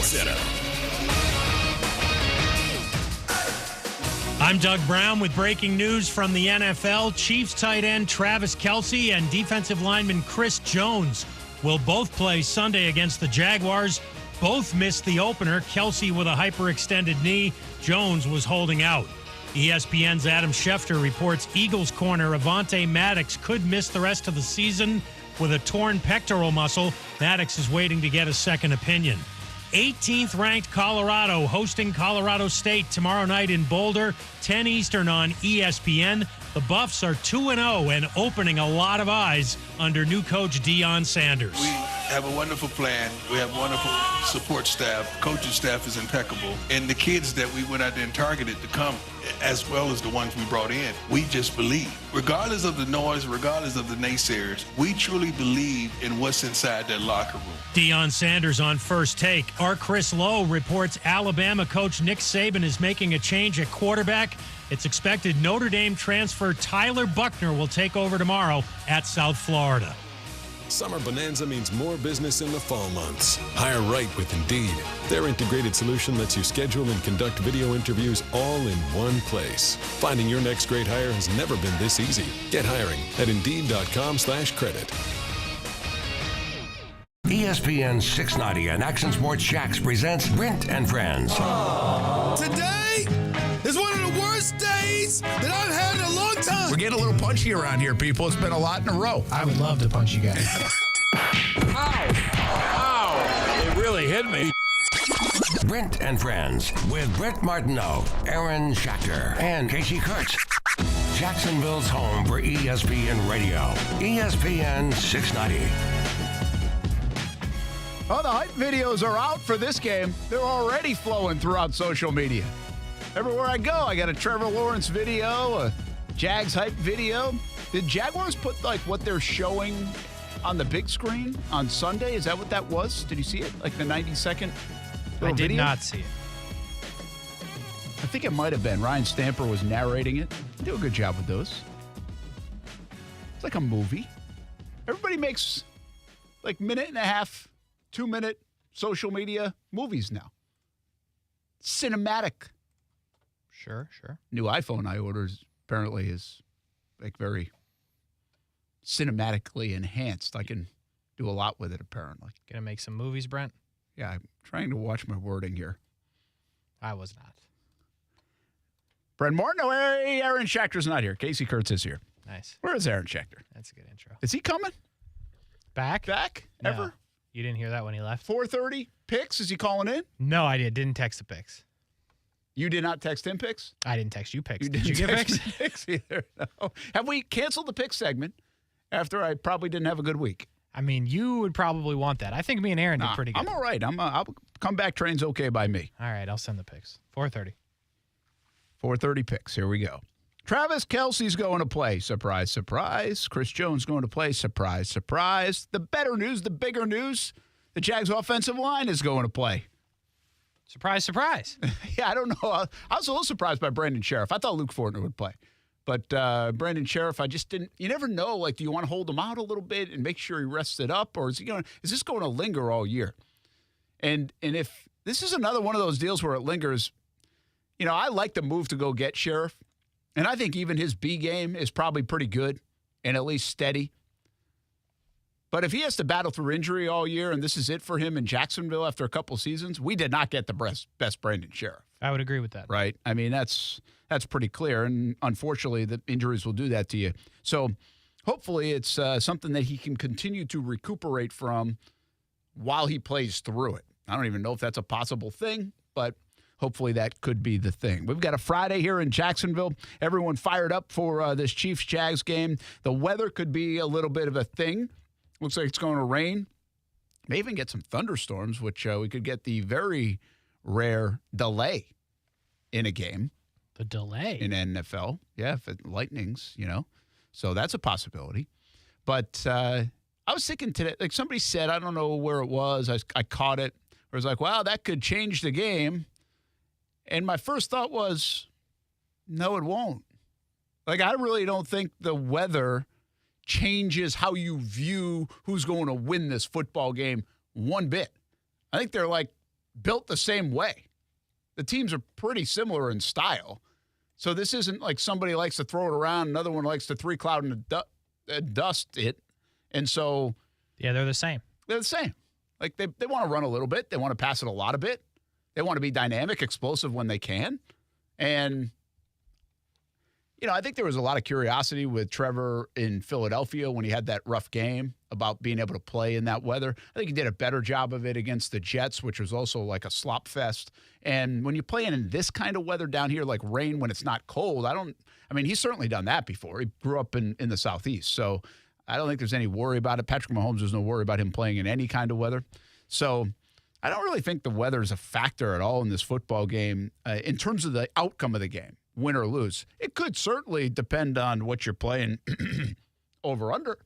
SportsCenter. I'm Doug Brown with breaking news from the NFL. Chiefs tight end Travis Kelce and defensive lineman Chris Jones will both play Sunday against the Jaguars. Both missed the opener. Kelce with a hyperextended knee. Jones was holding out. ESPN's Adam Schefter reports Eagles corner Avonte Maddox could miss the rest of the season with a torn pectoral muscle. Maddox is waiting to get a second opinion. 18th ranked Colorado hosting Colorado State tomorrow night in Boulder, 10 Eastern on ESPN. The Buffs are 2-0 and opening a lot of eyes under new coach Deion Sanders. We have a wonderful plan. We have wonderful support staff. Coaching staff is impeccable. And the kids that we went out there and targeted to come, as well as the ones we brought in, we just believe. Regardless of the noise, regardless of the naysayers, we truly believe in what's inside that locker room. Deion Sanders on First Take. Our Chris Lowe reports Alabama coach Nick Saban is making a change at quarterback. It's expected Notre Dame transfer Tyler Buckner will take over tomorrow at South Florida. Summer Bonanza means more business in the fall months. Hire right with Indeed. Their integrated solution lets you schedule and conduct video interviews all in one place. Finding your next great hire has never been this easy. Get hiring at Indeed.com/credit. ESPN 690 and Action Sports Shacks presents Brent and Friends. Today is one of the worst days that I've had in a long time. We're getting a little punchy around here, people. It's been a lot in a row. I would love to punch you guys. Ow! It really hit me. Brent and Friends with Brent Martineau, Aaron Schachter, and Kasey Kuhrts. Jacksonville's home for ESPN Radio. ESPN 690. Oh, the hype videos are out for this game. They're already flowing throughout social media. Everywhere I go, I got a Trevor Lawrence video, a Jags hype video. Did Jaguars put, what they're showing on the big screen on Sunday? Is that what that was? Did you see it? Like the 90-second I did video? not see it. I think it might have been. Ryan Stamper was narrating it. Do a good job with those. It's like a movie. Everybody makes minute and a half, 2-minute social media movies now. Cinematic. Sure. New iPhone I ordered apparently is very cinematically enhanced. I can do a lot with it apparently. Gonna make some movies, Brent? Yeah, I'm trying to watch my wording here. I was not. Brent Martineau, Aaron Schachter's not here. Kasey Kuhrts is here. Nice. Where is Aaron Schachter? That's a good intro. Is he coming? Back? No. Ever? You didn't hear that when he left? 4:30 picks? Is he calling in? No, I didn't text the picks. You did not text him picks? I didn't text you picks. Did didn't you get text picks? me picks either. No. Have we canceled the pick segment after I probably didn't have a good week? I mean, you would probably want that. I think me and Aaron did pretty good. I'm all right. I'll comeback train's okay by me. All right, I'll send the picks. 4:30. 4:30 picks. Here we go. Travis Kelce's going to play. Surprise, surprise. Chris Jones going to play. Surprise, surprise. The better news, the bigger news, the Jags offensive line is going to play. Surprise, surprise. Yeah, I don't know. I was a little surprised by Brandon Sheriff. I thought Luke Fortner would play. But Brandon Sheriff, I just didn't. You never know. Do you want to hold him out a little bit and make sure he rests it up? Or is this going to linger all year? And if this is another one of those deals where it lingers, I like the move to go get Sheriff. And I think even his B game is probably pretty good and at least steady. But if he has to battle through injury all year and this is it for him in Jacksonville after a couple seasons, we did not get the best Brandon Sheriff. I would agree with that. Right? I mean, that's pretty clear. And unfortunately, the injuries will do that to you. So hopefully it's something that he can continue to recuperate from while he plays through it. I don't even know if that's a possible thing, but hopefully that could be the thing. We've got a Friday here in Jacksonville. Everyone fired up for this Chiefs-Jags game. The weather could be a little bit of a thing. Looks like it's going to rain. May even get some thunderstorms, which we could get the very rare delay in a game. The delay? In NFL. Yeah, if it lightnings, So that's a possibility. But I was thinking today, somebody said, I don't know where it was, I caught it. Where it was like, wow, that could change the game. And my first thought was, no, it won't. I really don't think the weather changes how you view who's going to win this football game one bit. I think they're built the same way. The teams are pretty similar in style. So this isn't like somebody likes to throw it around, another one likes to three cloud and dust it. And so Yeah, they're the same. they're the same. Like they want to run a little bit. They want to pass it a lot of bit. They want to be dynamic, explosive when they can. And, I think there was a lot of curiosity with Trevor in Philadelphia when he had that rough game about being able to play in that weather. I think he did a better job of it against the Jets, which was also like a slop fest. And when you're playing in this kind of weather down here, like rain when it's not cold, he's certainly done that before. He grew up in the Southeast. So I don't think there's any worry about it. Patrick Mahomes, there's no worry about him playing in any kind of weather. So I don't really think the weather is a factor at all in this football game in terms of the outcome of the game, win or lose. It could certainly depend on what you're playing over under.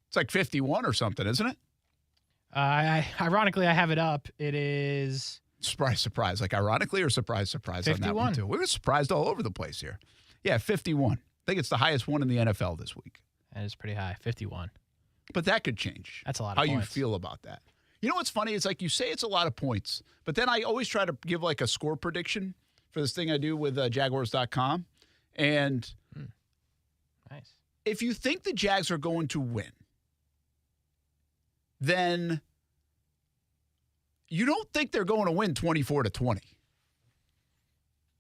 It's like 51 or something, isn't it? Ironically, I have it up. It is Surprise. Like ironically or surprise 51. On that one too. We were surprised all over the place here. Yeah, 51. I think it's the highest one in the NFL this week. That is pretty high, 51. But that could change. That's a lot of how points. you feel about that. You know what's funny? It's like you say it's a lot of points, but then I always try to give like a score prediction for this thing I do with Jaguars.com. And nice. If you think the Jags are going to win, then you don't think they're going to win 24-20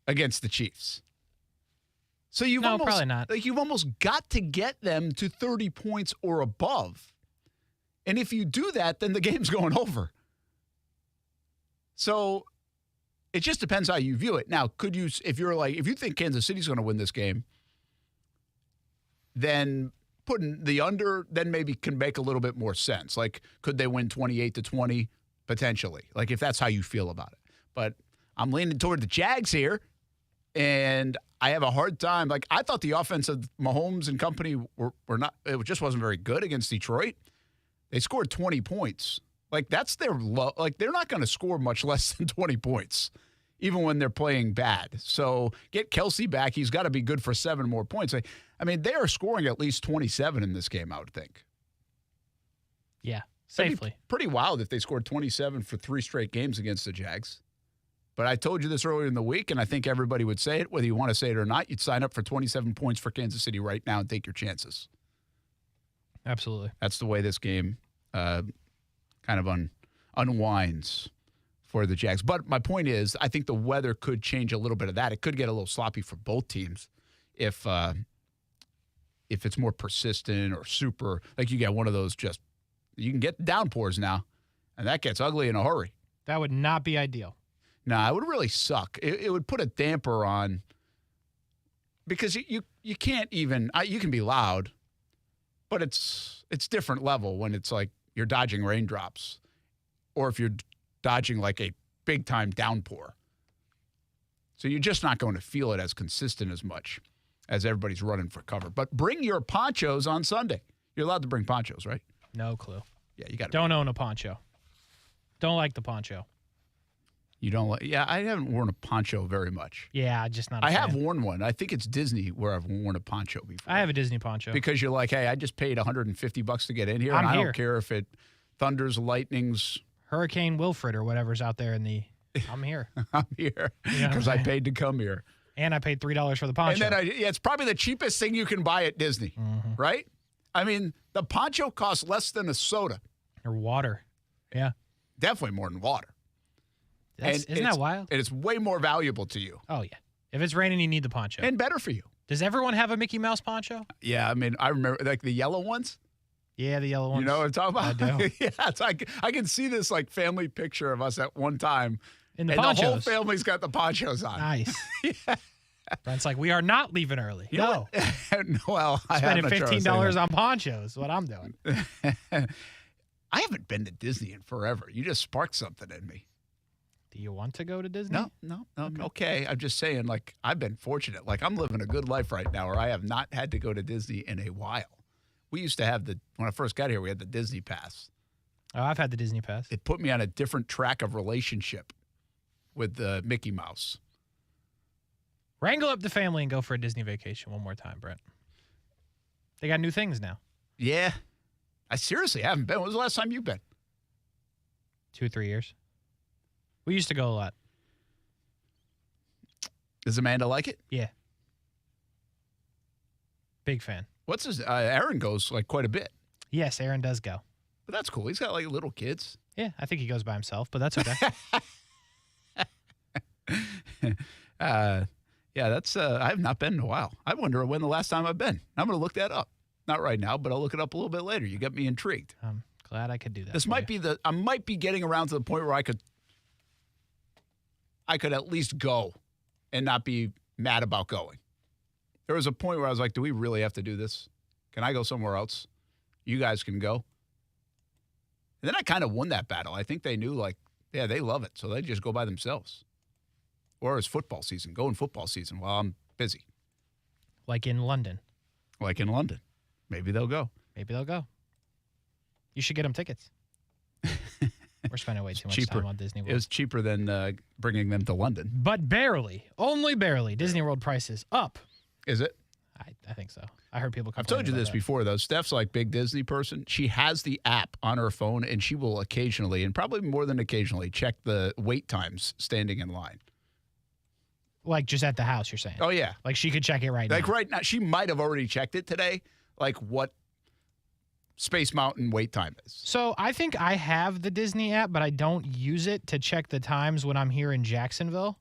against the Chiefs. So probably not. Like you've almost got to get them to 30 points or above. And if you do that, then the game's going over. So it just depends how you view it. Now, if you think Kansas City's going to win this game, then putting the under then maybe can make a little bit more sense. Like, could they win 28-20? Potentially. Like, if that's how you feel about it. But I'm leaning toward the Jags here, and I have a hard time. Like, I thought the offense of Mahomes and company were not, it just wasn't very good against Detroit. They scored 20 points. Like, that's their low. Like, they're not going to score much less than 20 points, even when they're playing bad. So get Kasey back. He's got to be good for 7 more points. They are scoring at least 27 in this game, I would think. Yeah, safely. Pretty wild if they scored 27 for 3 straight games against the Jags. But I told you this earlier in the week, and I think everybody would say it, whether you want to say it or not. You'd sign up for 27 points for Kansas City right now and take your chances. Absolutely. That's the way this game kind of unwinds for the Jags. But my point is, I think the weather could change a little bit of that. It could get a little sloppy for both teams if it's more persistent or super. Like you get one of those you can get downpours now, and that gets ugly in a hurry. That would not be ideal. No, it would really suck. It would put a damper on because you can't even you can be loud. But it's different level when it's like you're dodging raindrops or if you're dodging like a big-time downpour. So you're just not going to feel it as consistent as much as everybody's running for cover. But bring your ponchos on Sunday. You're allowed to bring ponchos, right? No clue. Yeah, you got to. Don't own a poncho. Don't like the poncho. You don't like? Yeah, I haven't worn a poncho very much. Yeah, just not. I have worn one. I think it's Disney where I've worn a poncho before. I have a Disney poncho because you're like, hey, I just paid $150 to get in here, and I don't care if it thunders, lightnings, Hurricane Wilfred or whatever's out there in the. I'm here. I'm here because I paid to come here, and I paid $3 for the poncho. And then it's probably the cheapest thing you can buy at Disney, right? I mean, the poncho costs less than a soda or water. Yeah, definitely more than water. Isn't that wild? And it's way more valuable to you. Oh, yeah. If it's raining, you need the poncho. And better for you. Does everyone have a Mickey Mouse poncho? Yeah, I remember like the yellow ones. Yeah, the yellow ones. You know what I'm talking about? I do. Yeah, it's like I can see this like family picture of us at one time. In the and ponchos. The whole family's got the ponchos on. Nice. Yeah. Brent's like, we are not leaving early. No. Well, spending $15 on ponchos is what I'm doing. I haven't been to Disney in forever. You just sparked something in me. Do you want to go to Disney? No. Okay. I'm just saying, like, I've been fortunate. Like, I'm living a good life right now where I have not had to go to Disney in a while. We used to have when I first got here, we had the Disney Pass. Oh, I've had the Disney Pass. It put me on a different track of relationship with Mickey Mouse. Wrangle up the family and go for a Disney vacation one more time, Brent. They got new things now. Yeah. I seriously haven't been. When was the last time you've been? 2-3 years. We used to go a lot. Does Amanda like it? Yeah. Big fan. What's his? Aaron goes like quite a bit. Yes, Aaron does go. But that's cool. He's got like little kids. Yeah, I think he goes by himself, but that's okay. Yeah, that's. I have not been in a while. I wonder when the last time I've been. I'm going to look that up. Not right now, but I'll look it up a little bit later. You got me intrigued. I'm glad I could do that. This might be I might be getting around to the point where I could at least go and not be mad about going. There was a point where I was like, do we really have to do this? Can I go somewhere else? You guys can go. And then I kind of won that battle. I think they knew, like, yeah, they love it, so they just go by themselves. Or it's football season. Go in football season while I'm busy. Like in London. Like in London. Maybe they'll go. Maybe they'll go. You should get them tickets. We're spending way too much cheaper. time on Disney World. It was cheaper than bringing them to London. But barely. Only barely. Disney World prices up. Is it? I think so. I heard people I've told you this that. before, though. Steph's like big Disney person. She has the app on her phone, and she will occasionally, and probably more than occasionally, check the wait times standing in line. Like just at the house, you're saying? Oh, yeah. Like she could check it right now. Like right now, she might have already checked it today, like what Space Mountain wait time is. So I think I have the Disney app, but I don't use it to check the times when I'm here in Jacksonville.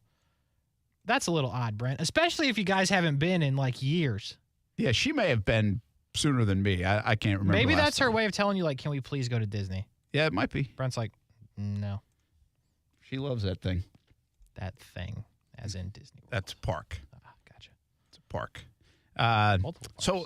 That's a little odd, Brent, especially if you guys haven't been in like years. Yeah, she may have been sooner than me. I can't remember. Maybe that's her way of telling you, like, can we please go to Disney? Yeah, it might be. Brent's like, no. She loves that thing. That thing, as in Disney World. That's a park. Gotcha. It's a park. Multiple parks. So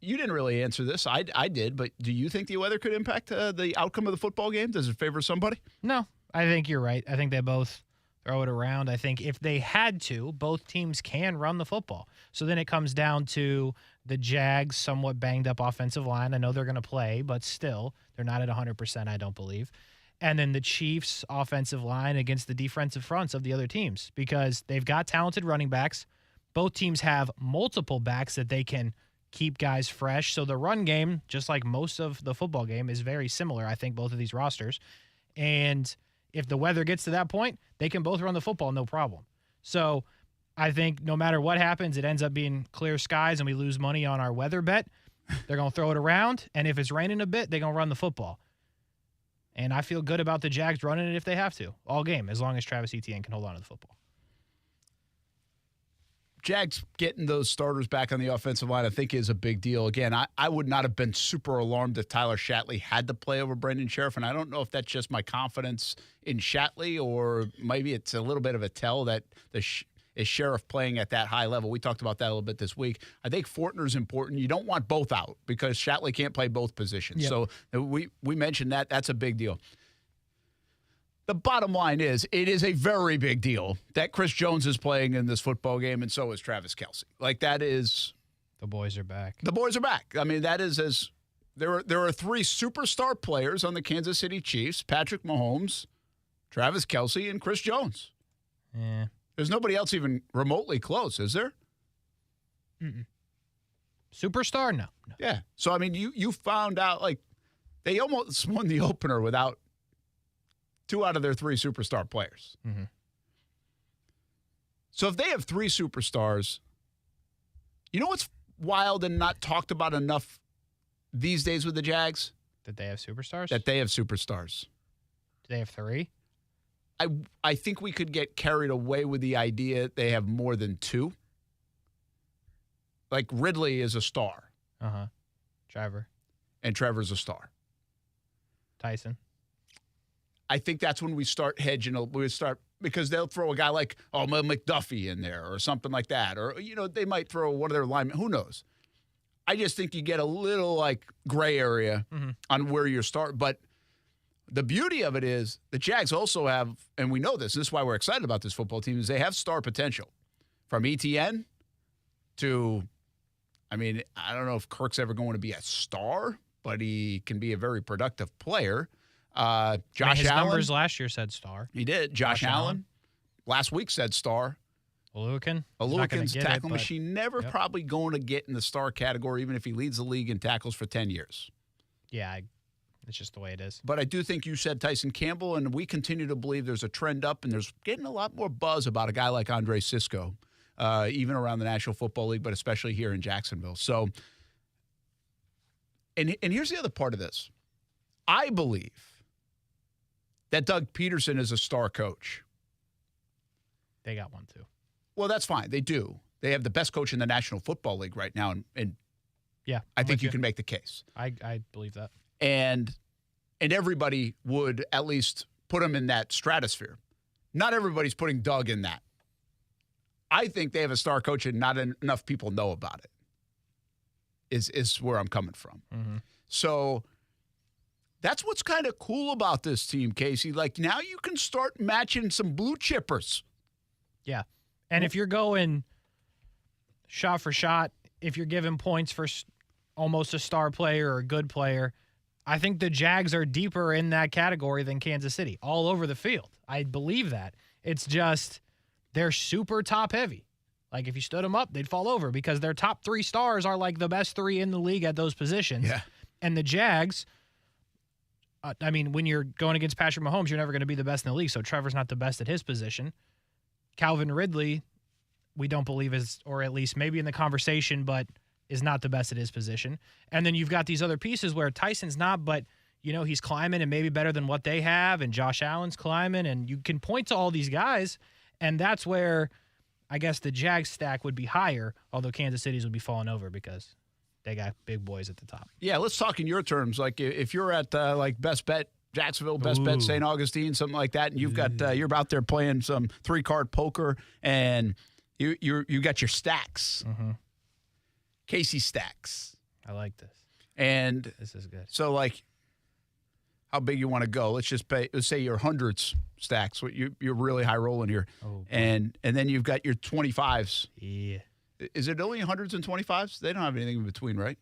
you didn't really answer this. I did, but do you think the weather could impact the outcome of the football game? Does it favor somebody? No, I think you're right. I think they both throw it around. I think if they had to, both teams can run the football. So then it comes down to the Jags' somewhat banged up offensive line. I know they're going to play, but still, they're not at 100%, I don't believe. And then the Chiefs' offensive line against the defensive fronts of the other teams because they've got talented running backs. Both teams have multiple backs that they can keep guys fresh. So the run game, just like most of the football game, is very similar, I think, both of these rosters. And if the weather gets to that point, they can both run the football, no problem. So I think no matter what happens, it ends up being clear skies and we lose money on our weather bet. They're going to throw it around. And if it's raining a bit, they're going to run the football. And I feel good about the Jags running it if they have to, all game, as long as Travis Etienne can hold on to the football. Jags getting those starters back on the offensive line, I think, is a big deal. Again, I would not have been super alarmed if Tyler Shatley had to play over Brendan Sheriff, and I don't know if that's just my confidence in Shatley or maybe it's a little bit of a tell that is Sheriff playing at that high level. We talked about that a little bit this week. I think Fortner's important. You don't want both out because Shatley can't play both positions. Yep. So we mentioned that. That's a big deal. The bottom line is it is a very big deal that Chris Jones is playing in this football game, and so is Travis Kelce. Like, that is... The boys are back. The boys are back. I mean, that is as... There are three superstar players on the Kansas City Chiefs, Patrick Mahomes, Travis Kelce, and Chris Jones. Yeah. There's nobody else even remotely close, is there? Mm-mm. Superstar? No. Yeah. So, I mean, you found out, like, they almost won the opener without 2 out of their 3 superstar players. Mm-hmm. So if they have 3 superstars, you know what's wild and not talked about enough these days with the Jags? That they have superstars? That they have superstars. Do they have 3? I think we could get carried away with the idea they have more than 2. Like Ridley is a star. Uh-huh. Trevor. And Trevor's a star. Tyson. I think that's when we start hedging. We start because they'll throw a guy like McDuffie in there or something like that, or they might throw one of their linemen. Who knows? I just think you get a little like gray area on where you start. But the beauty of it is the Jags also have, and we know this. And this is why we're excited about this football team. Is they have star potential, from Etienne to, I mean, I don't know if Kirk's ever going to be a star, but he can be a very productive player. Josh his Allen. numbers last year said star. He did. Josh Allen. Last week said star. Aluakin's tackle machine. Never probably going to get in the star category, even if he leads the league in tackles for 10 years. Yeah, It's just the way it is. But I do think you said Tyson Campbell, and we continue to believe there's a trend up, and there's getting a lot more buzz about a guy like Andre Sisco, even around the National Football League, but especially here in Jacksonville. So, and here's the other part of this. I believe that Doug Peterson is a star coach. They got one, too. Well, that's fine. They do. They have the best coach in the National Football League right now, and yeah, I think you can make the case. I believe that. And everybody would at least put him in that stratosphere. Not everybody's putting Doug in that. I think they have a star coach and not enough people know about it, is where I'm coming from. Mm-hmm. So that's what's kind of cool about this team, Kasey. Like, now you can start matching some blue chippers. Yeah. And if you're going shot for shot, if you're giving points for almost a star player or a good player, I think the Jags are deeper in that category than Kansas City, all over the field. I believe that. It's just they're super top heavy. Like, if you stood them up, they'd fall over because their top 3 stars are like the best 3 in the league at those positions. Yeah. And the Jags, I mean, when you're going against Patrick Mahomes, you're never going to be the best in the league, so Trevor's not the best at his position. Calvin Ridley, we don't believe is, or at least maybe in the conversation, but is not the best at his position. And then you've got these other pieces where Tyson's not, but, you know, he's climbing and maybe better than what they have, and Josh Allen's climbing, and you can point to all these guys, and that's where I guess the Jags stack would be higher, although Kansas City's would be falling over because they got big boys at the top. Yeah, let's talk in your terms. Like, if you're at, like, Best Bet Jacksonville, Best Bet St. Augustine, something like that, and you've got you're out there playing some 3-card poker, and you got your stacks. Mm-hmm. Kasey stacks. I like this. And this is good. So, like, how big you want to go? Let's say your hundreds stacks. You're really high rolling here. Oh, and then you've got your 25s. Yeah. Is it only hundreds and 25s? They don't have anything in between, right?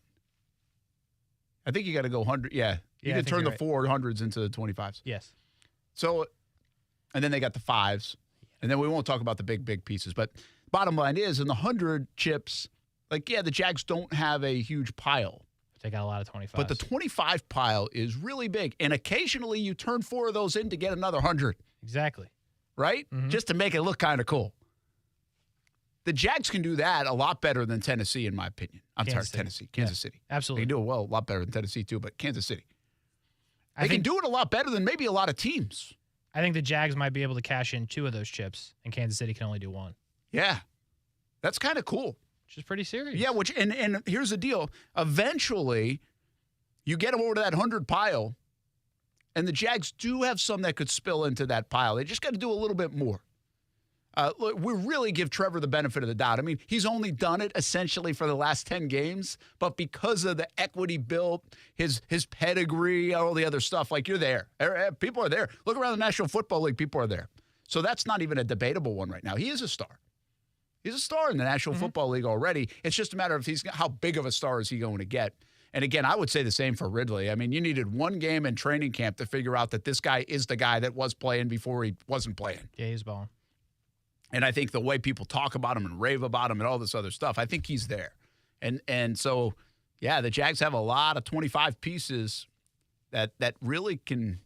I think you got to go 100. Yeah. You can turn the 400s into the 25s. Yes. So, and then they got the 5s. And then we won't talk about the big pieces. But bottom line is, in the 100 chips, like, yeah, the Jags don't have a huge pile. They got a lot of 25s. But the 25 pile is really big. And occasionally you turn 4 of those in to get another 100. Exactly. Right? Mm-hmm. Just to make it look kind of cool. The Jags can do that a lot better than Tennessee, in my opinion. Kansas City. Absolutely. They can do it well, a lot better than Tennessee, too, but Kansas City. They can do it a lot better than maybe a lot of teams. I think the Jags might be able to cash in 2 of those chips, and Kansas City can only do 1. Yeah. That's kind of cool. Which is pretty serious. Yeah, and here's the deal. Eventually, you get them over to that 100 pile, and the Jags do have some that could spill into that pile. They just got to do a little bit more. Look, we really give Trevor the benefit of the doubt. I mean, he's only done it essentially for the last 10 games, but because of the equity built, his pedigree, all the other stuff, like, you're there. People are there. Look around the National Football League, people are there. So that's not even a debatable one right now. He is a star. He's a star in the National Football League already. It's just a matter of how big of a star is he going to get. And again, I would say the same for Ridley. I mean, you needed one game in training camp to figure out that this guy is the guy that was playing before he wasn't playing. Yeah, he's balling. And I think the way people talk about him and rave about him and all this other stuff, I think he's there. And so, yeah, the Jags have a lot of 25 pieces that really can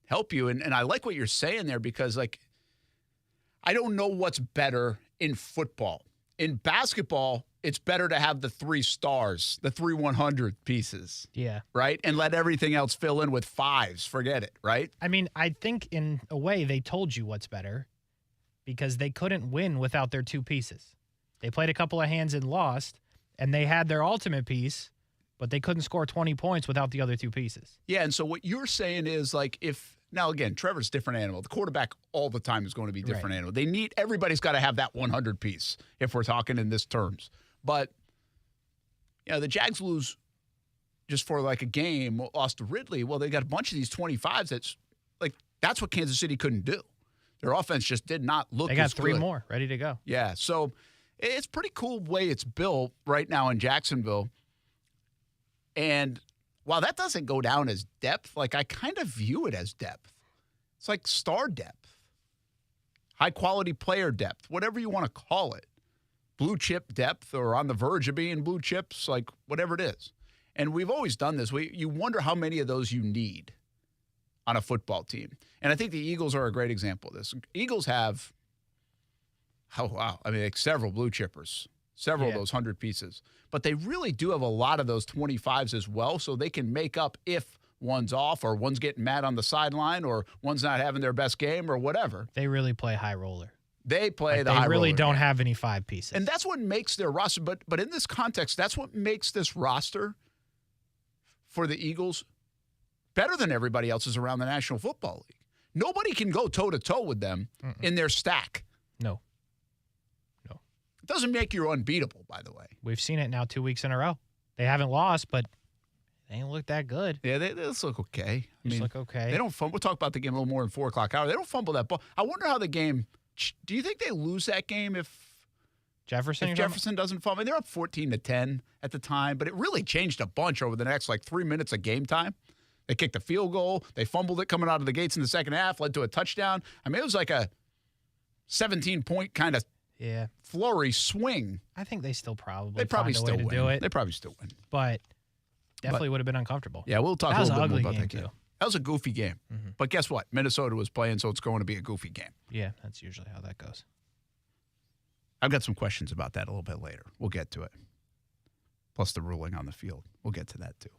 help you. And I like what you're saying there because, like, I don't know what's better in football. In basketball, it's better to have the 3 stars, the 3 100 pieces. Yeah. Right? And let everything else fill in with 5s. Forget it, right? I mean, I think in a way they told you what's better because they couldn't win without their 2 pieces. They played a couple of hands and lost, and they had their ultimate piece, but they couldn't score 20 points without the other 2 pieces. Yeah, and so what you're saying is, like, now, again, Trevor's a different animal. The quarterback all the time is going to be a different animal. Everybody's got to have that 100 piece if we're talking in this terms. But, the Jags lose just for, like, a game, lost to Ridley. Well, they got a bunch of these 25s that's what Kansas City couldn't do. Their offense just did not look as good. They got 3 more ready to go. Yeah, so it's pretty cool way it's built right now in Jacksonville. And while that doesn't go down as depth, like, I kind of view it as depth. It's like star depth, high-quality player depth, whatever you want to call it. Blue chip depth or on the verge of being blue chips, like, whatever it is. And we've always done this. You wonder how many of those you need on a football team. And I think the Eagles are a great example of this. Eagles have, several blue chippers, several of those 100 pieces. But they really do have a lot of those 25s as well, so they can make up if one's off or one's getting mad on the sideline or one's not having their best game or whatever. They really play high roller. They play the high roller. They really don't have any 5 pieces. And that's what makes their roster. But in this context, that's what makes this roster for the Eagles better than everybody else's around the National Football League. Nobody can go toe-to-toe with them in their stack. No. It doesn't make you unbeatable, by the way. We've seen it now 2 weeks in a row. They haven't lost, but they ain't look that good. Yeah, they look okay. They look okay. They don't fumble. We'll talk about the game a little more in 4 o'clock hour. They don't fumble that ball. I wonder how the game – do you think they lose that game if Jefferson doesn't fumble? I mean, they're up 14-10 at the time, but it really changed a bunch over the next, 3 minutes of game time. They kicked a field goal. They fumbled it coming out of the gates in the second half, led to a touchdown. I mean, it was like a 17-point kind of flurry swing. I think they still probably They probably find a still way to win. do it. They probably still win. But definitely would have been uncomfortable. Yeah, we'll talk That a was little an bit more ugly about that game, game. too. That was a goofy game. Mm-hmm. But guess what? Minnesota was playing, so it's going to be a goofy game. Yeah, that's usually how that goes. I've got some questions about that a little bit later. We'll get to it. Plus the ruling on the field. We'll get to that, too.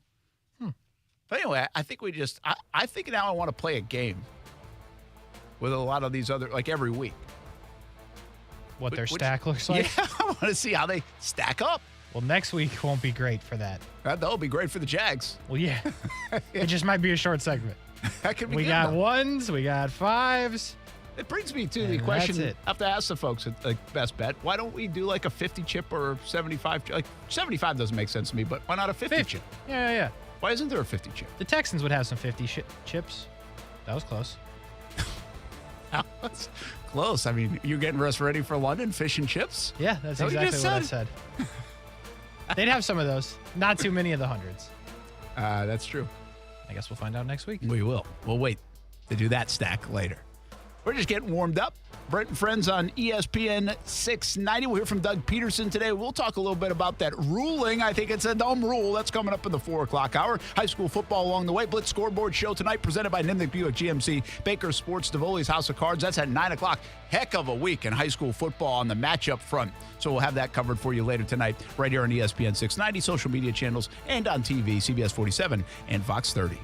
But anyway, I think I think now I want to play a game with a lot of these other, every week. What their stack looks like? Yeah, I want to see how they stack up. Well, next week won't be great for that. That'll be great for the Jags. Well, yeah. It just might be a short segment. That could be We good, got though. 1s, we got 5s. It brings me to the And question that's it. I have to ask the folks at Best Bet, why don't we do a 50 chip or 75 chip? 75 doesn't make sense to me, but why not a 50 chip? Yeah. Why isn't there a 50 chip? The Texans would have some 50 chips. That was close. That's close. I mean, you're getting us ready for London, fish and chips? Yeah, that's That what you exactly just what I said? said. They'd have some of those. Not too many of the hundreds. That's true. I guess we'll find out next week. We will. We'll wait to do that stack later. We're just getting warmed up. Brent and Friends on ESPN 690. We'll hear from Doug Peterson today. We'll talk a little bit about that ruling. I think it's a dumb rule. That's coming up in the 4 o'clock hour. High school football along the way. Blitz Scoreboard Show tonight presented by Nimnick Buick GMC. Baker Sports, Davoli's House of Cards. That's at 9 o'clock. Heck of a week in high school football on the matchup front. So we'll have that covered for you later tonight right here on ESPN 690, social media channels, and on TV, CBS 47 and Fox 30.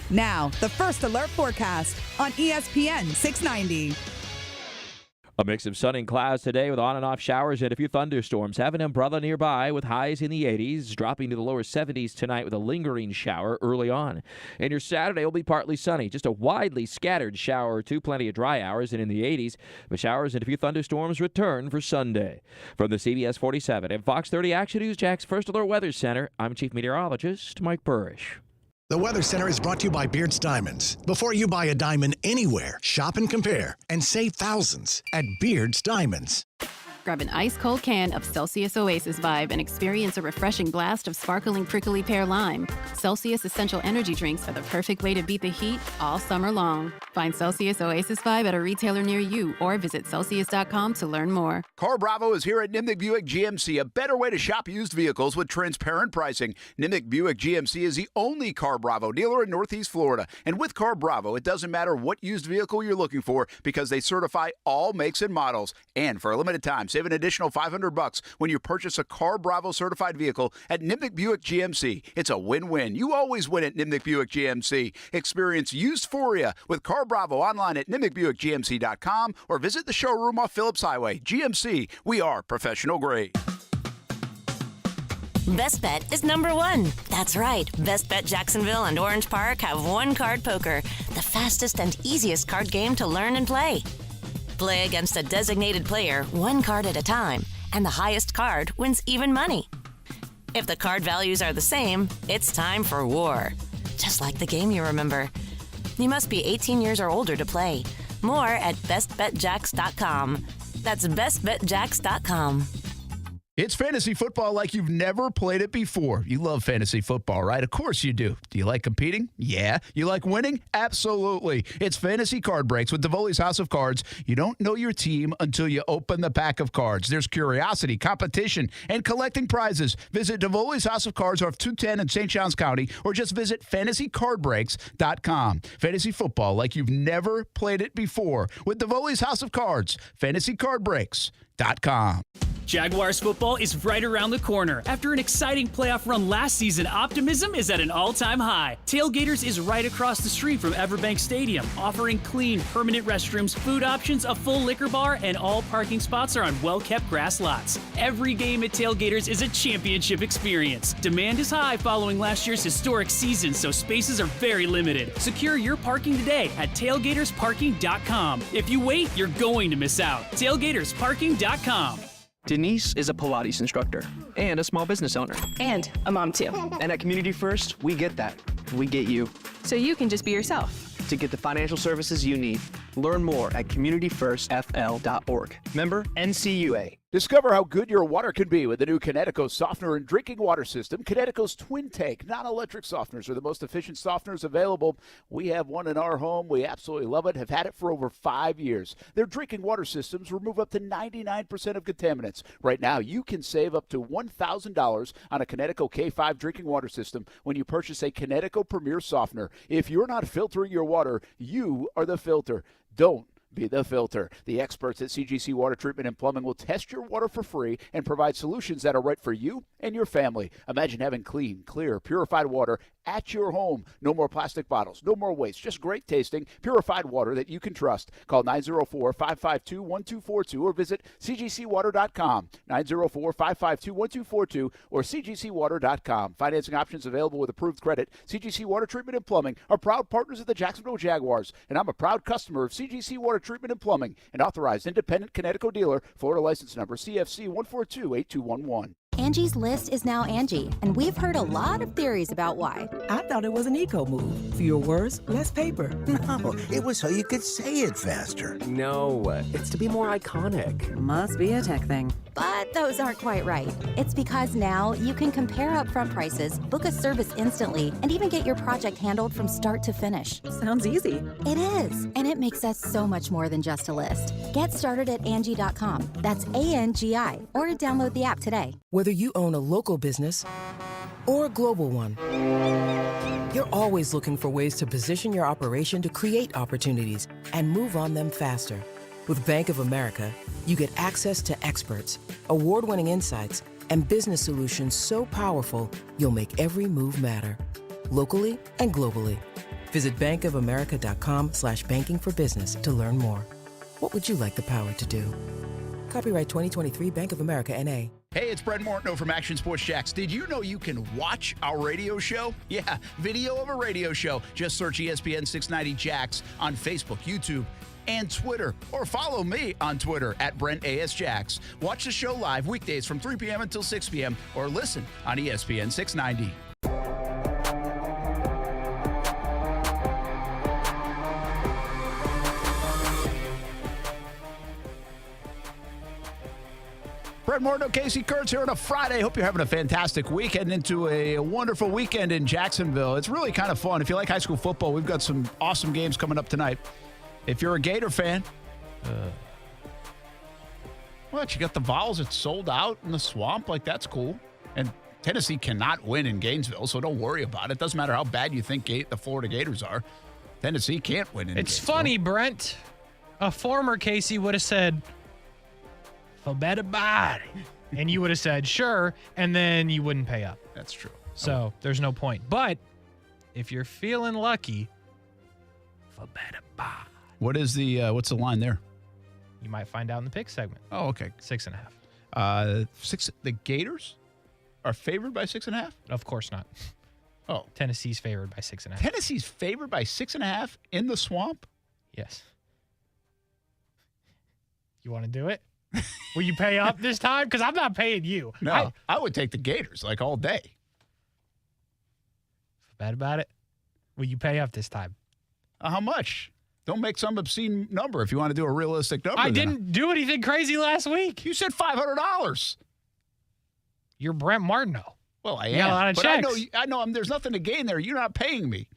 Now, the First Alert Forecast on ESPN 690. A mix of sun and clouds today with on and off showers and a few thunderstorms. Have an umbrella nearby with highs in the 80s, dropping to the lower 70s tonight with a lingering shower early on. And your Saturday will be partly sunny, just a widely scattered shower or two, plenty of dry hours and in the 80s. But showers and a few thunderstorms return for Sunday. From the CBS 47 and Fox 30 Action News Jack's First Alert Weather Center, I'm Chief Meteorologist Mike Burrish. The Weather Center is brought to you by Beards Diamonds. Before you buy a diamond anywhere, shop and compare and save thousands at Beards Diamonds. Grab an ice-cold can of Celsius Oasis Vibe and experience a refreshing blast of sparkling prickly pear lime. Celsius Essential Energy Drinks are the perfect way to beat the heat all summer long. Find Celsius Oasis Vibe at a retailer near you or visit Celsius.com to learn more. Car Bravo is here at Nimnick Buick GMC, a better way to shop used vehicles with transparent pricing. Nimnick Buick GMC is the only Car Bravo dealer in Northeast Florida. And with Car Bravo, it doesn't matter what used vehicle you're looking for because they certify all makes and models. And for a limited time, save an additional $500 when you purchase a Car Bravo certified vehicle at Nimnick Buick GMC. It's a win-win. You always win at Nimnick Buick GMC. Experience used-phoria with Car Bravo online at NimnickBuickGMC.com or visit the showroom off Phillips Highway. GMC, we are professional grade. Best Bet is number 1. That's right. Best Bet Jacksonville and Orange Park have one card poker, the fastest and easiest card game to learn and play. Play against a designated player, one card at a time, and the highest card wins even money. If the card values are the same, it's time for war. Just like the game you remember. You must be 18 years or older to play. More at bestbetjacks.com. That's bestbetjacks.com. It's fantasy football like you've never played it before. You love fantasy football, right? Of course you do. Do you like competing? Yeah. You like winning? Absolutely. It's Fantasy Card Breaks with Davoli's House of Cards. You don't know your team until you open the pack of cards. There's curiosity, competition, and collecting prizes. Visit Davoli's House of Cards off 210 in St. Johns County, or just visit fantasycardbreaks.com. Fantasy football like you've never played it before with Davoli's House of Cards. fantasycardbreaks.com. Jaguars football is right around the corner. After an exciting playoff run last season, optimism is at an all-time high. Tailgaters is right across the street from Everbank Stadium, offering clean, permanent restrooms, food options, a full liquor bar, and all parking spots are on well-kept grass lots. Every game at Tailgaters is a championship experience. Demand is high following last year's historic season, so spaces are very limited. Secure your parking today at tailgatersparking.com. If you wait, you're going to miss out. tailgatersparking.com. Denise is a Pilates instructor and a small business owner. And a mom, too. And at Community First, we get that. We get you. So you can just be yourself. To get the financial services you need, learn more at communityfirstfl.org. Member NCUA. Discover how good your water can be with the new Kinetico softener and drinking water system. Kinetico's twin tank non-electric softeners are the most efficient softeners available. We have one in our home. We absolutely love it. Have had it for over 5 years. Their drinking water systems remove up to 99% of contaminants. Right now, you can save up to $1,000 on a Kinetico K5 drinking water system when you purchase a Kinetico Premier softener. If you're not filtering your water, you are the filter. Don't be the filter. The experts at CGC Water Treatment and Plumbing will test your water for free and provide solutions that are right for you and your family. Imagine having clean, clear, purified water at your home. No more plastic bottles, no more waste, just great tasting, purified water that you can trust. Call 904-552-1242 or visit cgcwater.com, 904-552-1242 or cgcwater.com. Financing options available with approved credit. CGC Water Treatment and Plumbing are proud partners of the Jacksonville Jaguars, and I'm a proud customer of CGC Water Treatment and Plumbing, an authorized independent Kinetico dealer. Florida license number CFC 1428211. Angie's List is now Angie, and we've heard a lot of theories about why. I thought it was an eco move. Fewer words, less paper. No, it was so you could say it faster. No, it's to be more iconic. Must be a tech thing. But those aren't quite right. It's because now you can compare upfront prices, book a service instantly, and even get your project handled from start to finish. Sounds easy. It is, and it makes us so much more than just a list. Get started at Angie.com. That's ANGI, or download the app today. Whether you own a local business or a global one, you're always looking for ways to position your operation to create opportunities and move on them faster. With Bank of America, you get access to experts, award-winning insights, and business solutions so powerful, you'll make every move matter, locally and globally. Visit bankofamerica.com/banking for business to learn more. What would you like the power to do? Copyright 2023 Bank of America, N.A. Hey, it's Brent Martineau from Action Sports Jacks. Did you know you can watch our radio show? Yeah, video of a radio show. Just search ESPN 690 Jacks on Facebook, YouTube, and Twitter. Or follow me on Twitter at Brent A.S. Jacks. Watch the show live weekdays from 3 p.m. until 6 p.m. or listen on ESPN 690. Brent Martineau, Kasey, Kurtz here on a Friday. Hope you're having a fantastic week, heading into a wonderful weekend in Jacksonville. It's really kind of fun. If you like high school football, we've got some awesome games coming up tonight. If you're a Gator fan, what, you got the Vols. It's sold out in the Swamp. Like, that's cool. And Tennessee cannot win in Gainesville, so don't worry about it. Doesn't matter how bad you think the Florida Gators are. Tennessee can't win in It's Gainesville. funny, Brent. A former Kasey would have said, "Forget about it," and you would have said, "Sure," and then you wouldn't pay up. That's true. So there's no point. But if you're feeling lucky, forget about it. What is the what's the line there? You might find out in the pick segment. Oh, okay. 6.5. The Gators are favored by 6.5? Of course not. Oh. Tennessee's favored by 6.5. Tennessee's favored by 6.5 in the Swamp? Yes. You want to do it? Will you pay up this time? Because I'm not paying you. No, I would take the Gators like all day. Bad about it? Will you pay up this time? How much? Don't make some obscene number if you want to do a realistic number. I didn't do anything crazy last week. You said $500. You're Brent Martineau. Well, I You got am. a lot of but checks. I know there's nothing to gain there. You're not paying me.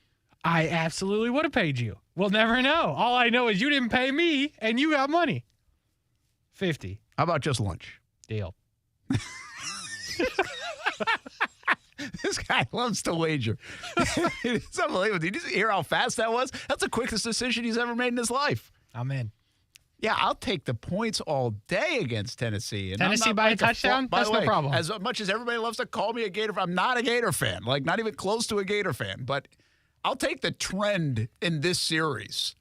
I absolutely would have paid you. We'll never know. All I know is you didn't pay me, and you got money. 50. How about just lunch? Deal. This guy loves to wager. It's unbelievable. Did you hear how fast that was? That's the quickest decision he's ever made in his life. I'm in. Yeah, I'll take the points all day against Tennessee. And Tennessee I'm not by a like touchdown? By That's the no way, problem. As much as everybody loves to call me a Gator fan, I'm not a Gator fan. Like, not even close to a Gator fan. But I'll take the trend in this series.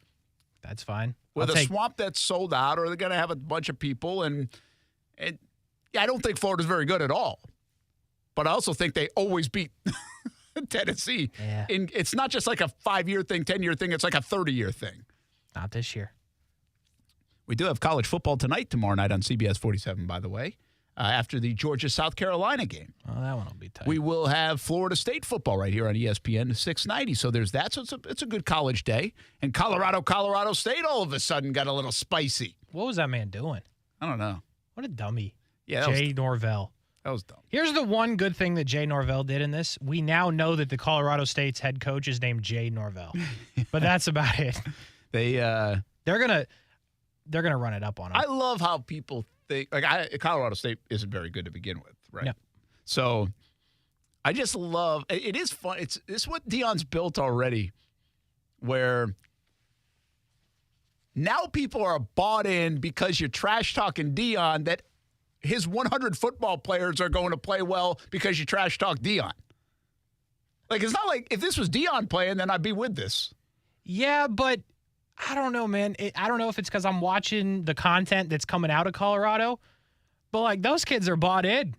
That's fine. With a swamp that's sold out, or they're going to have a bunch of people. And yeah, I don't think Florida's very good at all. But I also think they always beat Tennessee. Yeah. It's not just like a 5-year thing, 10-year thing. It's like a 30-year thing. Not this year. We do have college football tonight, tomorrow night on CBS 47, by the way, after the Georgia-South Carolina game. Oh, that one will be tight. We will have Florida State football right here on ESPN 690. So there's that. So it's a good college day. And Colorado State all of a sudden got a little spicy. What was that man doing? I don't know. What a dummy. Yeah, Jay Norvell. That was dumb. Here's the one good thing that Jay Norvell did in this. We now know that the Colorado State's head coach is named Jay Norvell. But that's about it. They're gonna run it up on him. I love how people think. Like Colorado State isn't very good to begin with, right? No. So I just love. It is fun. It's what Deion's built already, where now people are bought in because you're trash talking Deion that his 100 football players are going to play well because you trash talk Deion. Like, it's not like if this was Deion playing, then I'd be with this. Yeah, but I don't know, man. I don't know if it's because I'm watching the content that's coming out of Colorado, but like those kids are bought in.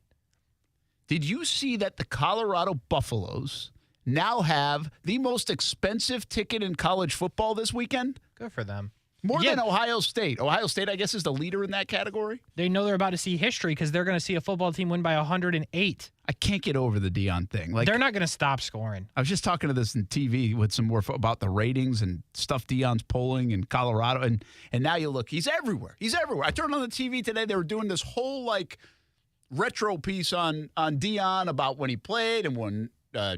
Did you see that the Colorado Buffaloes now have the most expensive ticket in college football this weekend? Good for them. More than Ohio State. Ohio State, I guess, is the leader in that category. They know they're about to see history because they're going to see a football team win by 108. I can't get over the Deion thing. Like, they're not going to stop scoring. I was just talking to this in TV with some more about the ratings and stuff Deion's polling in Colorado. And now you look, he's everywhere. He's everywhere. I turned on the TV today. They were doing this whole, like, retro piece on Deion about when he played and won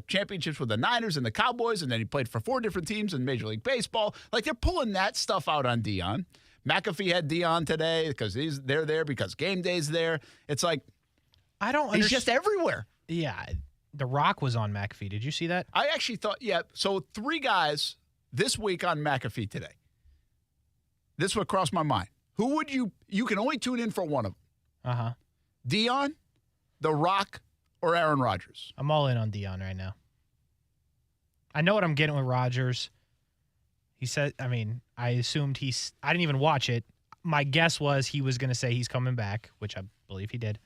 championships with the Niners and the Cowboys, and then he played for 4 different teams in Major League Baseball. Like, they're pulling that stuff out on Deion. McAfee had Deion today because they're there because game day's there. It's like, I don't he's just everywhere. Yeah. The Rock was on McAfee. Did you see that? I actually thought, yeah. So 3 guys this week on McAfee today. This would cross my mind. Who would you can only tune in for one of them. Uh-huh. Deion, The Rock, or Aaron Rodgers? I'm all in on Deion right now. I know what I'm getting with Rodgers. He said, I assumed I didn't even watch it. My guess was he was going to say he's coming back, which I believe he did.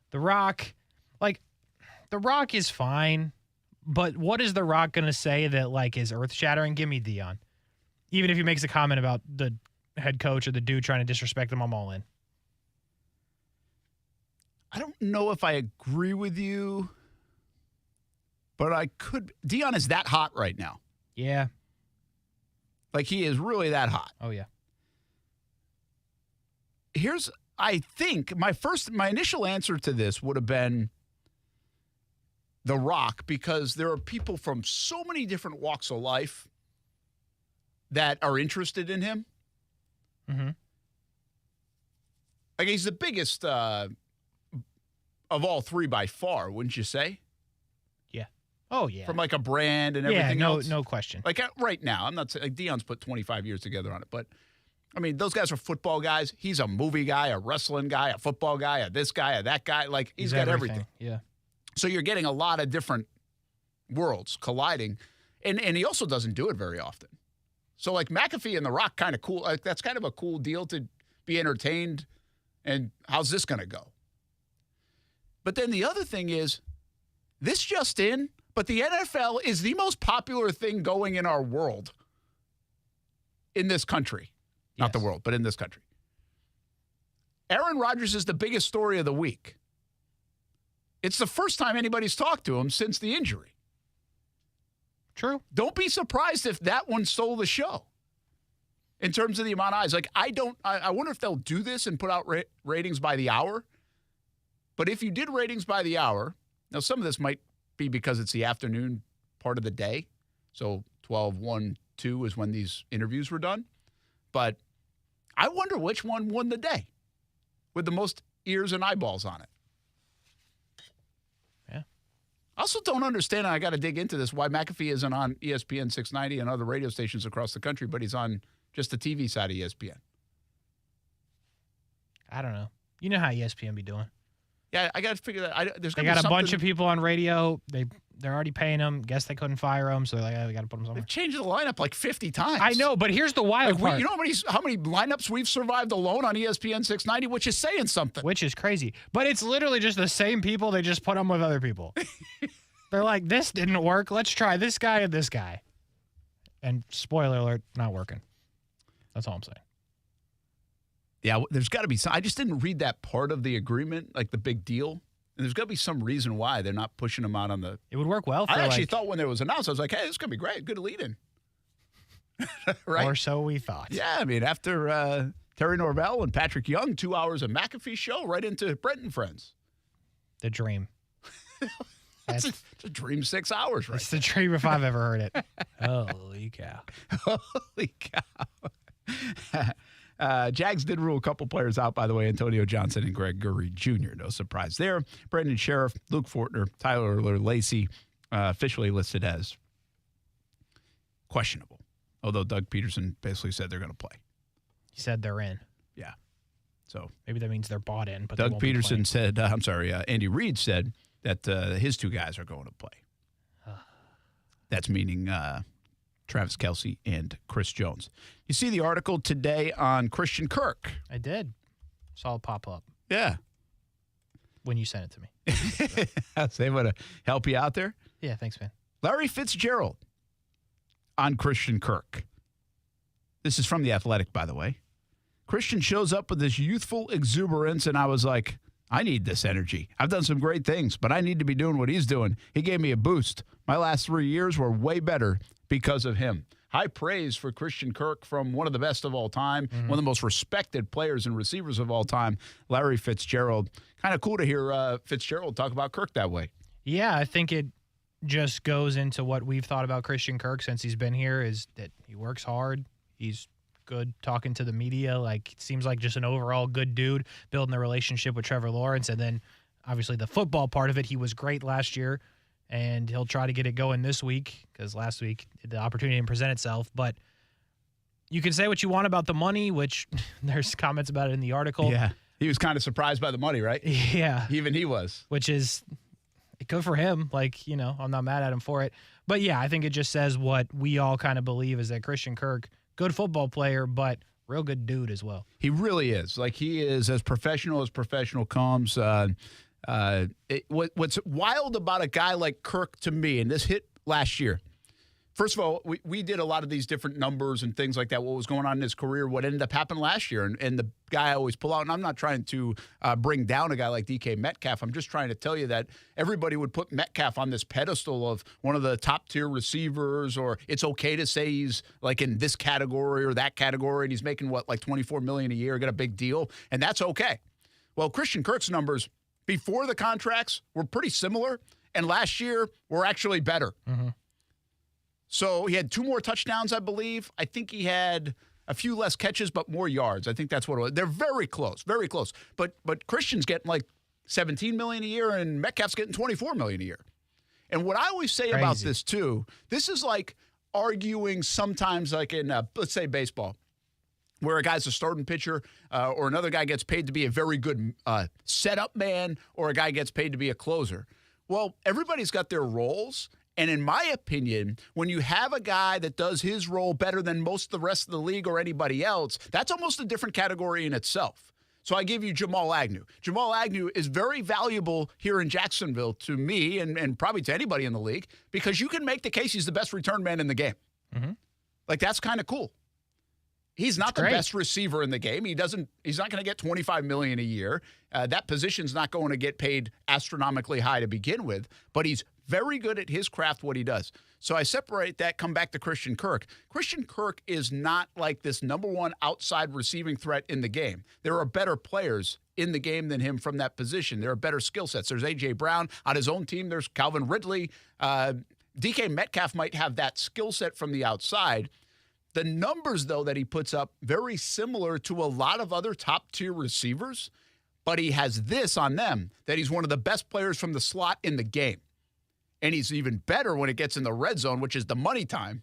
The Rock, The Rock is fine, but what is The Rock going to say that, is earth-shattering? Give me Deion. Even if he makes a comment about the head coach or the dude trying to disrespect him, I'm all in. I don't know if I agree with you, but I could. Deion is that hot right now. Yeah. He is really that hot. Oh, yeah. I think my initial answer to this would have been The Rock, because there are people from so many different walks of life that are interested in him. Mm-hmm. He's the biggest of all 3 by far, wouldn't you say? Yeah. Oh, yeah. From a brand and everything else. No question. Right now, I'm not saying Deion's put 25 years together on it, but those guys are football guys. He's a movie guy, a wrestling guy, a football guy, a this guy, a that guy. He's got everything. Yeah. So you're getting a lot of different worlds colliding, and he also doesn't do it very often. So McAfee and The Rock, kind of cool. That's kind of a cool deal to be entertained. And how's this going to go? But then the other thing is, this just in, but the NFL is the most popular thing going in our world. In this country. Yes. Not the world, but in this country. Aaron Rodgers is the biggest story of the week. It's the first time anybody's talked to him since the injury. True. Don't be surprised if that one stole the show. In terms of the amount of eyes. I wonder if they'll do this and put out ratings by the hour. But if you did ratings by the hour, now some of this might be because it's the afternoon part of the day. So 12, 1, 2 is when these interviews were done. But I wonder which one won the day with the most ears and eyeballs on it. Yeah. I also don't understand, and I got to dig into this, why McAfee isn't on ESPN 690 and other radio stations across the country, but he's on just the TV side of ESPN. I don't know. You know how ESPN be doing. Yeah, I got to figure that. They got a bunch of people on radio. They're already paying them. Guess they couldn't fire them, so they're like, we got to put them somewhere. They've changed the lineup like 50 times. I know, but here's the wild part. You know how many lineups we've survived alone on ESPN 690, which is saying something. Which is crazy. But it's literally just the same people. They just put them with other people. They're like, this didn't work. Let's try this guy and this guy. And spoiler alert, not working. That's all I'm saying. Yeah, there's got to be some. I just didn't read that part of the agreement, like the big deal. And there's got to be some reason why they're not pushing them out on the. It would work well for I actually thought when it was announced, I was like, hey, this is going to be great. Good lead in. Right? Or so we thought. Yeah, I mean, after Terry Norvell and Patrick Young, 2 hours of McAfee show right into Brent and Friends. The dream. It's a dream 6 hours, right? It's the dream if I've ever heard it. Holy cow. Holy cow. Jags did rule a couple players out, by the way, Antonio Johnson and Greg Gurry Jr. No surprise there. Brandon Sheriff, Luke Fortner, Tyler Lacey officially listed as questionable, although Doug Peterson basically said they're going to play. He said they're in. Yeah. So maybe that means they're bought in. But Doug Peterson said, Andy Reid said that his two guys are going to play. That's meaning Travis Kelce and Chris Jones. You see the article today on Christian Kirk? I did. Saw it pop up. Yeah. When you sent it to me. I was able to help you out there. Yeah, thanks, man. Larry Fitzgerald on Christian Kirk. This is from The Athletic, by the way. Christian shows up with this youthful exuberance, and I was like, I need this energy. I've done some great things, but I need to be doing what he's doing. He gave me a boost. My last 3 years were way better because of him. High praise for Christian Kirk from one of the best of all time, one of the most respected players and receivers of all time, Larry Fitzgerald. Kind of cool to hear Fitzgerald talk about Kirk that way. Yeah, I think it just goes into what we've thought about Christian Kirk since he's been here, is that he works hard. He's good talking to the media. Like, it seems like just an overall good dude, building the relationship with Trevor Lawrence. And then obviously the football part of it, he was great last year, and he'll try to get it going this week because last week the opportunity didn't present itself. But you can say what you want about the money, which there's comments about it in the article. Yeah. He was kind of surprised by the money, right? Yeah. Even he was. Which is good for him. Like, I'm not mad at him for it. But yeah, I think it just says what we all kind of believe is that Christian Kirk, good football player, but real good dude as well. He really is. Like, he is as professional comes. What's wild about a guy like Kirk to me, and this hit last year. First of all, we did a lot of these different numbers and things like that, what was going on in his career, what ended up happening last year. And the guy I always pull out, and I'm not trying to bring down a guy like DK Metcalf. I'm just trying to tell you that everybody would put Metcalf on this pedestal of one of the top-tier receivers, or it's okay to say he's like in this category or that category, and he's making, like $24 million a year, got a big deal, and that's okay. Well, Christian Kirk's numbers before the contracts were pretty similar, and last year were actually better. Mm-hmm. So he had 2 more touchdowns, I believe. I think he had a few less catches, but more yards. I think that's what it was. They're very close, very close. But Christian's getting like $17 million a year, and Metcalf's getting $24 million a year. And what I always say about this, too, this is like arguing sometimes like in, let's say, baseball, where a guy's a starting pitcher or another guy gets paid to be a very good setup man, or a guy gets paid to be a closer. Well, everybody's got their roles. And in my opinion, when you have a guy that does his role better than most of the rest of the league or anybody else, that's almost a different category in itself. So I give you Jamal Agnew. Jamal Agnew is very valuable here in Jacksonville to me and probably to anybody in the league, because you can make the case he's the best return man in the game. Mm-hmm. Like, that's kind of cool. He's not the best receiver in the game. He's not going to get $25 million a year. That position's not going to get paid astronomically high to begin with, but he's very good at his craft, what he does. So I separate that, come back to Christian Kirk. Christian Kirk is not like this number one outside receiving threat in the game. There are better players in the game than him from that position. There are better skill sets. There's A.J. Brown. On his own team, there's Calvin Ridley. DK Metcalf might have that skill set from the outside. The numbers, though, that he puts up, very similar to a lot of other top-tier receivers, but he has this on them, that he's one of the best players from the slot in the game. And he's even better when it gets in the red zone, which is the money time,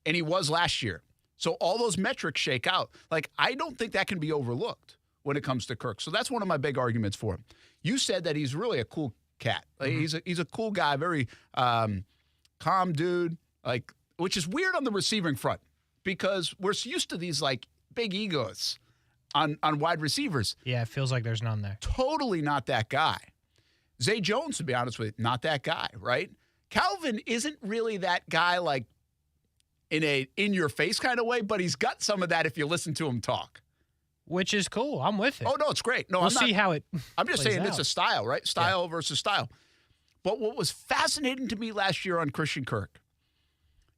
and he was last year. So all those metrics shake out. Like, I don't think that can be overlooked when it comes to Kirk. So that's one of my big arguments for him. You said that he's really a cool cat. Like, he's a cool guy, very calm dude, like, which is weird on the receiving front because we're used to these, like, big egos on wide receivers. Yeah, it feels like there's none there. Totally not that guy. Zay Jones, to be honest with you, not that guy, right? Calvin isn't really that guy, like, in a in-your-face kind of way, but he's got some of that if you listen to him talk. Which is cool. I'm with it. Oh, no, it's great. No, we'll see how it I'm just saying out. It's a style, right? Style versus style. But what was fascinating to me last year on Christian Kirk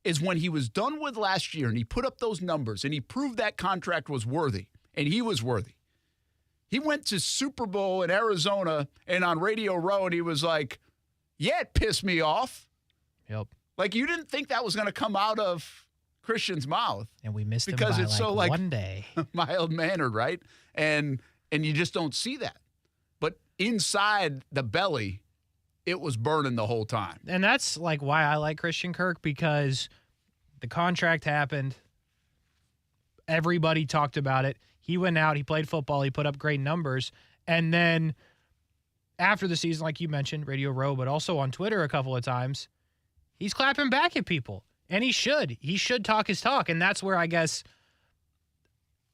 is when he was done with last year and he put up those numbers and he proved that contract was worthy, and he was worthy. He went to Super Bowl in Arizona and on Radio Row, and he was like, yeah, it pissed me off. Yep. Like, you didn't think that was going to come out of Christian's mouth. And we missed because him by it's so, like, one day. Mild-mannered, right? And you just don't see that. But inside the belly, it was burning the whole time. And that's, like, why I like Christian Kirk, because the contract happened. Everybody talked about it. He went out, he played football, he put up great numbers. And then after the season, like you mentioned, Radio Row, but also on Twitter a couple of times, he's clapping back at people. And he should. He should talk his talk. And that's where I guess,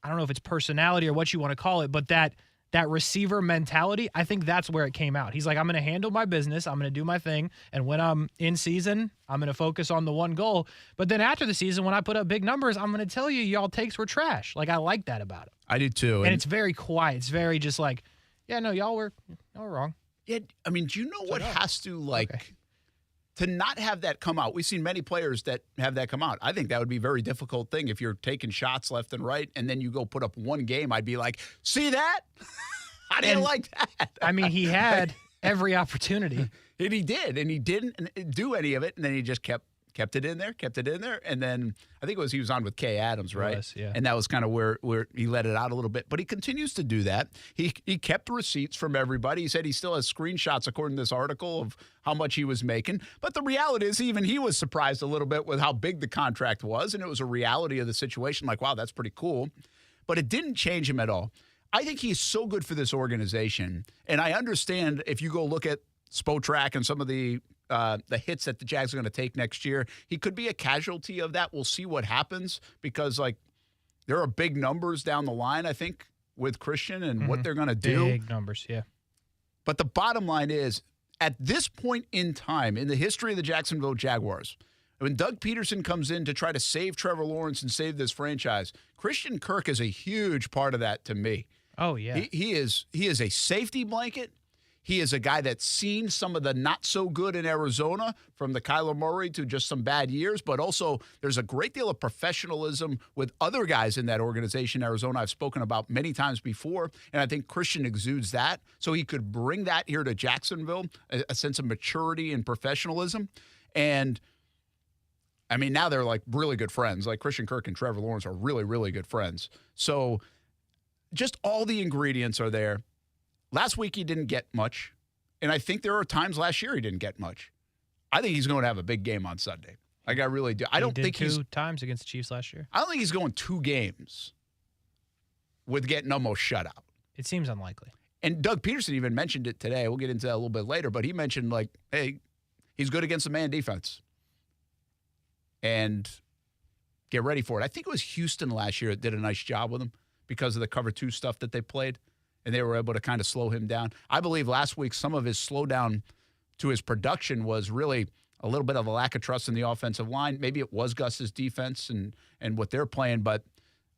I don't know if it's personality or what you want to call it, but that receiver mentality, I think that's where it came out. He's like, I'm going to handle my business. I'm going to do my thing. And when I'm in season, I'm going to focus on the one goal. But then after the season, when I put up big numbers, I'm going to tell you, y'all takes were trash. Like, I like that about him. I do too. And it's very quiet. It's very just like, yeah, no, y'all were wrong. Yeah, I mean, do you know what has to, like, to not have that come out? We've seen many players that have that come out. I think that would be a very difficult thing if you're taking shots left and right, and then you go put up one game. I'd be like, see that? I didn't like that. I mean, he had every opportunity. And he did, and he didn't do any of it, and then he just kept it in there, and then I think he was on with Kay Adams, right? Yes, yeah. And that was kind of where he let it out a little bit. But he continues to do that. He kept receipts from everybody. He said he still has screenshots, according to this article, of how much he was making. But the reality is, even he was surprised a little bit with how big the contract was, and it was a reality of the situation, like, wow, that's pretty cool. But it didn't change him at all. I think he's so good for this organization, and I understand if you go look at Spotrac and some of the hits that the Jags are going to take next year, he could be a casualty of that. We'll see what happens because, like, there are big numbers down the line, I think, with Christian and what they're going to do. Big numbers, yeah. But the bottom line is, at this point in time in the history of the Jacksonville Jaguars, when Doug Peterson comes in to try to save Trevor Lawrence and save this franchise, Christian Kirk is a huge part of that to me. Oh, yeah. He is a safety blanket. He is a guy that's seen some of the not so good in Arizona, from the Kyler Murray to just some bad years, but also there's a great deal of professionalism with other guys in that organization, Arizona, I've spoken about many times before, and I think Christian exudes that. So he could bring that here to Jacksonville, a sense of maturity and professionalism. And I mean, now they're like really good friends. Like Christian Kirk and Trevor Lawrence are really, really good friends. So just all the ingredients are there. Last week he didn't get much, and I think there are times last year he didn't get much. I think he's going to have a big game on Sunday. Like, I really do. I don't think he's 2 times against the Chiefs last year. I don't think he's going 2 games with getting almost shut out. It seems unlikely. And Doug Peterson even mentioned it today. We'll get into that a little bit later, but he mentioned, like, hey, he's good against the man defense. And get ready for it. I think it was Houston last year that did a nice job with him because of the cover 2 stuff that they played. And they were able to kind of slow him down. I believe last week some of his slowdown to his production was really a little bit of a lack of trust in the offensive line. Maybe it was Gus's defense and what they're playing, but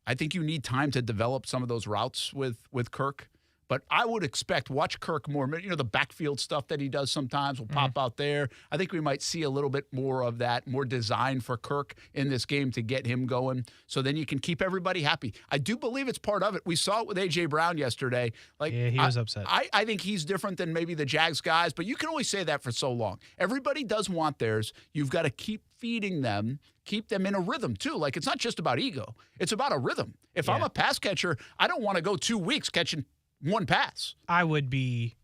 I think you need time to develop some of those routes with Kirk. But I would expect, watch Kirk more. You know, the backfield stuff that he does sometimes will pop out there. I think we might see a little bit more of that, more design for Kirk in this game to get him going. So then you can keep everybody happy. I do believe it's part of it. We saw it with A.J. Brown yesterday. Yeah, he was upset. I think he's different than maybe the Jags guys, but you can only say that for so long. Everybody does want theirs. You've got to keep feeding them, keep them in a rhythm too. Like, it's not just about ego. It's about a rhythm. If I'm a pass catcher, I don't want to go 2 weeks catching one pass. I would be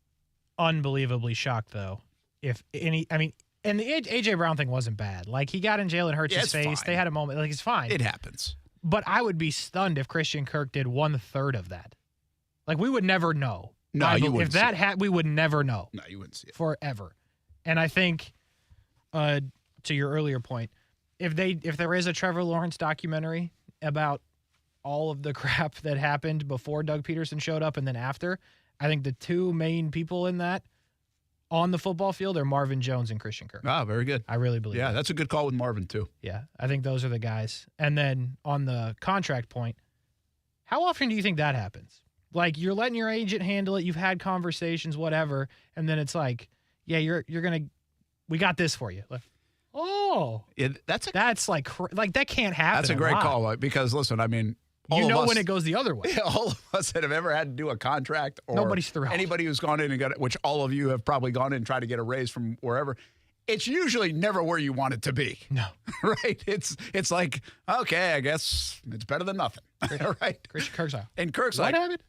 unbelievably shocked, though, if any. I mean, and the A.J. Brown thing wasn't bad. Like, he got in Jalen Hurts' face. Fine. They had a moment. Like, it's fine. It happens. But I would be stunned if Christian Kirk did 1/3 of that. Like, we would never know. No, you wouldn't. If that had, we would never know. No, you wouldn't see it forever. And I think, to your earlier point, if there is a Trevor Lawrence documentary about all of the crap that happened before Doug Peterson showed up and then after, I think the two main people in that on the football field are Marvin Jones and Christian Kirk. Ah, very good. I really believe that. That's a good call with Marvin, too. Yeah, I think those are the guys. And then on the contract point, how often do you think that happens? Like, you're letting your agent handle it, you've had conversations, whatever, and then it's like, yeah, you're going to, we got this for you. Like, oh. Yeah, that's like that can't happen. That's a great call, because, listen, I mean, you know when it goes the other way. All of us that have ever had to do a contract, or nobody's thrilled. Anybody who's gone in and got it, which all of you have probably gone in and tried to get a raise from wherever, it's usually never where you want it to be. No. Right? It's like, okay, I guess it's better than nothing. Right? Christian Kirk's out. And Kirk's what like, happened?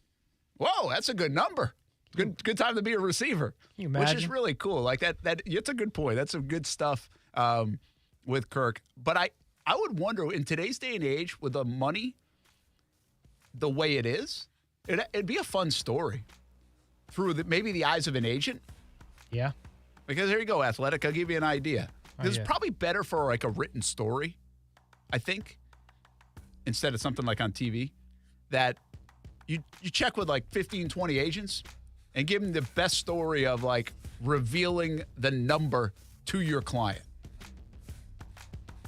Whoa, that's a good number. Good time to be a receiver. Can you imagine? Which is really cool. Like that it's a good point. That's some good stuff with Kirk. But I would wonder, in today's day and age, with the money the way it is, it'd be a fun story through maybe the eyes of an agent. Yeah. Because there you go, Athletic. I'll give you an idea. It's yeah. probably better for like a written story, I think, instead of something like on TV, that you check with like 15, 20 agents and give them the best story of like revealing the number to your client.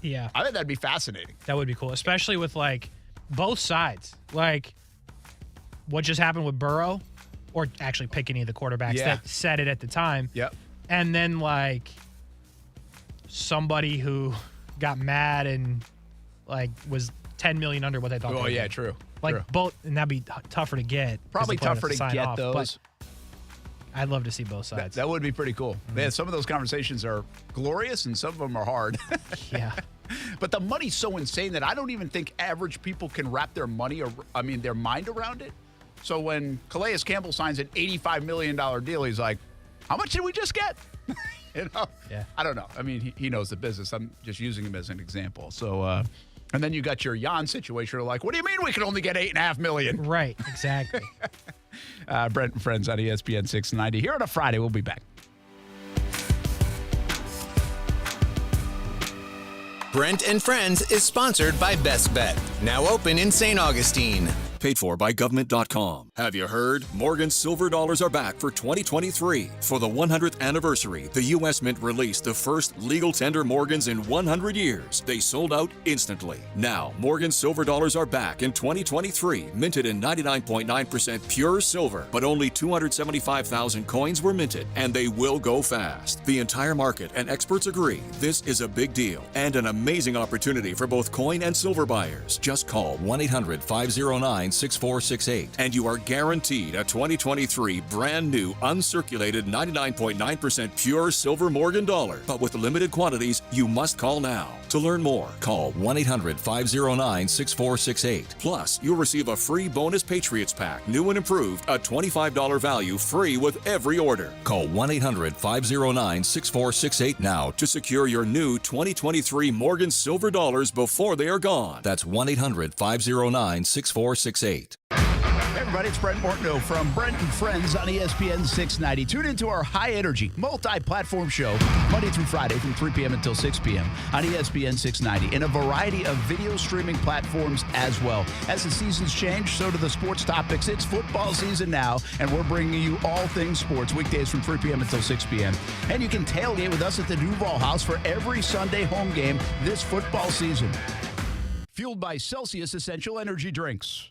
Yeah. I think that'd be fascinating. That would be cool, especially with like both sides. Like what just happened with Burrow, or actually pick any of the quarterbacks that said it at the time. Yep. And then like somebody who got mad and like was 10 million under what they thought. Oh, yeah, true. Like true. both, and that'd be tougher to get. Probably tougher to get those. I'd love to see both sides. That would be pretty cool. Mm-hmm. Yeah, some of those conversations are glorious and some of them are hard. Yeah. But the money's so insane that I don't even think average people can wrap their their mind around it. So when Calais Campbell signs an $85 million deal, he's like, how much did we just get? You know? Yeah. I don't know. I mean, he knows the business. I'm just using him as an example. So, and then you got your Jan situation. Like, what do you mean we can only get $8.5 million? Right, exactly. Brent and Friends on ESPN 690. Here on a Friday, we'll be back. Brent and Friends is sponsored by Best Bet, now open in St. Augustine. Paid for by government.com. Have you heard? Morgan's silver dollars are back for 2023. For the 100th anniversary, the U.S. Mint released the first legal tender Morgans in 100 years. They sold out instantly. Now, Morgan's silver dollars are back in 2023, minted in 99.9% pure silver, but only 275,000 coins were minted, and they will go fast. The entire market and experts agree this is a big deal and an amazing opportunity for both coin and silver buyers. Just call 1-800-509-6468 and you are guaranteed a 2023 brand new uncirculated 99.9% pure silver Morgan dollar. But with limited quantities, you must call now. To learn more, call 1-800-509-6468. Plus, you'll receive a free bonus Patriots pack, new and improved, a $25 value free with every order. Call 1-800-509-6468 now to secure your new 2023 Morgan silver dollars before they are gone. That's 1-800-509-6468. Hey everybody, it's Brent Martineau from Brent and Friends on ESPN 690. Tune into our high-energy, multi-platform show Monday through Friday from 3 p.m. until 6 p.m. on ESPN 690 in a variety of video streaming platforms as well. As the seasons change, so do the sports topics. It's football season now, and we're bringing you all things sports weekdays from 3 p.m. until 6 p.m. And you can tailgate with us at the Duval House for every Sunday home game this football season. fueled by Celsius Essential Energy Drinks.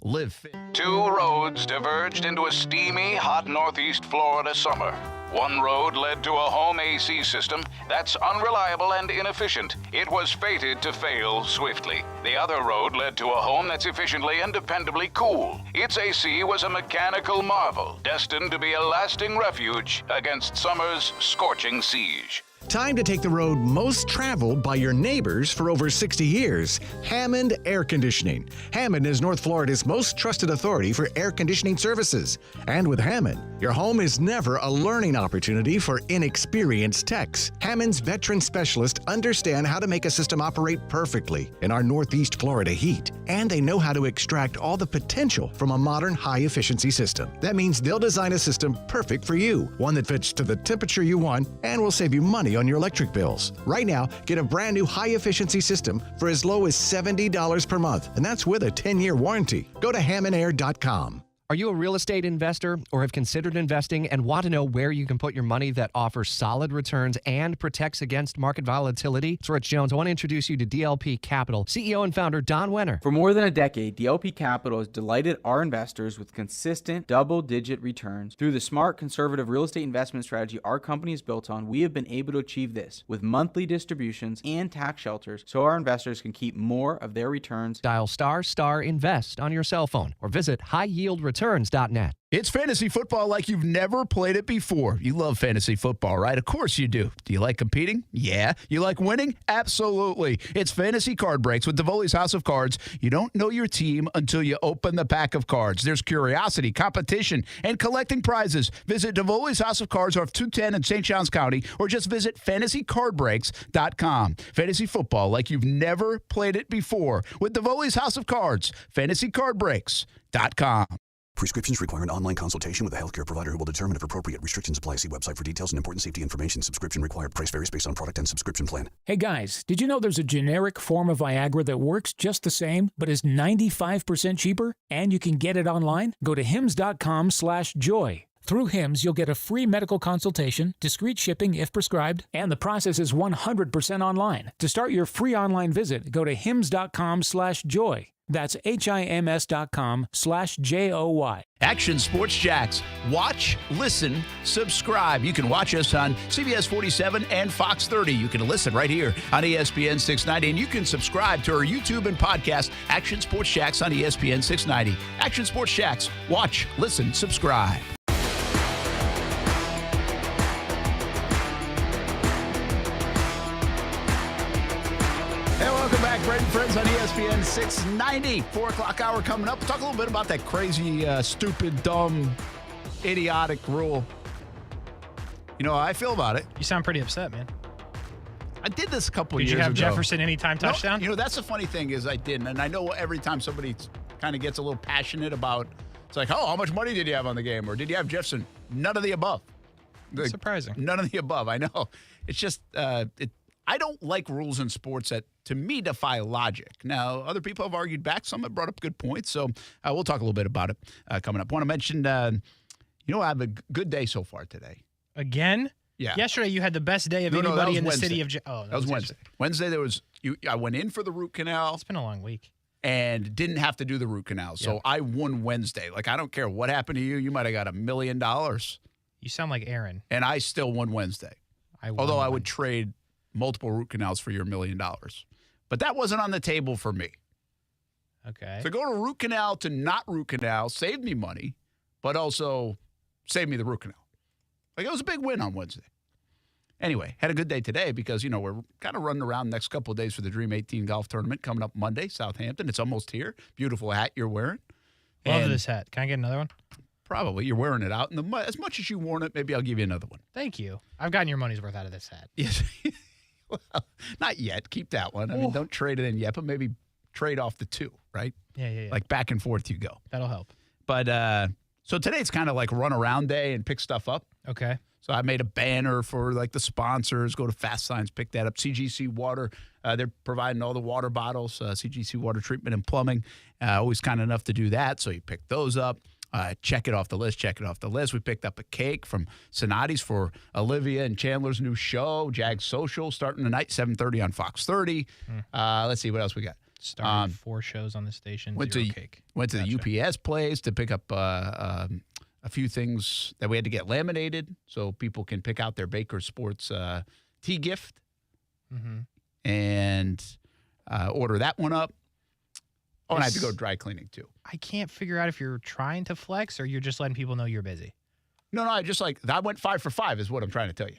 Live fit. Two roads diverged into a steamy, hot northeast Florida summer. One road led to a home AC system that's unreliable and inefficient. It was fated to fail swiftly. The other road led to a home that's efficiently and dependably cool. Its AC was a mechanical marvel, destined to be a lasting refuge against summer's scorching siege. Time to take the road most traveled by your neighbors for over 60 years. Hammond Air Conditioning. Hammond is North Florida's most trusted authority for air conditioning services. And with Hammond, your home is never a learning opportunity for inexperienced techs. Hammond's veteran specialists understand how to make a system operate perfectly in our Northeast Florida heat. And they know how to extract all the potential from a modern high-efficiency system. That means they'll design a system perfect for you, one that fits to the temperature you want and will save you money on your electric bills. Right now, get a brand new high-efficiency system for as low as $70 per month, and that's with a 10-year warranty. Go to hammondair.com. Are you a real estate investor or have considered investing and want to know where you can put your money that offers solid returns and protects against market volatility? It's Rich Jones. I want to introduce you to DLP Capital, CEO and founder Don Wenner. For more than a decade, DLP Capital has delighted our investors with consistent double-digit returns. Through the smart, conservative real estate investment strategy our company is built on, we have been able to achieve this with monthly distributions and tax shelters so our investors can keep more of their returns. Dial ** invest on your cell phone or visit highyieldreturns.net. It's fantasy football like you've never played it before. You love fantasy football, right? Of course you do. Do you like competing? Yeah. You like winning? Absolutely. It's Fantasy Card Breaks with Davoli's House of Cards. You don't know your team until you open the pack of cards. There's curiosity, competition, and collecting prizes. Visit Davoli's House of Cards off 210 in St. Johns County or just visit fantasycardbreaks.com. Fantasy football like you've never played it before with Davoli's House of Cards. fantasycardbreaks.com. Prescriptions require an online consultation with a healthcare provider who will determine if appropriate. Restrictions apply. See website for details and important safety information. Subscription required. Price varies based on product and subscription plan. Hey guys, did you know there's a generic form of Viagra that works just the same, but is 95% cheaper? And you can get it online? Go to hims.com/joy. Through Hims, you'll get a free medical consultation, discreet shipping if prescribed, and the process is 100% online. To start your free online visit, go to hims.com/joy. That's HIMS.com/JOY. Action Sports Jacks. Watch, listen, subscribe. You can watch us on CBS 47 and Fox 30. You can listen right here on ESPN 690. And you can subscribe to our YouTube and podcast, Action Sports Jacks on ESPN 690. Action Sports Jacks. Watch, listen, subscribe. Brent and Friends on ESPN 690. 4 o'clock hour coming up. Talk a little bit about that crazy, stupid, dumb, idiotic rule. You know how I feel about it. You sound pretty upset, man. I did this a couple of years ago. Did you have ago. Jefferson anytime touchdown? You know, that's the funny thing is I didn't. And I know every time somebody kind of gets a little passionate about, it's like, oh, how much money did you have on the game? Or did you have Jefferson? None of the above. Surprising. None of the above. I know. It's just, I don't like rules in sports that, to me, defy logic. Now, other people have argued back. Some have brought up good points. So we'll talk a little bit about it coming up. I want to mention, I have a good day so far today. Again? Yeah. Yesterday, you had the best day of anybody in the Wednesday. city of... that was Wednesday. Wednesday, I went in for the root canal. It's been a long week. And didn't have to do the root canal. So Yep. I won Wednesday. Like, I don't care what happened to you. You might have got $1 million. You sound like Aaron. And I still won Wednesday. Although I would trade multiple root canals for your $1 million. But that wasn't on the table for me. Okay. So go to root canal to not root canal saved me money, but also saved me the root canal. Like, it was a big win on Wednesday. Anyway, had a good day today because, we're kind of running around the next couple of days for the Dream 18 golf tournament coming up Monday, Southampton. It's almost here. Beautiful hat you're wearing. Love this hat. Can I get another one? Probably. You're wearing it out. And as much as you worn it, maybe I'll give you another one. Thank you. I've gotten your money's worth out of this hat. Yes. Well, not yet. Keep that one. I mean, don't trade it in yet, but maybe trade off the two, right? Yeah. Like back and forth you go. That'll help. But so today it's kind of like run around day and pick stuff up. Okay. So I made a banner for like the sponsors. Go to Fast Signs, pick that up. CGC Water, they're providing all the water bottles. CGC Water Treatment and Plumbing, always kind enough to do that. So you pick those up. Check it off the list. We picked up a cake from Sonati's for Olivia and Chandler's new show, Jag Social, starting tonight, 7:30 on Fox 30. Let's see what else we got. Started 4 shows on the station. Went zero to cake. Went to the UPS place to pick up a few things that we had to get laminated so people can pick out their Baker Sports tea gift and order that one up. Oh, and I had to go dry cleaning too. I can't figure out if you're trying to flex or you're just letting people know you're busy. No, I went 5 for 5 is what I'm trying to tell you.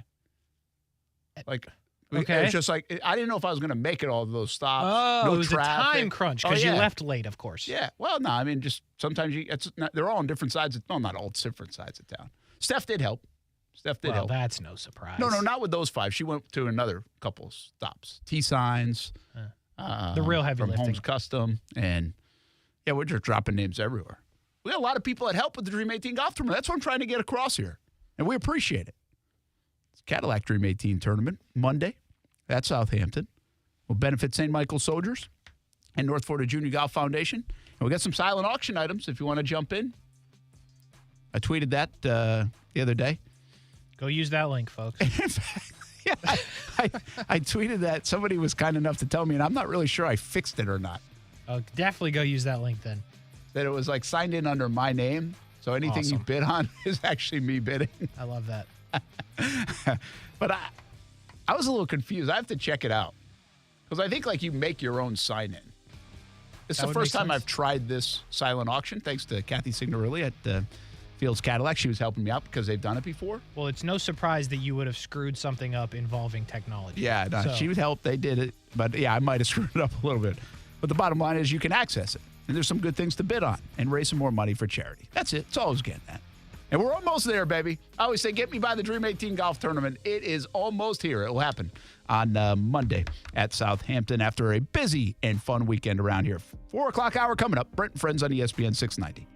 Like, okay. It's just like, I didn't know if I was going to make it all of those stops. Oh, no it was traffic. a time crunch because you left late, of course. Yeah. Well, no, I mean, just sometimes they're all on different sides. Not all different sides of town. Steph did help. Well, that's no surprise. No, not with those 5. She went to another couple of stops. T-Signs. The real heavy from lifting. Homes Custom. And, yeah, we're just dropping names everywhere. We got a lot of people that help with the Dream 18 Golf Tournament. That's what I'm trying to get across here. And we appreciate it. It's Cadillac Dream 18 Tournament, Monday at Southampton. Will benefit St. Michael's Soldiers and North Florida Junior Golf Foundation. And we got some silent auction items if you want to jump in. I tweeted that the other day. Go use that link, folks. Yeah, I tweeted that. Somebody was kind enough to tell me, and I'm not really sure I fixed it or not. Oh, definitely go use that link then. That it was like signed in under my name. So anything you bid on is actually me bidding. I love that. But I was a little confused. I have to check it out. Because I think like you make your own sign in. It's the first time I've tried this silent auction, thanks to Kathy Signorilli at Fields Cadillac. She was helping me out because they've done it before. Well, it's no surprise that you would have screwed something up involving technology. Yeah, no, she would help. They did it. But yeah, I might have screwed it up a little bit. But the bottom line is you can access it. And there's some good things to bid on and raise some more money for charity. That's it. It's all I was getting at. And we're almost there, baby. I always say, get me by the Dream 18 Golf Tournament. It is almost here. It will happen on Monday at Southampton after a busy and fun weekend around here. 4 o'clock hour coming up. Brent and Friends on ESPN 690.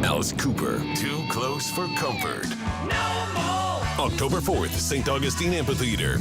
Alice Cooper, Too Close for Comfort. No more! October 4th, St. Augustine Amphitheater.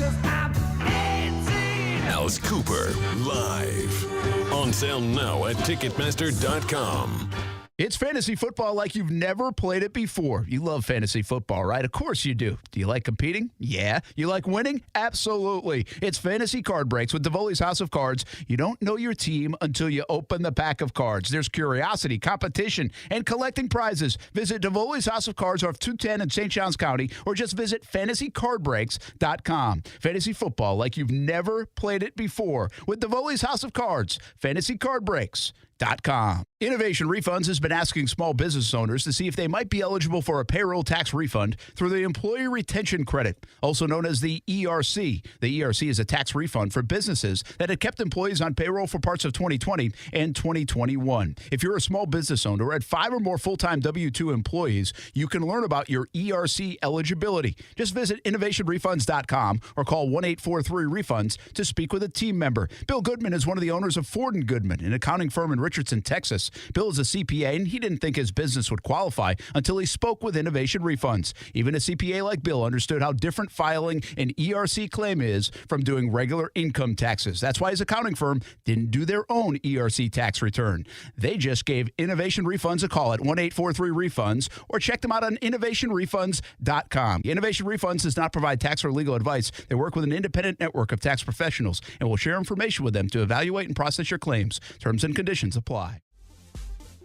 Alice Cooper, live. On sale now at Ticketmaster.com. It's fantasy football like you've never played it before. You love fantasy football, right? Of course you do. Do you like competing? Yeah. You like winning? Absolutely. It's Fantasy Card Breaks with Davoli's House of Cards. You don't know your team until you open the pack of cards. There's curiosity, competition, and collecting prizes. Visit Davoli's House of Cards off 210 in St. Johns County or just visit fantasycardbreaks.com. Fantasy football like you've never played it before with Davoli's House of Cards. fantasycardbreaks.com. Innovation Refunds has been asking small business owners to see if they might be eligible for a payroll tax refund through the Employee Retention Credit, also known as the ERC. The ERC is a tax refund for businesses that had kept employees on payroll for parts of 2020 and 2021. If you're a small business owner or had 5 or more full-time W-2 employees, you can learn about your ERC eligibility. Just visit innovationrefunds.com or call 1-843-REFUNDS to speak with a team member. Bill Goodman is one of the owners of Ford & Goodman, an accounting firm in Richardson, Texas. Bill is a CPA, and he didn't think his business would qualify until he spoke with Innovation Refunds. Even a CPA like Bill understood how different filing an ERC claim is from doing regular income taxes. That's why his accounting firm didn't do their own ERC tax return. They just gave Innovation Refunds a call at 1-843-REFUNDS or check them out on innovationrefunds.com. Innovation Refunds does not provide tax or legal advice. They work with an independent network of tax professionals and will share information with them to evaluate and process your claims. Terms and conditions apply.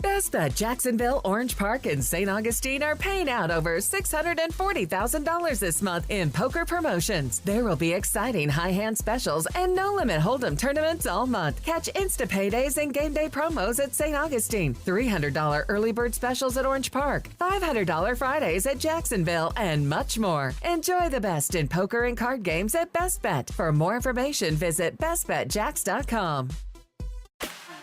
Best Bet Jacksonville, Orange Park, and St. Augustine are paying out over $640,000 this month in poker promotions. There will be exciting high-hand specials and no-limit hold'em tournaments all month. Catch Insta Paydays and game day promos at St. Augustine, $300 early bird specials at Orange Park, $500 Fridays at Jacksonville, and much more. Enjoy the best in poker and card games at Best Bet. For more information, visit bestbetjacks.com.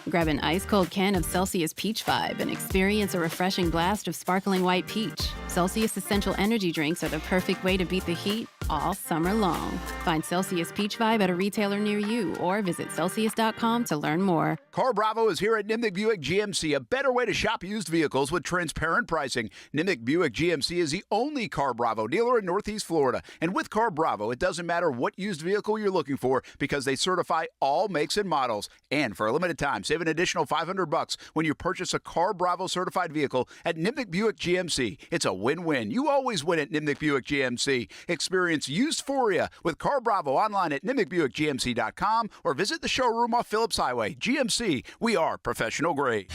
Grab an ice-cold can of Celsius Peach Vibe and experience a refreshing blast of sparkling white peach. Celsius Essential Energy Drinks are the perfect way to beat the heat all summer long. Find Celsius Peach Vibe at a retailer near you or visit Celsius.com to learn more. Car Bravo is here at Nimnick Buick GMC, a better way to shop used vehicles with transparent pricing. Nimnick Buick GMC is the only Car Bravo dealer in Northeast Florida. And with Car Bravo, it doesn't matter what used vehicle you're looking for because they certify all makes and models. And for a limited time, save an additional $500 when you purchase a Car Bravo certified vehicle at Nimnick Buick GMC. It's a win-win. You always win at Nimnick Buick GMC. Experience Experience Euphoria with Carl Bravo online at NimmickBuickGMC.com or visit the showroom off Phillips Highway. GMC, we are professional grade.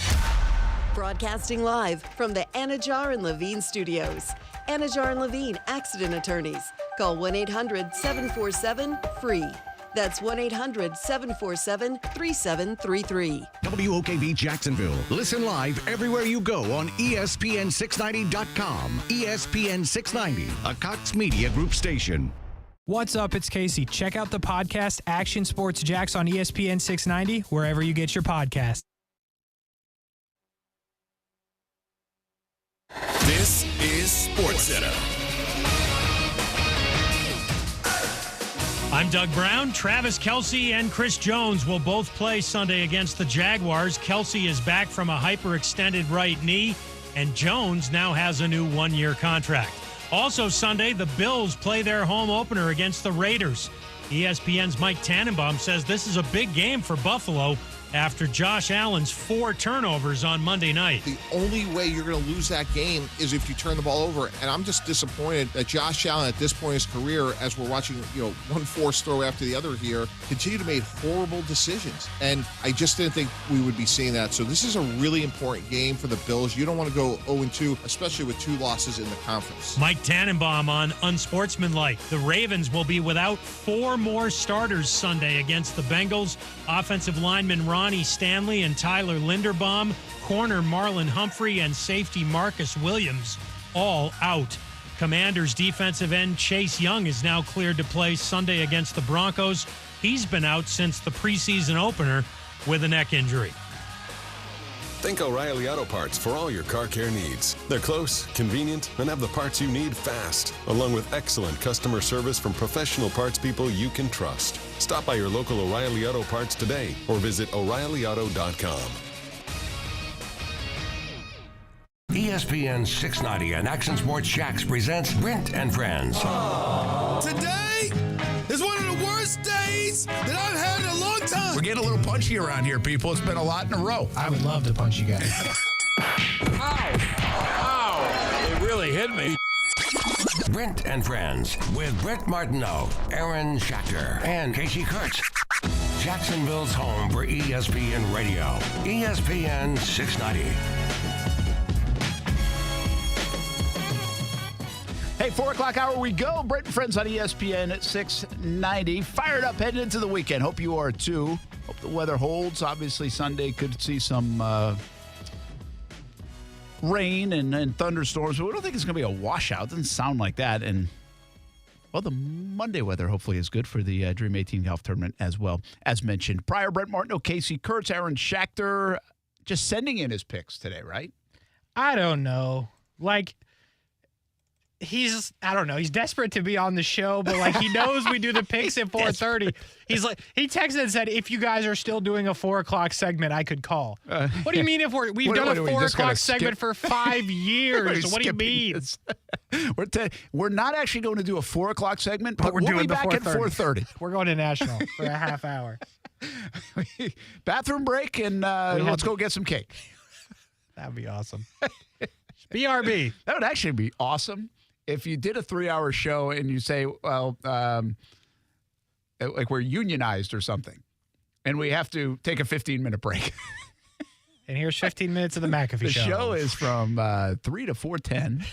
Broadcasting live from the Anajar and Levine studios. Anajar and Levine Accident Attorneys. Call 1-800-747-FREE. That's 1-800-747-3733. WOKV Jacksonville. Listen live everywhere you go on ESPN690.com. ESPN 690, a Cox Media Group station. What's up? It's Kasey. Check out the podcast Action Sports Jacks on ESPN 690, wherever you get your podcast. This is SportsCenter. I'm Doug Brown. Travis Kelce and Chris Jones will both play Sunday against the Jaguars. Kelce is back from a hyperextended right knee, and Jones now has a new one-year contract. Also Sunday, the Bills play their home opener against the Raiders. ESPN's Mike Tannenbaum says this is a big game for Buffalo after Josh Allen's 4 turnovers on Monday night. The only way you're going to lose that game is if you turn the ball over. And I'm just disappointed that Josh Allen, at this point in his career, as we're watching, one forced throw after the other here, continue to make horrible decisions. And I just didn't think we would be seeing that. So this is a really important game for the Bills. You don't want to go 0-2, especially with 2 losses in the conference. Mike Tannenbaum on Unsportsmanlike. The Ravens will be without 4 more starters Sunday against the Bengals. Offensive lineman Ronnie Stanley and Tyler Linderbaum, corner Marlon Humphrey, and safety Marcus Williams all out. Commanders defensive end Chase Young is now cleared to play Sunday against the Broncos. He's been out since the preseason opener with a neck injury. Think O'Reilly Auto Parts for all your car care needs. They're close, convenient, and have the parts you need fast, along with excellent customer service from professional parts people you can trust. Stop by your local O'Reilly Auto Parts today or visit O'ReillyAuto.com. ESPN 690 and Action Sports Jacks presents Brent and Friends. Today is one of the worst days that I've had in a long time. We're getting a little punchy around here, people. It's been a lot in a row. I would love to punch you guys. Ow! It really hit me. Brent and Friends with Brent Martineau, Aaron Schachter, and Kasey Kuhrts. Jacksonville's home for ESPN Radio. ESPN 690. Hey, 4 o'clock hour we go. Brent and Friends on ESPN at 690. Fired up heading into the weekend. Hope you are too. Hope the weather holds. Obviously, Sunday could see some rain and thunderstorms, but we don't think it's going to be a washout. It doesn't sound like that. And, well, the Monday weather hopefully is good for the Dream 18 Golf Tournament as well, as mentioned. Prior, Brent Martineau, Kasey Kuhrts, Aaron Schachter, just sending in his picks today, right? I don't know. He's desperate to be on the show, but he knows we do the picks at 4:30. He's he texted and said, if you guys are still doing a 4 o'clock segment, I could call. What do you mean if we've done a 4 o'clock segment for 5 years? What do you mean? We're not actually going to do a 4 o'clock segment, but we'll be back at 4:30. We're going to National for a half hour. Bathroom break, and let's go get some cake. That would be awesome. BRB. That would actually be awesome. If you did a 3-hour show and you say, well, we're unionized or something, and we have to take a 15-minute break. And here's 15 minutes of the McAfee show. The show is from 3 to 4:10,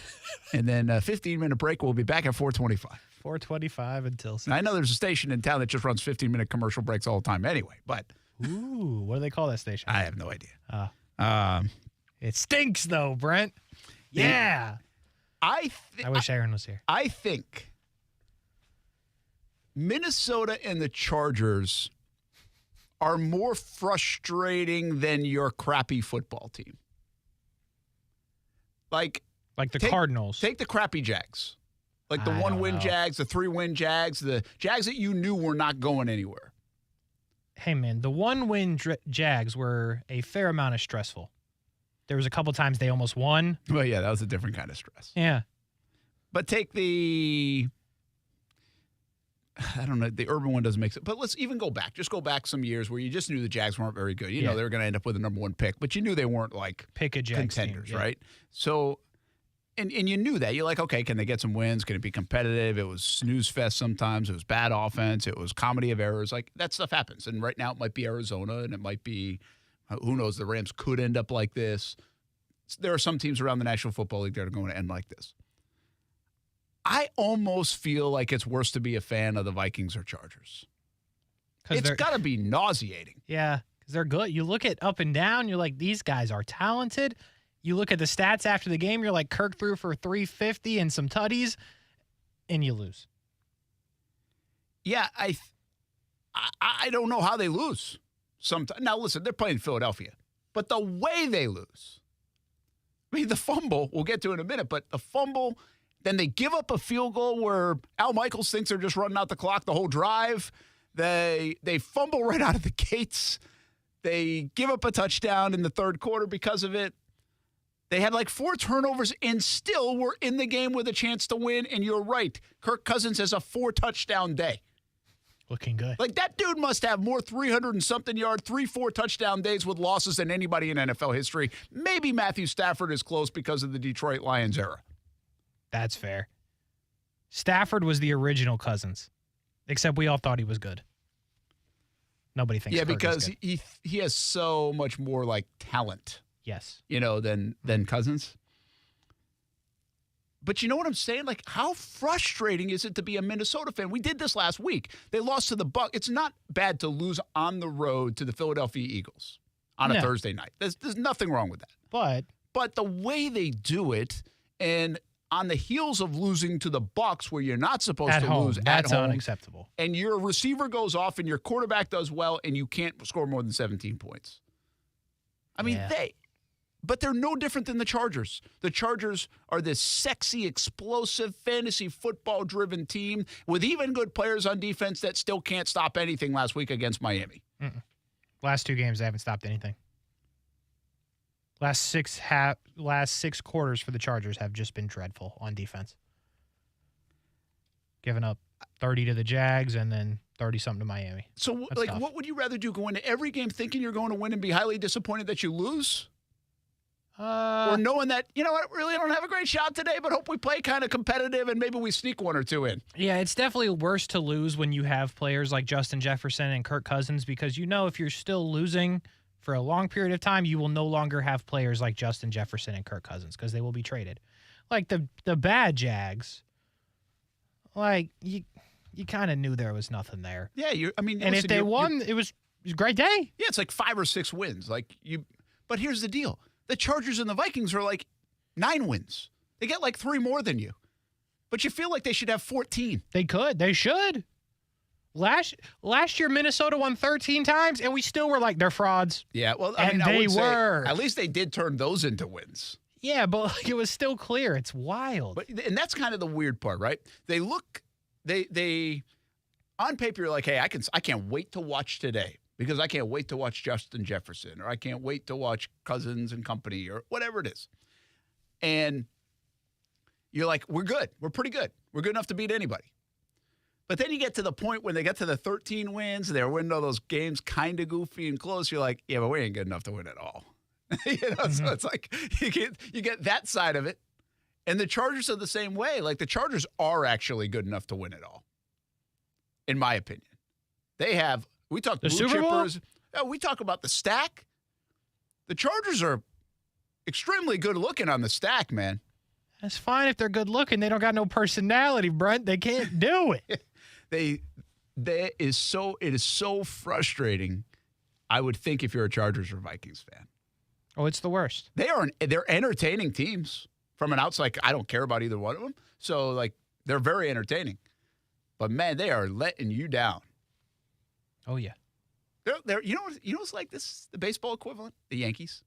and then a 15-minute break. We'll be back at 4:25. 4:25 until 6. I know there's a station in town that just runs 15-minute commercial breaks all the time anyway, but. Ooh, what do they call that station? I have no idea. It stinks, though, Brent. Yeah. I wish Aaron was here. I think Minnesota and the Chargers are more frustrating than your crappy football team. Like the Cardinals. Take the crappy Jags. Like the 1-win Jags, the 3-win Jags, the Jags that you knew were not going anywhere. Hey, man, the 1-win Jags were a fair amount of stressful. There was a couple times they almost won. Well, yeah, that was a different kind of stress. Yeah. But take the urban one doesn't make sense. But let's even go back. Just go back some years where you just knew the Jags weren't very good. You know they were going to end up with a number 1 pick, but you knew they weren't pick a Jags contenders, team, right? So, And you knew that. You're like, okay, can they get some wins? Can it be competitive? It was snooze fest sometimes. It was bad offense. It was comedy of errors. Like, that stuff happens. And right now it might be Arizona, and it might be, who knows, the Rams could end up like this. There are some teams around the National Football League that are going to end like this. I almost feel like it's worse to be a fan of the Vikings or Chargers. It's got to be nauseating. Yeah, because they're good. You look at up and down, you're like, these guys are talented. You look at the stats after the game, you're like, Kirk threw for 350 and some tutties, and you lose. Yeah, I don't know how they lose. Now, listen, they're playing Philadelphia, but the way they lose. I mean, the fumble, we'll get to in a minute, but the fumble, then they give up a field goal where Al Michaels thinks they're just running out the clock the whole drive. They fumble right out of the gates. They give up a touchdown in the third quarter because of it. They had like 4 turnovers and still were in the game with a chance to win. And you're right. Kirk Cousins has a 4-touchdown day. Looking good. Like, that dude must have more 300 and something yard, 3-4 touchdown days with losses than anybody in NFL history. Maybe Matthew Stafford is close because of the Detroit Lions era. That's fair. Stafford was the original Cousins, except we all thought he was good. Nobody thinks. Yeah, Kirk because is good. he has so much more like talent. Yes. Than Cousins. But you know what I'm saying? Like, how frustrating is it to be a Minnesota fan? We did this last week. They lost to the Bucs. It's not bad to lose on the road to the Philadelphia Eagles on a Thursday night. There's nothing wrong with that. But the way they do it, and on the heels of losing to the Bucs, where you're not supposed to lose at home. That's unacceptable. And your receiver goes off and your quarterback does well and you can't score more than 17 points. I mean, but they're no different than the Chargers. The Chargers are this sexy, explosive, fantasy football-driven team with even good players on defense that still can't stop anything last week against Miami. Last 2 games, they haven't stopped anything. Last six quarters for the Chargers have just been dreadful on defense. Giving up 30 to the Jags and then 30-something to Miami. So, what would you rather do? Go into every game thinking you're going to win and be highly disappointed that you lose? Or knowing that, you know what, really, I don't have a great shot today, but hope we play kind of competitive and maybe we sneak 1 or 2 in. Yeah, it's definitely worse to lose when you have players like Justin Jefferson and Kirk Cousins, because you know if you're still losing for a long period of time, you will no longer have players like Justin Jefferson and Kirk Cousins because they will be traded. Like the bad Jags, like you kind of knew there was nothing there. Yeah, and if they won, it was a great day. Yeah, it's like 5 or 6 wins. But here's the deal: the Chargers and the Vikings are like 9 wins. They get like 3 more than you, but you feel like they should have 14. They could. They should. Last year, Minnesota won 13 times, and we still were like, they're frauds. Yeah, well, they were. At least they did turn those into wins. Yeah, but it was still clear. It's wild. And that's kind of the weird part, right? They on paper, you're like, hey, I can't wait to watch today because I can't wait to watch Justin Jefferson, or I can't wait to watch Cousins and company, or whatever it is. And you're like, we're good. We're pretty good. We're good enough to beat anybody. But then you get to the point when they get to the 13 wins, they're winning all those games kind of goofy and close. You're like, yeah, but we ain't good enough to win at all. So it's like you get that side of it. And the Chargers are the same way. Like, the Chargers are actually good enough to win it all, in my opinion. We talk blue chippers. We talk about the stack. The Chargers are extremely good looking on the stack, man. That's fine if they're good looking. They don't got no personality, Brent. They can't do it. It is so frustrating, I would think, if you're a Chargers or Vikings fan. Oh, it's the worst. They're entertaining teams from an outside. I don't care about either one of them. So, like, they're very entertaining. But, man, they are letting you down. Oh, yeah. They're you know what's like this, the baseball equivalent? The Yankees.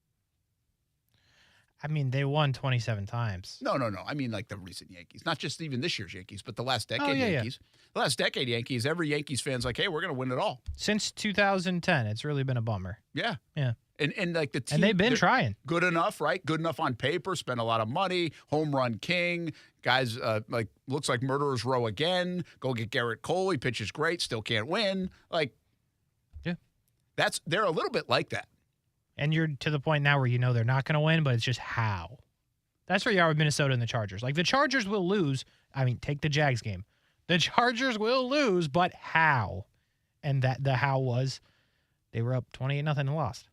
I mean, they won 27 times. No. I mean, like, the recent Yankees. Not just even this year's Yankees, but the last decade Yankees. Yeah. The last decade Yankees, every Yankees fan's like, hey, we're going to win it all. Since 2010, it's really been a bummer. Yeah. Yeah. And like the team. And they've been trying. Good enough, right? Good enough on paper, spend a lot of money, home run king. Guys, looks like murderer's row again. Go get Garrett Cole. He pitches great, still can't win. Like, yeah. They're a little bit like that. And you're to the point now where you know they're not going to win, but it's just how. That's where you are with Minnesota and the Chargers. Like, the Chargers will lose. I mean, take the Jags game. The Chargers will lose, but how? And the how was they were up 28-0 and lost.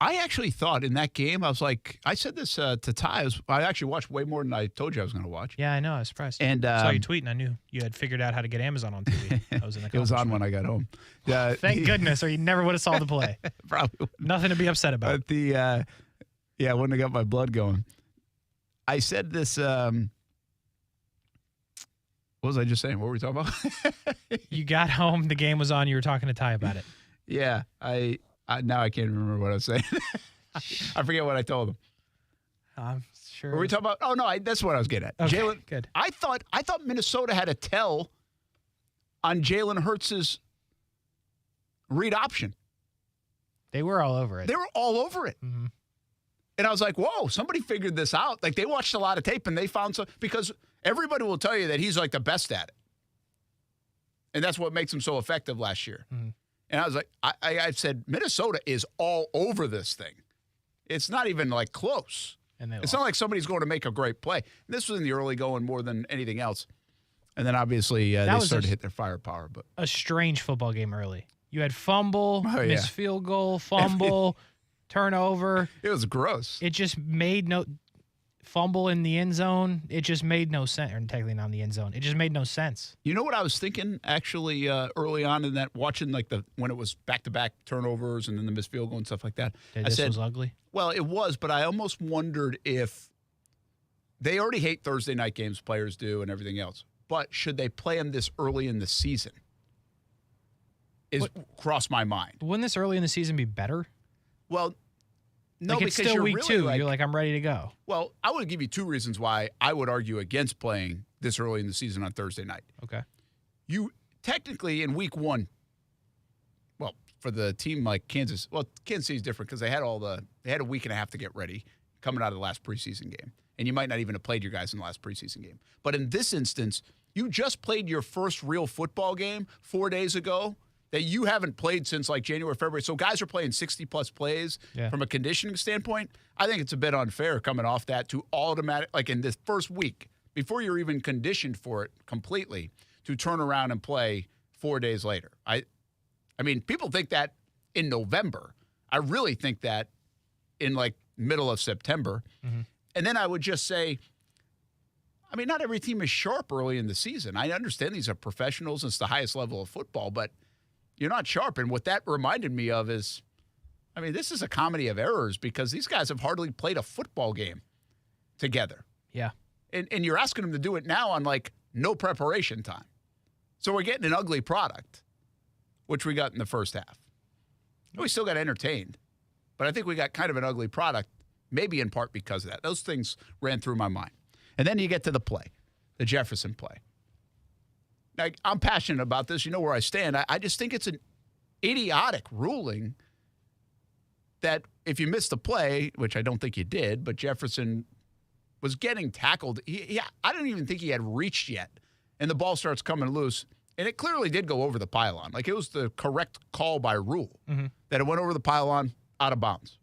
I actually thought in that game, I was like, I said this to Ty. I actually watched way more than I told you I was going to watch. Yeah, I know. I was surprised. And I saw you tweet, and I knew you had figured out how to get Amazon on TV. I was in the It was on when I got home. Thank goodness, or you never would have saw the play. Probably wouldn't. Nothing to be upset about. But I wouldn't have got my blood going. I said this. What was I just saying? What were we talking about? You got home, the game was on, you were talking to Ty about it. Yeah, now I can't remember what I was saying. I forget what I told him. I'm sure. Were we talking about? Oh no, that's what I was getting at. Okay, Jalen. good. I thought Minnesota had a tell on Jalen Hurts' read option. They were all over it. They were all over it. Mm-hmm. And I was like, whoa, somebody figured this out. Like, they watched a lot of tape and they found some, because everybody will tell you that he's like the best at it. And that's what makes him so effective last year. Mm-hmm. And I was like, I said, Minnesota is all over this thing. It's not even like close. And it's not like somebody's going to make a great play. And this was in the early going more than anything else. And then obviously they started to hit their firepower. But a strange football game early. You had fumble, missed field goal, fumble, turnover. It was gross. It just made no fumble in the end zone. It just made no sense. Or technically not in the end zone. It just made no sense. You know what I was thinking actually early on in that, watching like when it was back-to-back turnovers and then the missed field goal and stuff like that. This was ugly? Well, it was, but I almost wondered if they already hate Thursday night games, players do, and everything else. But should they play them this early in the season? Crossed my mind. Wouldn't this early in the season be better? Well, no, like it's because still you're week really 2. You're like, I'm ready to go. Well, I would give you 2 reasons why I would argue against playing this early in the season on Thursday night. Okay. You technically in week 1, well, for the team like Kansas City is different because they had a week and a half to get ready coming out of the last preseason game. And you might not even have played your guys in the last preseason game. But in this instance, you just played your first real football game 4 days ago that you haven't played since like January, February. So guys are playing 60-plus plays from a conditioning standpoint. I think it's a bit unfair coming off that to automatic, like in this first week, before you're even conditioned for it completely, to turn around and play 4 days later. I mean, people think that in November. I really think that in like middle of September. Mm-hmm. And then I would just say, I mean, not every team is sharp early in the season. I understand these are professionals. It's the highest level of football, but you're not sharp. And what that reminded me of is, I mean, this is a comedy of errors because these guys have hardly played a football game together. Yeah. And you're asking them to do it now on like no preparation time. So we're getting an ugly product, which we got in the first half. We still got entertained, but I think we got kind of an ugly product, maybe in part because of that. Those things ran through my mind. And then you get to the play, the Jefferson play. Now, I'm passionate about this. You know where I stand. I just think it's an idiotic ruling that if you miss the play, which I don't think you did, but Jefferson was getting tackled. I don't even think he had reached yet. And the ball starts coming loose. And it clearly did go over the pylon. Like, it was the correct call by rule that it went over the pylon out of bounds.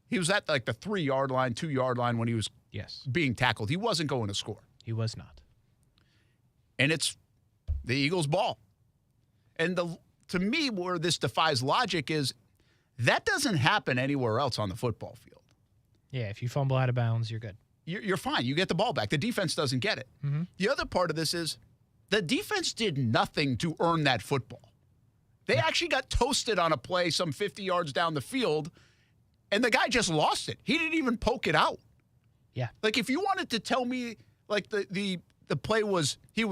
He was at like the 3-yard line, 2-yard line when he was being tackled. He wasn't going to score. He was not. And it's the Eagles' ball. And to me, where this defies logic is that doesn't happen anywhere else on the football field. Yeah, if you fumble out of bounds, you're good. You're fine. You get the ball back. The defense doesn't get it. Mm-hmm. The other part of this is the defense did nothing to earn that football. They actually got toasted on a play some 50 yards down the field, and the guy just lost it. He didn't even poke it out. Yeah. Like, if you wanted to tell me, like, the play was he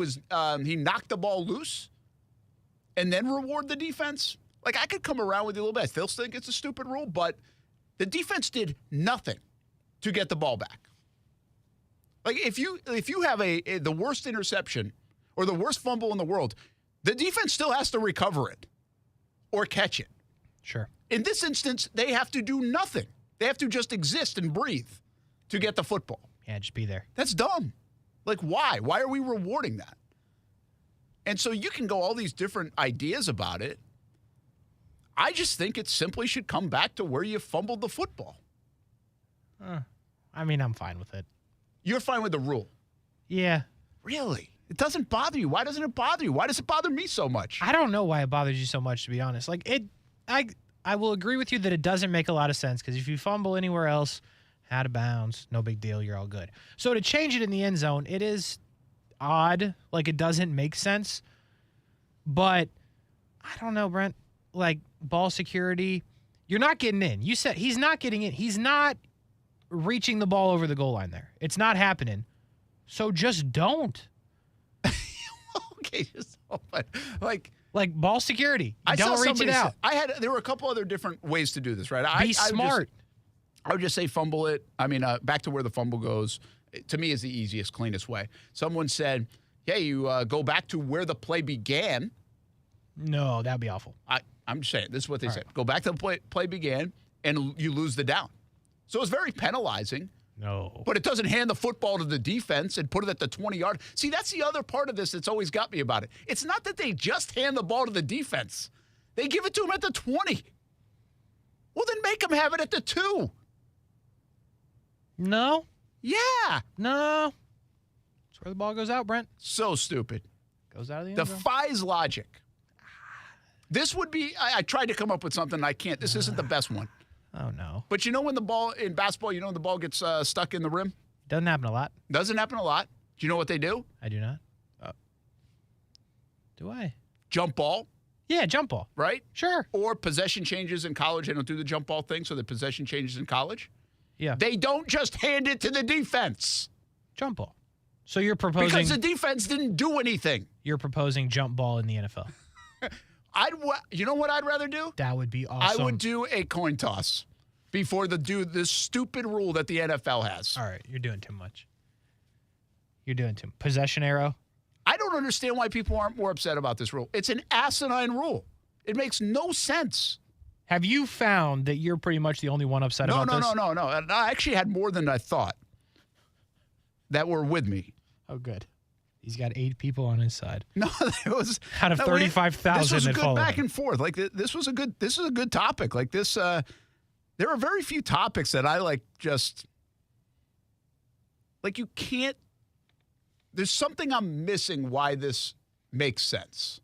knocked the ball loose and then reward the defense, like, I could come around with you a little bit. I still think it's a stupid rule, but the defense did nothing to get the ball back. Like, if you have the worst interception or the worst fumble in the world, the defense still has to recover it or catch it. Sure. In this instance, they have to do nothing. They have to just exist and breathe to get the football. Yeah, just be there. That's dumb. Like, why? Why are we rewarding that? And so you can go all these different ideas about it. I just think it simply should come back to where you fumbled the football. I I mean, I'm fine with it. You're fine with the rule? Yeah. Really? It doesn't bother you. Why doesn't it bother you? Why does it bother me so much? I don't know why it bothers you so much, to be honest. Like, I will agree with you that it doesn't make a lot of sense because if you fumble anywhere else, out of bounds, no big deal, you're all good. So to change it in the end zone, it is odd. Like, it doesn't make sense. But I don't know, Brent. Like, ball security, you're not getting in. You said he's not getting in. He's not reaching the ball over the goal line there. It's not happening. So just don't. Okay, just like ball security. Don't reach it out. There were a couple other different ways to do this, right? Be smart. I would just say fumble it. I mean, back to where the fumble goes, to me is the easiest, cleanest way. Someone said, hey, you go back to where the play began. No, that'd be awful. I'm just saying, this is what they said. Go back to the play began, and you lose the down. So it's very penalizing. No. But it doesn't hand the football to the defense and put it at the 20-yard. See, that's the other part of this that's always got me about it. It's not that they just hand the ball to the defense. They give it to them at the 20. Well, then make them have it at the 2. No. Yeah. No. That's where the ball goes out, Brent. So stupid. Goes out of the end zone. Defies logic. This would be, I tried to come up with something, and I can't. This isn't the best one. Oh, no. But you know when the ball, in basketball, when the ball gets stuck in the rim? Doesn't happen a lot. Doesn't happen a lot. Do you know what they do? I do not. Do I? Jump ball. Yeah, jump ball. Right? Sure. Or possession changes in college. They don't do the jump ball thing, so the possession changes in college. Yeah. They don't just hand it to the defense. Jump ball. So you're proposing... Because the defense didn't do anything. You're proposing jump ball in the NFL. You know what I'd rather do? That would be awesome. I would do a coin toss before this stupid rule that the NFL has. All right, you're doing too much. Possession arrow? I don't understand why people aren't more upset about this rule. It's an asinine rule. It makes no sense. Have you found that you're pretty much the only one upset about this? No. And I actually had more than I thought that were with me. Oh, good. He's got 8 people on his side. No, it was out of 35,000. This was a that good back and forth. Like this is a good topic. Like this, there are very few topics that I like. Just like you can't. There's something I'm missing. Why this makes sense.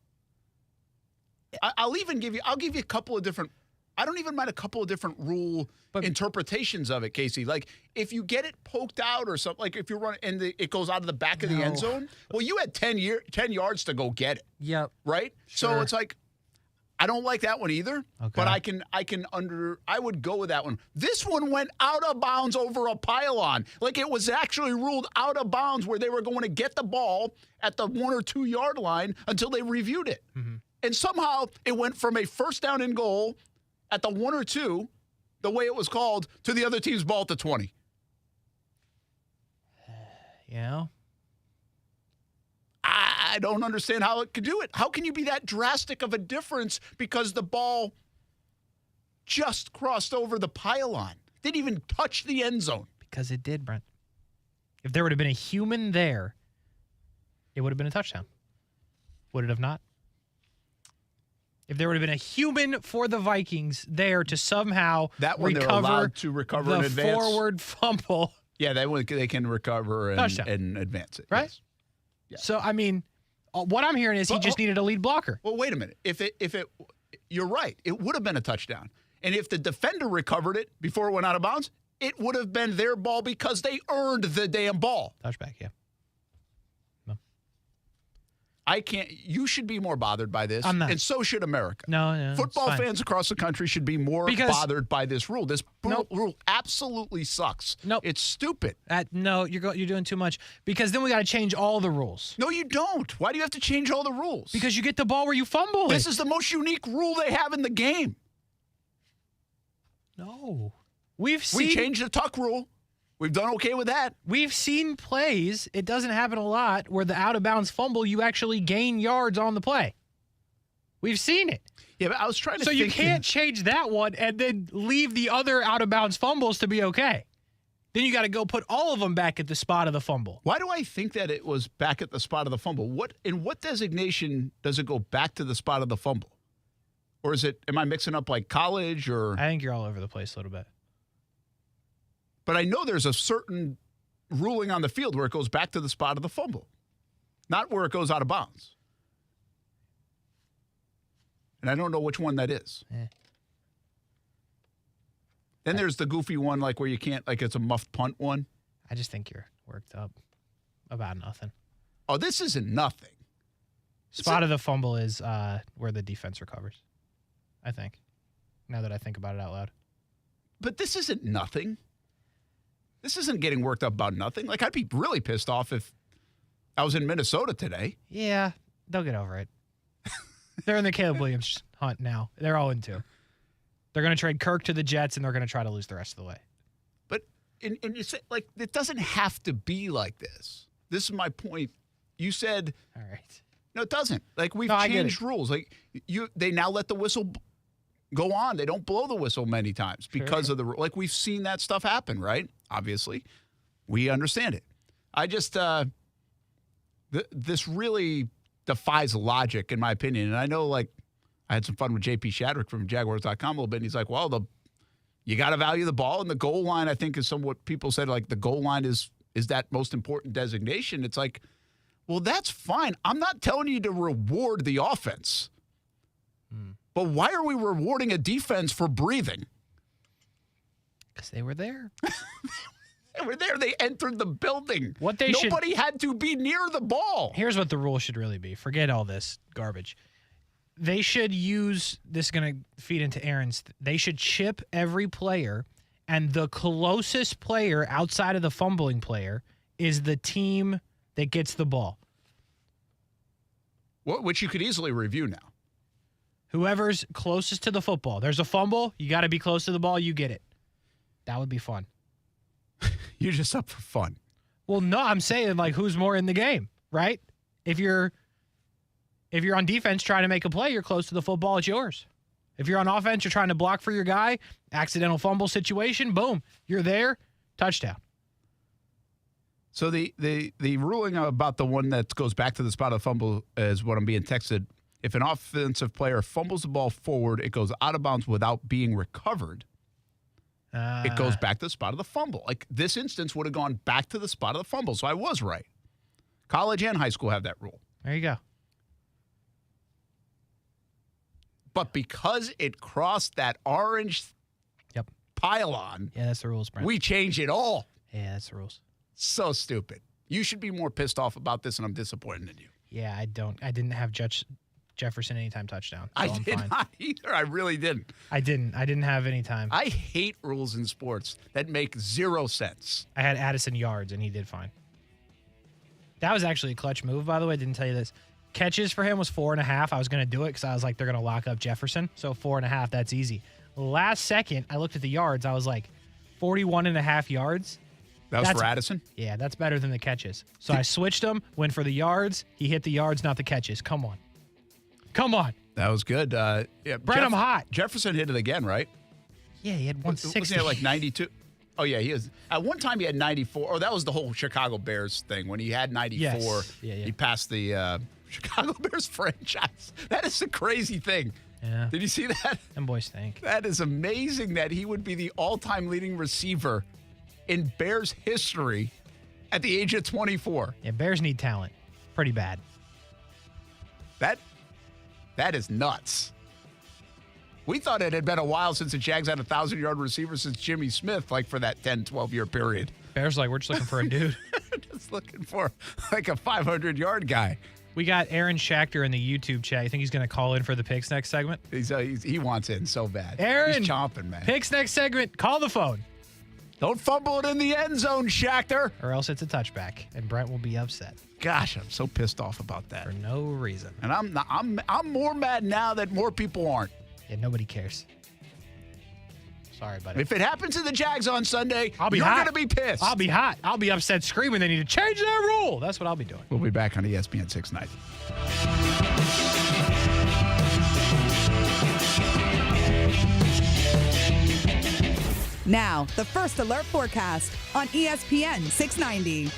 I'll give you a couple of different. I don't even mind a couple of different rule interpretations of it, Kasey. Like, if you get it poked out or something, like if you're running and it goes out of the back of the end zone, well, you had 10 yards to go get it. Yep. Right? Sure. So it's like, I don't like that one either. Okay. But I would go with that one. This one went out of bounds over a pylon. Like, it was actually ruled out of bounds where they were going to get the ball at the 1 or 2 yard line until they reviewed it. Mm-hmm. And somehow it went from a first down and goal at the 1 or 2, the way it was called, to the other team's ball at the 20. Yeah. I don't understand how it could do it. How can you be that drastic of a difference because the ball just crossed over the pylon? Didn't even touch the end zone. Because it did, Brent. If there would have been a human there, it would have been a touchdown. Would it have not? If there would have been a human for the Vikings there to somehow recover in advance. Forward fumble. Yeah, they can recover and advance it. Right? Yes. Yeah. So, I mean, what I'm hearing is he just needed a lead blocker. Well, wait a minute. You're right. It would have been a touchdown. And if the defender recovered it before it went out of bounds, it would have been their ball because they earned the damn ball. Touchback, yeah. You should be more bothered by this. I'm not. And so should America. No. Football fans across the country should be more bothered by this rule. This rule absolutely sucks. Nope. It's stupid. No, you're doing too much. Because then we got to change all the rules. No, you don't. Why do you have to change all the rules? Because you get the ball where you fumble This is the most unique rule they have in the game. No. We changed the tuck rule. We've done okay with that. We've seen plays, it doesn't happen a lot, where the out-of-bounds fumble, you actually gain yards on the play. We've seen it. Yeah, but I was trying to So you can't change that one and then leave the other out-of-bounds fumbles to be okay. Then you got to go put all of them back at the spot of the fumble. Why do I think that it was back at the spot of the fumble? In what designation does it go back to the spot of the fumble? Or am I mixing up like college or? I think you're all over the place a little bit. But I know there's a certain ruling on the field where it goes back to the spot of the fumble, not where it goes out of bounds. And I don't know which one that is. Then there's the goofy one, like where you can't, like it's a muffed punt one. I just think you're worked up about nothing. Oh, this isn't nothing. Spot of the fumble is where the defense recovers, I think, now that I think about it out loud. But this isn't nothing. This isn't getting worked up about nothing. Like, I'd be really pissed off if I was in Minnesota today. Yeah, they'll get over it. They're in the Caleb Williams hunt now. They're 0-2. They're going to trade Kirk to the Jets, and they're going to try to lose the rest of the way. But and you say, like, it doesn't have to be like this. This is my point. You said, all right. No, it doesn't. Like, we've changed rules. Like, they now let the whistle go on. They don't blow the whistle many times because of the rule. Like, we've seen that stuff happen, right? Obviously. We understand it. I just, this really defies logic, in my opinion. And I know, like, I had some fun with JP Shadrick from Jaguars.com a little bit, and he's like, well, you got to value the ball, and the goal line, I think, is somewhat people said, like, the goal line is that most important designation. It's like, well, that's fine. I'm not telling you to reward the offense. But why are we rewarding a defense for breathing? Because they were there. They were there. They entered the building. Nobody had to be near the ball. Here's what the rule should really be. Forget all this garbage. They should use, this is going to feed into Aaron's, they should chip every player, and the closest player outside of the fumbling player is the team that gets the ball. Which you could easily review now. Whoever's closest to the football. There's a fumble. You got to be close to the ball. You get it. That would be fun. You're just up for fun. Well, no, I'm saying, like, who's more in the game, right? If you're on defense trying to make a play, you're close to the football, it's yours. If you're on offense, you're trying to block for your guy, accidental fumble situation, boom, you're there, touchdown. So the ruling about the one that goes back to the spot of fumble is what I'm being texted. If an offensive player fumbles the ball forward, it goes out of bounds without being recovered. It goes back to the spot of the fumble. Like, this instance would have gone back to the spot of the fumble. So I was right. College and high school have that rule. There you go. But because it crossed that orange pylon, yeah, that's the rules, Brent. We change it all. Yeah, that's the rules. So stupid. You should be more pissed off about this, and I'm disappointed in you. Yeah, I didn't have Jefferson anytime touchdown. So I did not either. I really didn't. I didn't have any time. I hate rules in sports that make zero sense. I had Addison yards, and he did fine. That was actually a clutch move, by the way. I didn't tell you this. Catches for him was 4.5. I was going to do it because I was like, they're going to lock up Jefferson. So 4.5, that's easy. Last second, I looked at the yards. I was like, 41.5 yards. That was for Addison? Yeah, that's better than the catches. So I switched him, went for the yards. He hit the yards, not the catches. Come on. That was good. Yeah, Brent, I'm hot. Jefferson hit it again, right? Yeah, he had 160. Wasn't he at like 92? Oh, yeah, he is. At one time, he had 94. Oh, that was the whole Chicago Bears thing. When he had 94, yes. Yeah. He passed the Chicago Bears franchise. That is a crazy thing. Yeah. Did you see that? Them boys think. That is amazing that he would be the all-time leading receiver in Bears history at the age of 24. Yeah, Bears need talent. Pretty bad. That is nuts. We thought it had been a while since the Jags had a 1,000-yard receiver since Jimmy Smith, like for that 10, 12-year period. Bears like, we're just looking for a dude. Just looking for like a 500-yard guy. We got Aaron Schachter in the YouTube chat. You think he's going to call in for the Picks Next segment? He wants in so bad. Aaron, he's chomping, man. Picks Next segment. Call the phone. Don't fumble it in the end zone, Schachter. Or else it's a touchback, and Brent will be upset. Gosh, I'm so pissed off about that. For no reason. And I'm more mad now that more people aren't. Yeah, nobody cares. Sorry, buddy. If it happens to the Jags on Sunday, you're going to be pissed. I'll be hot. I'll be upset screaming they need to change that rule. That's what I'll be doing. We'll be back on ESPN 690. Now, the First Alert forecast on ESPN 690.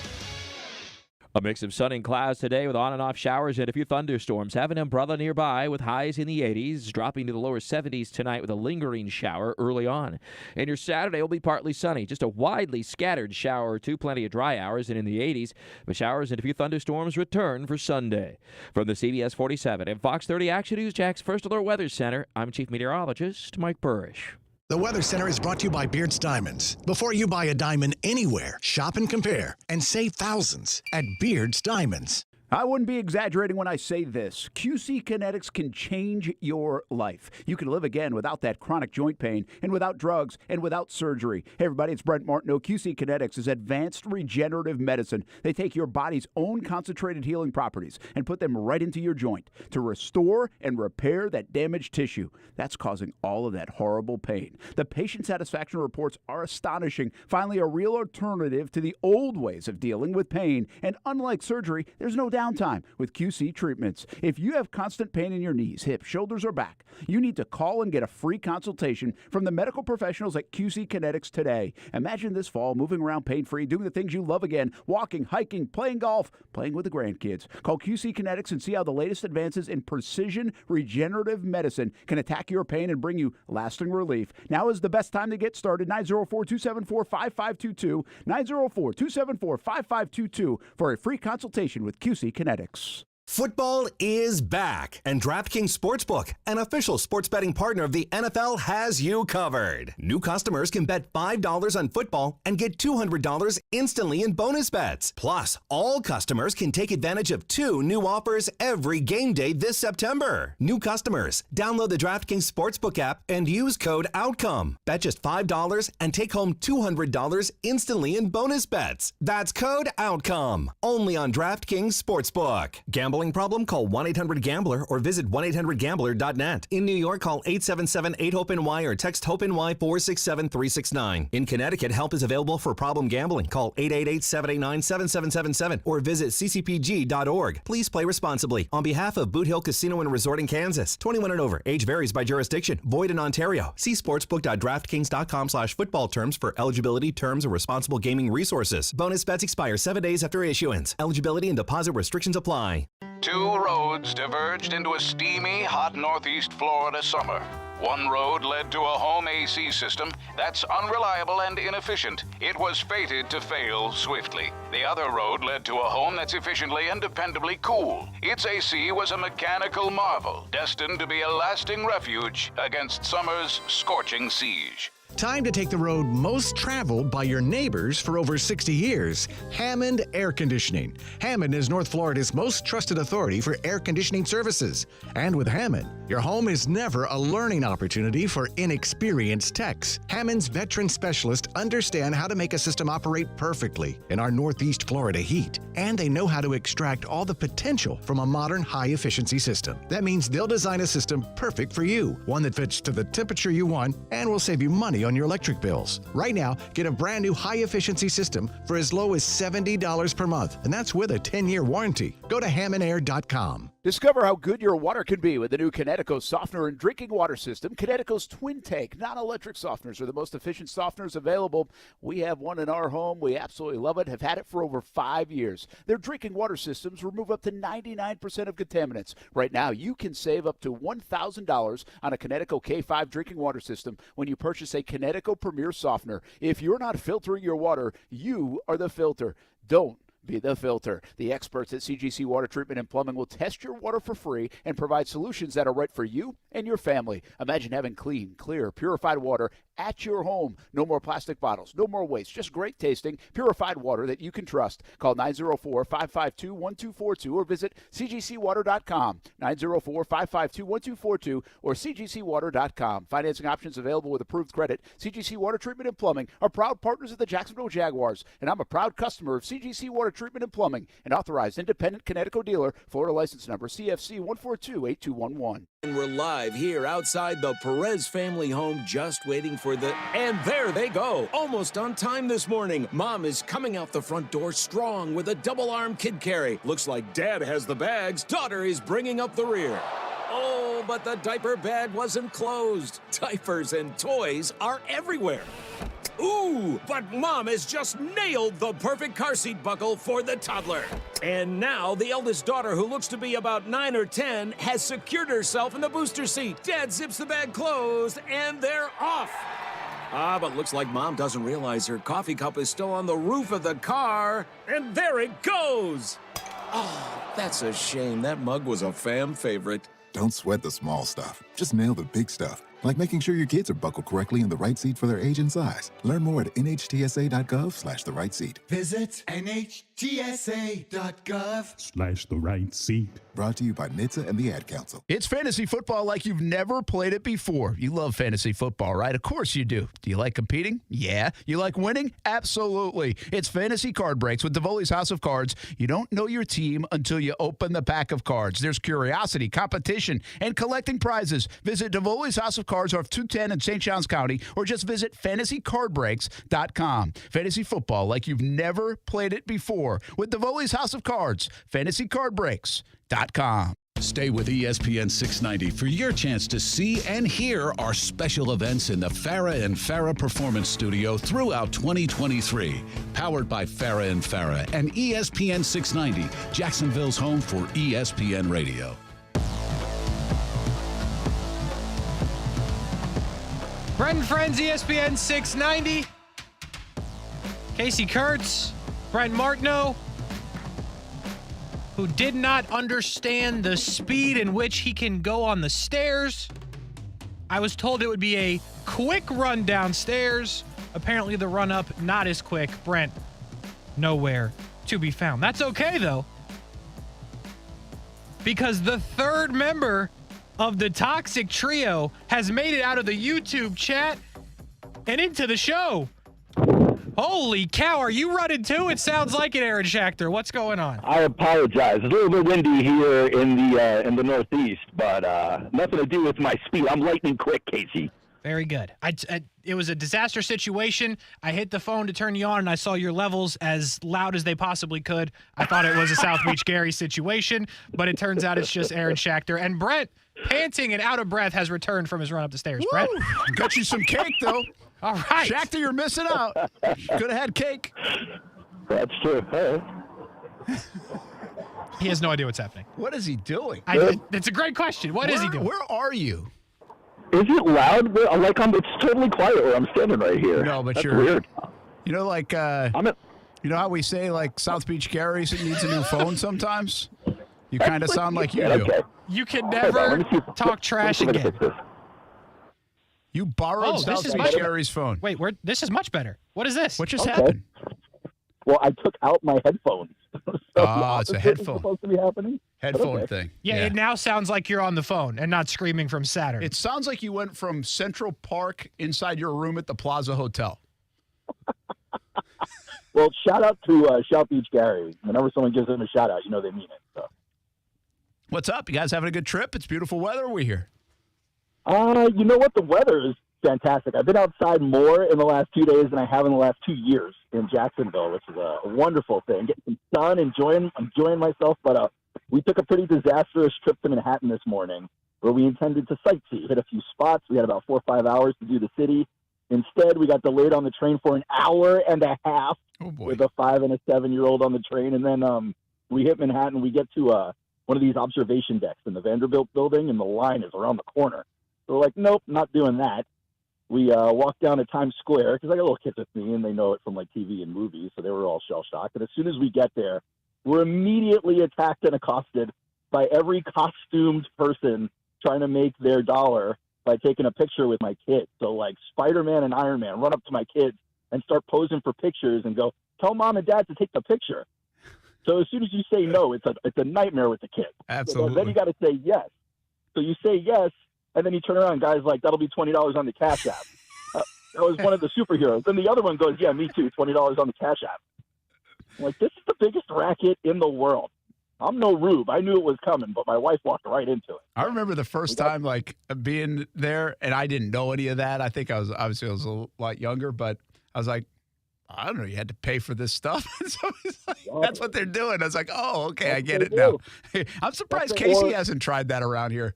A mix of sun and clouds today with on and off showers and a few thunderstorms. Have an umbrella nearby with highs in the 80s, dropping to the lower 70s tonight with a lingering shower early on. And your Saturday will be partly sunny, just a widely scattered shower or two, plenty of dry hours and in the 80s. But showers and a few thunderstorms return for Sunday. From the CBS 47 and Fox 30 Action News Jack's First Alert Weather Center, I'm Chief Meteorologist Mike Burrish. The Weather Center is brought to you by Beard's Diamonds. Before you buy a diamond anywhere, shop and compare and save thousands at Beard's Diamonds. I wouldn't be exaggerating when I say this. QC Kinetics can change your life. You can live again without that chronic joint pain and without drugs and without surgery. Hey, everybody, it's Brent Martineau. QC Kinetics is advanced regenerative medicine. They take your body's own concentrated healing properties and put them right into your joint to restore and repair that damaged tissue. That's causing all of that horrible pain. The patient satisfaction reports are astonishing. Finally, a real alternative to the old ways of dealing with pain. And unlike surgery, there's no downtime with QC treatments. If you have constant pain in your knees, hips, shoulders, or back, you need to call and get a free consultation from the medical professionals at QC Kinetics today. Imagine this fall moving around pain-free, doing the things you love again, walking, hiking, playing golf, playing with the grandkids. Call QC Kinetics and see how the latest advances in precision regenerative medicine can attack your pain and bring you lasting relief. Now is the best time to get started. 904-274-5522. 904-274-5522 for a free consultation with QC Kinetics. Football is back, and DraftKings Sportsbook, an official sports betting partner of the NFL, has you covered. New customers can bet $5 on football and get $200 instantly in bonus bets. Plus, all customers can take advantage of 2 new offers every game day this September. New customers, download the DraftKings Sportsbook app and use code OUTCOME. Bet just $5 and take home $200 instantly in bonus bets. That's code OUTCOME, only on DraftKings Sportsbook. Gambling problem? Call 1-800-GAMBLER or visit 1-800-GAMBLER.net. In New York, call 877-8-HOPE-NY or text HOPE-NY 467-369. In Connecticut, help is available for problem gambling. Call 888-789-7777 or visit ccpg.org. Please play responsibly. On behalf of Boot Hill Casino and Resort in Kansas, 21 and over. Age varies by jurisdiction. Void in Ontario. See sportsbook.draftkings.com/football terms for eligibility, terms, and responsible gaming resources. Bonus bets expire 7 days after issuance. Eligibility and deposit restrictions apply. 2 roads diverged into a steamy, hot northeast Florida summer. One road led to a home AC system that's unreliable and inefficient. It was fated to fail swiftly. The other road led to a home that's efficiently and dependably cool. Its AC was a mechanical marvel, destined to be a lasting refuge against summer's scorching siege. Time to take the road most traveled by your neighbors for over 60 years. Hammond Air Conditioning. Hammond is North Florida's most trusted authority for air conditioning services. And with Hammond, your home is never a learning opportunity for inexperienced techs. Hammond's veteran specialists understand how to make a system operate perfectly in our Northeast Florida heat. And they know how to extract all the potential from a modern high-efficiency system. That means they'll design a system perfect for you, one that fits to the temperature you want and will save you money on your electric bills. Right now, get a brand new high-efficiency system for as low as $70 per month, and that's with a 10-year warranty. Go to HammondAir.com. Discover how good your water can be with the new Kinetico softener and drinking water system. Kinetico's twin tank non-electric softeners are the most efficient softeners available. We have one in our home. We absolutely love it. Have had it for over 5 years. Their drinking water systems remove up to 99% of contaminants. Right now, you can save up to $1,000 on a Kinetico K5 drinking water system when you purchase a Kinetico Premier softener. If you're not filtering your water, you are the filter. Don't be the filter. The experts at CGC Water Treatment and Plumbing will test your water for free and provide solutions that are right for you and your family. Imagine having clean, clear, purified water at your home. No more plastic bottles, no more waste, just great tasting, purified water that you can trust. Call 904-552-1242 or visit cgcwater.com. 904-552-1242 or cgcwater.com. Financing options available with approved credit. CGC Water Treatment and Plumbing are proud partners of the Jacksonville Jaguars, and I'm a proud customer of CGC Water Treatment and Plumbing, an authorized independent Connecticut dealer. Florida license number CFC 1428211. And we're live here outside the Perez family home, just waiting for the... And there they go, almost on time this morning. Mom is coming out the front door strong with a double-arm kid carry. Looks like Dad has the bags. Daughter is bringing up the rear. Oh, but the diaper bag wasn't closed. Diapers and toys are everywhere. Ooh, but Mom has just nailed the perfect car seat buckle for the toddler. And now the eldest daughter, who looks to be about 9 or 10, has secured herself in the booster seat. Dad zips the bag closed, and they're off. But looks like Mom doesn't realize her coffee cup is still on the roof of the car. And there it goes. Oh, that's a shame. That mug was a fam favorite. Don't sweat the small stuff. Just nail the big stuff. Like making sure your kids are buckled correctly in the right seat for their age and size. Learn more at nhtsa.gov/the right seat. Visit nhtsa.gov/the right seat. Brought to you by NHTSA and the Ad Council. It's fantasy football like you've never played it before. You love fantasy football, right? Of course you do. Do you like competing? Yeah. You like winning? Absolutely. It's Fantasy Card Breaks with Davoli's House of Cards. You don't know your team until you open the pack of cards. There's curiosity, competition, and collecting prizes. Visit Davoli's House of Cards off 210 in St. Johns County, or just visit fantasycardbreaks.com. Fantasy football like you've never played it before with Davoli's House of Cards. fantasycardbreaks.com. Stay with ESPN 690 for your chance to see and hear our special events in the Farah and Farah Performance Studio throughout 2023. Powered by Farah and Farah and ESPN 690, Jacksonville's home for ESPN Radio. Brent and Friends, ESPN 690. Kasey Kuhrts, Brent Martineau, who did not understand the speed in which he can go on the stairs. I was told it would be a quick run downstairs. Apparently the run up, not as quick. Brent, nowhere to be found. That's okay, though, because the third member of the Toxic Trio has made it out of the YouTube chat and into the show. Holy cow, are you running too? It sounds like it, Aaron Schachter. What's going on? I apologize. It's a little bit windy here in the Northeast, but nothing to do with my speed. I'm lightning quick, Kasey. Very good. It was a disaster situation. I hit the phone to turn you on, and I saw your levels as loud as they possibly could. I thought it was a South Beach Gary situation, but it turns out it's just Aaron Schachter. And Brent, panting and out of breath, has returned from his run up the stairs. Brent? Got you some cake, though. All right. Schachter, you're missing out. Could have had cake. That's true. Hey. He has no idea what's happening. What is he doing? It's a great question. What is he doing? Where are you? Is it loud? It's totally quiet where I'm standing right here. No, but That's you're weird. You know, like you know how we say like South Beach Gary needs a new phone sometimes? You kind of sound like you do. Okay. You can never talk trash again. You borrowed South Beach Gary's phone. Wait, this is much better. What is this? What just happened? Well, I took out my headphones. It's a headphone. Supposed to be happening. Headphone thing. Yeah, it now sounds like you're on the phone and not screaming from Saturn. It sounds like you went from Central Park inside your room at the Plaza Hotel. Well, shout out to South Beach Gary. Whenever someone gives them a shout out, you know they mean it. So. What's up? You guys having a good trip? It's beautiful weather. We here. You know what? The weather is fantastic. I've been outside more in the last 2 days than I have in the last 2 years in Jacksonville, which is a wonderful thing. Getting some sun, enjoying myself. But we took a pretty disastrous trip to Manhattan this morning, where we intended to sightsee, hit a few spots. We had about 4 or 5 hours to do the city. Instead, we got delayed on the train for an hour and a half with a 5 and a 7-year-old on the train. And then we hit Manhattan. We get to one of these observation decks in the Vanderbilt building, and the line is around the corner. So we're like, nope, not doing that. We walked down to Times Square because I got little kids with me, and they know it from like TV and movies, so they were all shell-shocked. And as soon as we get there, we're immediately attacked and accosted by every costumed person trying to make their dollar by taking a picture with my kids. So like Spider-Man and Iron Man run up to my kids and start posing for pictures and go, tell mom and dad to take the picture. So as soon as you say no, it's a nightmare with the kids. Absolutely. So then you got to say yes. So you say yes, and then you turn around, guys like, that'll be $20 on the Cash App. That was one of the superheroes. Then the other one goes, yeah, me too, $20 on the Cash App. I'm like, this is the biggest racket in the world. I'm no rube. I knew it was coming, but my wife walked right into it. I remember the first time like being there, and I didn't know any of that. I think I was a lot younger, but I was like, I don't know, you had to pay for this stuff. So it's like, that's what they're doing. I was like, oh, okay, I get it now. I'm surprised Kasey hasn't tried that around here.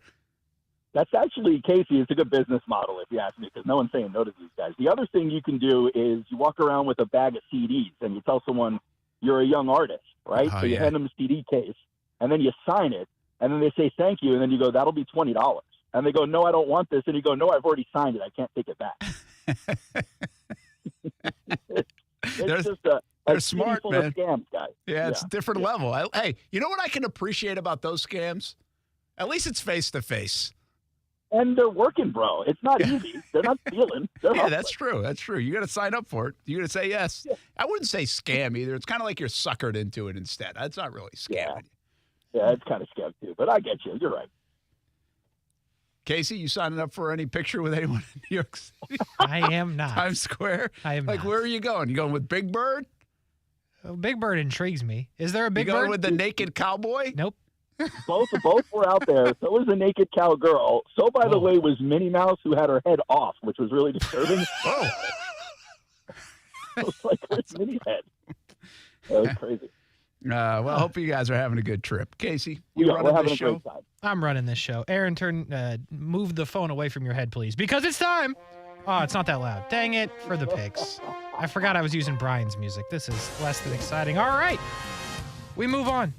That's actually, Kasey, it's a good business model, if you ask me, because no one's saying no to these guys. The other thing you can do is you walk around with a bag of CDs and you tell someone you're a young artist, right? So you hand them a CD case, and then you sign it, and then they say thank you, and then you go, that'll be $20. And they go, no, I don't want this. And you go, no, I've already signed it. I can't take it back. They're smart, man. Scams, guys. Yeah, it's a different level. Hey, you know what I can appreciate about those scams? At least it's face-to-face. And they're working, bro. It's not easy. They're not stealing. Yeah, that's true. That's true. You got to sign up for it. You got to say yes. Yeah. I wouldn't say scam either. It's kind of like you're suckered into it instead. That's not really scamming. Yeah, it's kind of scam too. But I get you. You're right. Kasey, you signing up for any picture with anyone in New York City? I am not. Times Square? I am not. Where are you going? You going with Big Bird? Big Bird intrigues me. Is there a Big Bird? You going with the naked cowboy? Nope. Both were out there. So was a naked cowgirl. So, by the way, was Minnie Mouse, who had her head off, which was really disturbing. Oh. I was like, where's Minnie's head? That was crazy. Well, I hope you guys are having a good trip. Kasey, we're running having this a great show? time. I'm running this show. Aaron, move the phone away from your head, please, because it's time. Oh, it's not that loud. Dang it, for the picks. I forgot I was using Brian's music. This is less than exciting. All right, we move on.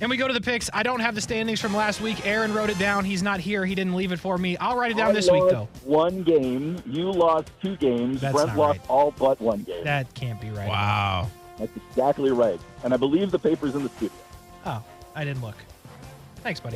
And we go to the picks. I don't have the standings from last week. Aaron wrote it down. He's not here. He didn't leave it for me. I'll write it down this week, though. One game. You lost 2 games. That's Brent not lost right. all but 1 game. That can't be right. Wow. That's exactly right. And I believe the paper's in the studio. Oh, I didn't look. Thanks, buddy.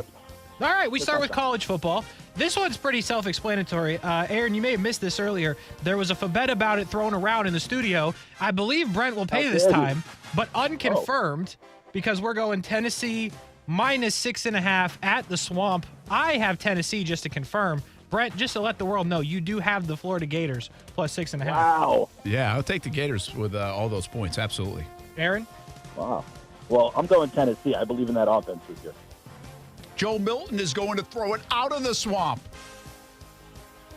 All right, we start with college football. This one's pretty self-explanatory. Aaron, you may have missed this earlier. There was a bet about it thrown around in the studio. I believe Brent will pay this time, but unconfirmed because we're going Tennessee minus 6.5 at the Swamp. I have Tennessee just to confirm. Brent, just to let the world know, you do have the Florida Gators plus 6.5. Wow. Yeah, I'll take the Gators with all those points. Absolutely. Aaron? Wow. Well, I'm going Tennessee. I believe in that offense this year. Joe Milton is going to throw it out of the Swamp.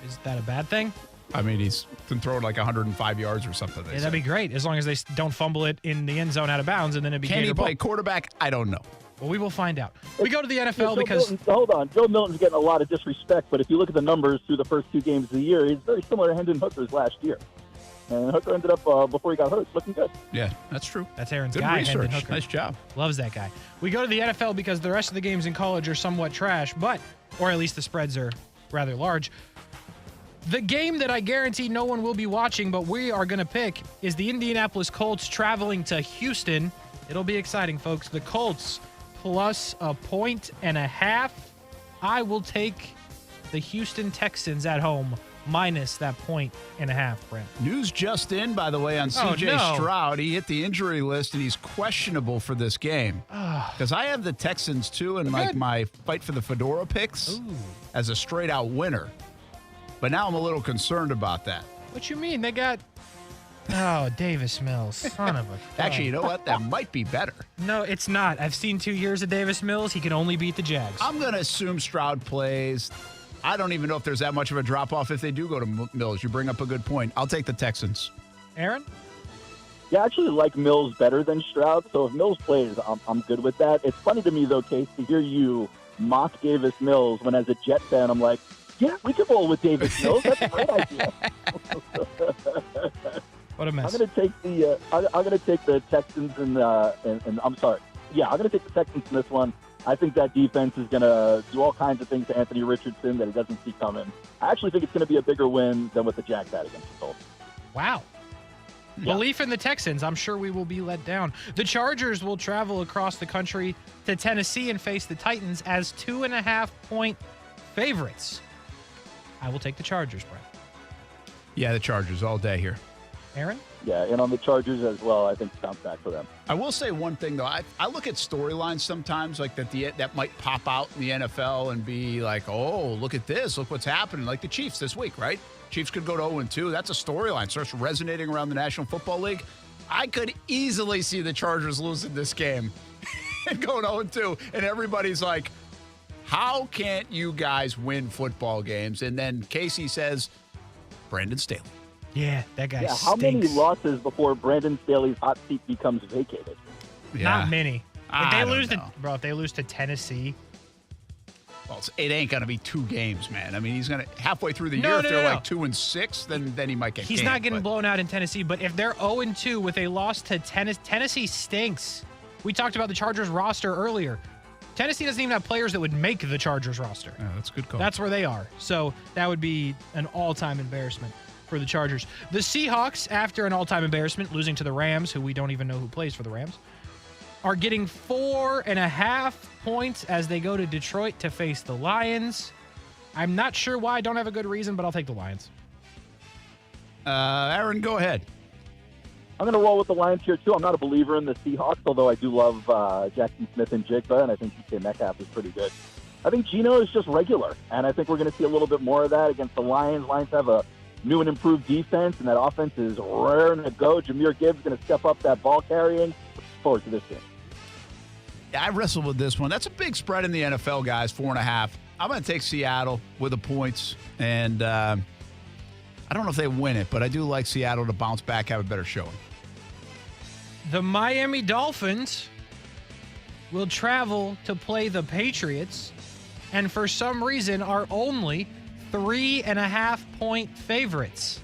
Is that a bad thing? I mean, he's been throwing like 105 yards or something. Yeah, that'd be great, as long as they don't fumble it in the end zone out of bounds, and then it'd be Can he play ball. quarterback? I don't know. Well, we will find out. We go to the NFL because... Hold on. Joe Milton's getting a lot of disrespect, but if you look at the numbers through the first 2 games of the year, he's very similar to Hendon Hooker's last year. And Hooker ended up, before he got hurt, looking good. Yeah, that's true. That's Aaron's Good guy, research. Hendon Hooker. Nice job. Loves that guy. We go to the NFL because the rest of the games in college are somewhat trash, or at least the spreads are rather large. The game that I guarantee no one will be watching, but we are going to pick, is the Indianapolis Colts traveling to Houston. It'll be exciting, folks. The Colts plus 1.5. I will take the Houston Texans at home minus that 1.5, Brent. News just in, by the way, on C.J. Stroud. He hit the injury list, and he's questionable for this game. Because I have the Texans, too, in like my fight for the Fedora picks as a straight-out winner. But now I'm a little concerned about that. What you mean? They got... Oh, Davis Mills. Son of a... Actually, you know what? That might be better. No, it's not. I've seen 2 years of Davis Mills. He can only beat the Jags. I'm going to assume Stroud plays. I don't even know if there's that much of a drop-off if they do go to Mills. You bring up a good point. I'll take the Texans. Aaron? Yeah, I actually like Mills better than Stroud, so if Mills plays, I'm good with that. It's funny to me, though, Case, to hear you mock Davis Mills when as a Jet fan, I'm like, yeah, we could roll with Davis Mills. That's a great idea. What a mess. I'm going to take the I'm going to take the Texans and I'm sorry. Yeah, I'm going to take the Texans in this one. I think that defense is going to do all kinds of things to Anthony Richardson that he doesn't see coming. I actually think it's going to be a bigger win than what the Jags had against the Colts. Wow. Yeah. Belief in the Texans. I'm sure we will be let down. The Chargers will travel across the country to Tennessee and face the Titans as 2.5-point favorites. I will take the Chargers, Brent. Yeah, the Chargers all day here. Aaron? Yeah, and on the Chargers as well, I think bounce back for them. I will say one thing, though. I look at storylines sometimes like that might pop out in the NFL and be like, oh, look at this. Look what's happening. Like the Chiefs this week, right? Chiefs could go to 0-2. That's a storyline. Starts resonating around the National Football League. I could easily see the Chargers losing this game and going 0-2. And everybody's like, how can't you guys win football games? And then Kasey says, Brandon Staley. Yeah, that guy stinks. How many losses before Brandon Staley's hot seat becomes vacated? Yeah. Not many. If they lose know. if they lose to Tennessee, Well, it ain't going to be 2 games, man. I mean, he's going to halfway through the year, if they're like 2-6, then he might get He's not getting blown out in Tennessee, but if they're 0-2 with a loss to Tennessee stinks. We talked about the Chargers roster earlier. Tennessee doesn't even have players that would make the Chargers roster. Yeah, that's a good call. That's where they are. So that would be an all-time embarrassment for the Chargers. The Seahawks, after an all-time embarrassment, losing to the Rams, who we don't even know who plays for the Rams, are getting 4.5 points as they go to Detroit to face the Lions. I'm not sure why. I don't have a good reason, but I'll take the Lions. Aaron, go ahead. I'm going to roll with the Lions here, too. I'm not a believer in the Seahawks, although I do love Jackson Smith and Jigba, and I think DK Metcalf is pretty good. I think Geno is just regular, and I think we're going to see a little bit more of that against the Lions. Lions have a new and improved defense, and that offense is raring to go. Jahmyr Gibbs is going to step up that ball carrying. Looking forward to this game. I wrestled with this one. That's a big spread in the NFL, guys, 4.5. I'm going to take Seattle with the points, and I don't know if they win it, but I do like Seattle to bounce back, have a better showing. The Miami Dolphins will travel to play the Patriots, and for some reason are only 3.5-point favorites.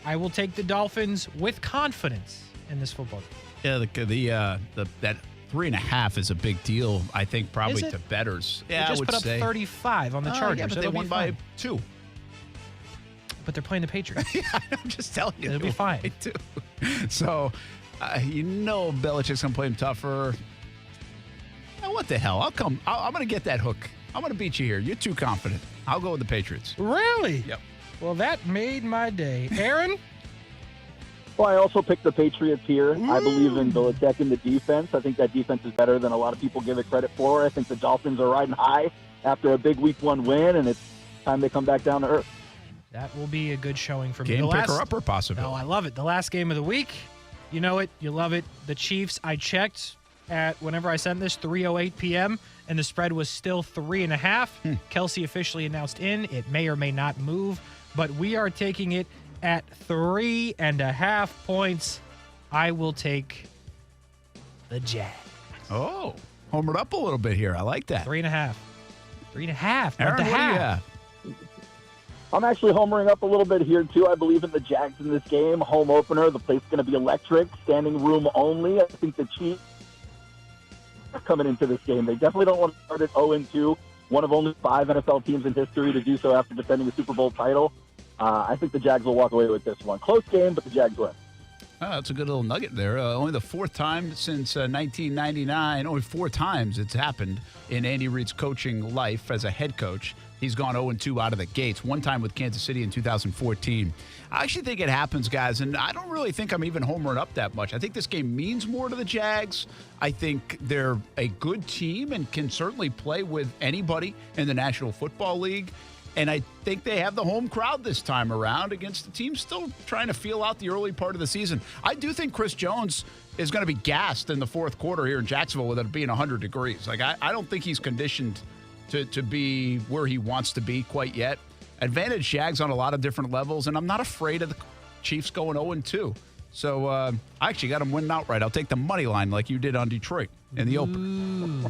I will take the Dolphins with confidence in this football game. Yeah, that 3.5 is a big deal, I think, probably to bettors. Yeah, they just I would put up say 35 on the Chargers. Yeah, but they won by 2. But they're playing the Patriots. Yeah, I'm just telling you. It'll be fine. Too. So, Belichick's going to play him tougher. What the hell? I'm going to get that hook. I'm going to beat you here. You're too confident. I'll go with the Patriots. Really? Yep. Well, that made my day. Aaron? Well, I also picked the Patriots here. I believe in Belichick and the defense. I think that defense is better than a lot of people give it credit for. I think the Dolphins are riding high after a big Week 1 win, and it's time they come back down to earth. That will be a good showing for me. Game picker-upper possibility. Oh, I love it. The last game of the week. You know it. You love it. The Chiefs, I checked at whenever I sent this, 3:08 p.m., and the spread was still 3.5. Kasey officially announced in. It may or may not move, but we are taking it at 3.5 points. I will take the Jags. Oh, homered up a little bit here. I like that. 3.5. 3.5. Aaron, what the half? I'm actually homering up a little bit here, too. I believe in the Jags in this game. Home opener. The place is going to be electric. Standing room only. I think the Chiefs are coming into this game. They definitely don't want to start at 0-2. One of only 5 NFL teams in history to do so after defending the Super Bowl title. I think the Jags will walk away with this one. Close game, but the Jags win. Oh, that's a good little nugget there. Only the 4th time since 1999. Only 4 times it's happened in Andy Reid's coaching life as a head coach. He's gone 0-2 out of the gates. One time with Kansas City in 2014. I actually think it happens, guys, and I don't really think I'm even homering up that much. I think this game means more to the Jags. I think they're a good team and can certainly play with anybody in the National Football League. And I think they have the home crowd this time around against the team still trying to feel out the early part of the season. I do think Chris Jones is going to be gassed in the 4th quarter here in Jacksonville with it being 100 degrees. Like, I don't think he's conditioned to be where he wants to be quite yet. Advantage Jags on a lot of different levels, and I'm not afraid of the Chiefs going 0-2. So I actually got them winning outright. I'll take the money line like you did on Detroit in the open.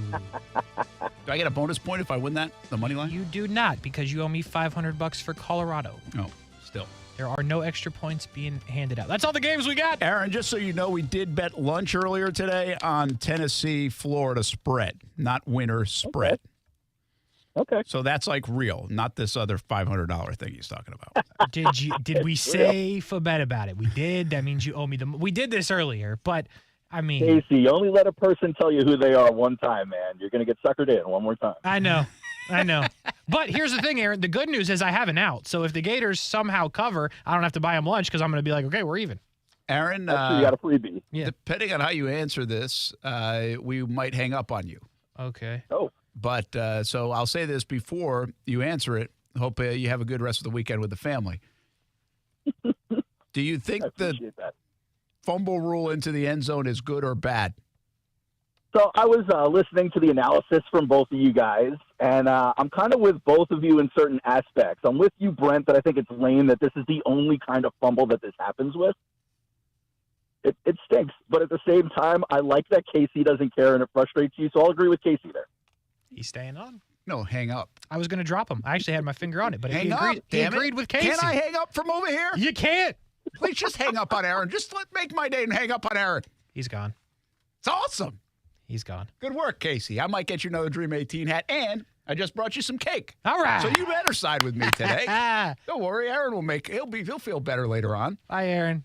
Do I get a bonus point if I win that, the money line? You do not, because you owe me $500 for Colorado. Oh, still. There are no extra points being handed out. That's all the games we got. Aaron, just so you know, we did bet lunch earlier today on Tennessee-Florida spread, not winner spread. Okay. So that's like real, not this other $500 thing he's talking about. Did we say for bet about it? We did. That means you owe me we did this earlier, but I mean, Kasey, you only let a person tell you who they are one time, man. You're going to get suckered in one more time. I know. But here's the thing, Aaron. The good news is I have an out. So if the Gators somehow cover, I don't have to buy them lunch because I'm going to be like, okay, we're even. Aaron, you got a freebie. Yeah. Depending on how you answer this, we might hang up on you. Okay. Oh. But so I'll say this before you answer it. Hope you have a good rest of the weekend with the family. Do you think the fumble rule into the end zone is good or bad? So I was listening to the analysis from both of you guys, and I'm kind of with both of you in certain aspects. I'm with you, Brent, that I think it's lame that this is the only kind of fumble that this happens with. It stinks. But at the same time, I like that Kasey doesn't care and it frustrates you, so I'll agree with Kasey there. He's staying on. No, hang up. I was going to drop him. I actually had my finger on it, but Hang up, he agreed with Kasey. Can't I hang up from over here? You can't. Please just hang up on Aaron. Just make my day and hang up on Aaron. He's gone. It's awesome. He's gone. Good work, Kasey. I might get you another Dream 18 hat, and I just brought you some cake. All right. So you better side with me today. Don't worry, Aaron will he'll feel better later on. Bye, Aaron.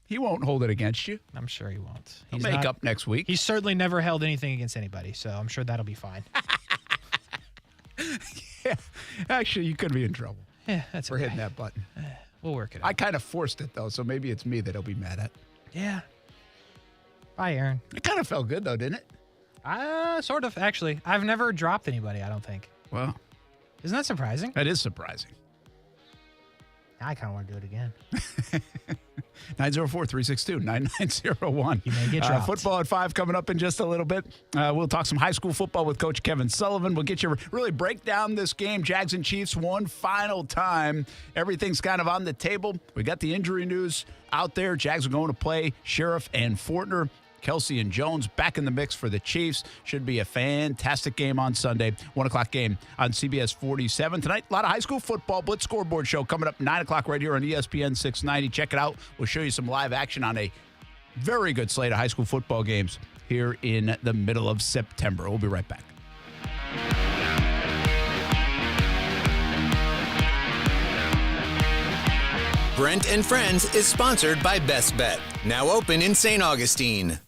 He won't hold it against you. I'm sure he won't. He'll make up next week. He's certainly never held anything against anybody, so I'm sure that'll be fine. Yeah. Actually, you could be in trouble. Yeah, that's for hitting that button. We'll work it out. I kind of forced it, though, so maybe it's me that he'll be mad at. Yeah. Bye, Aaron. It kind of felt good, though, didn't it? Sort of, actually. I've never dropped anybody, I don't think. Well. Isn't that surprising? That is surprising. I kind of want to do it again. 904-362-9901. You may get dropped. Football at 5 coming up in just a little bit. We'll talk some high school football with Coach Kevin Sullivan. We'll get you really break down this game. Jags and Chiefs one final time. Everything's kind of on the table. We got the injury news out there. Jags are going to play Sheriff and Fortner. Kelsey and Jones back in the mix for the Chiefs. Should be a fantastic game on Sunday. 1 o'clock game on CBS 47. Tonight, a lot of high school football. Blitz Scoreboard Show coming up 9 o'clock right here on ESPN 690. Check it out. We'll show you some live action on a very good slate of high school football games here in the middle of September. We'll be right back. Brent and Friends is sponsored by Best Bet, now open in St. Augustine.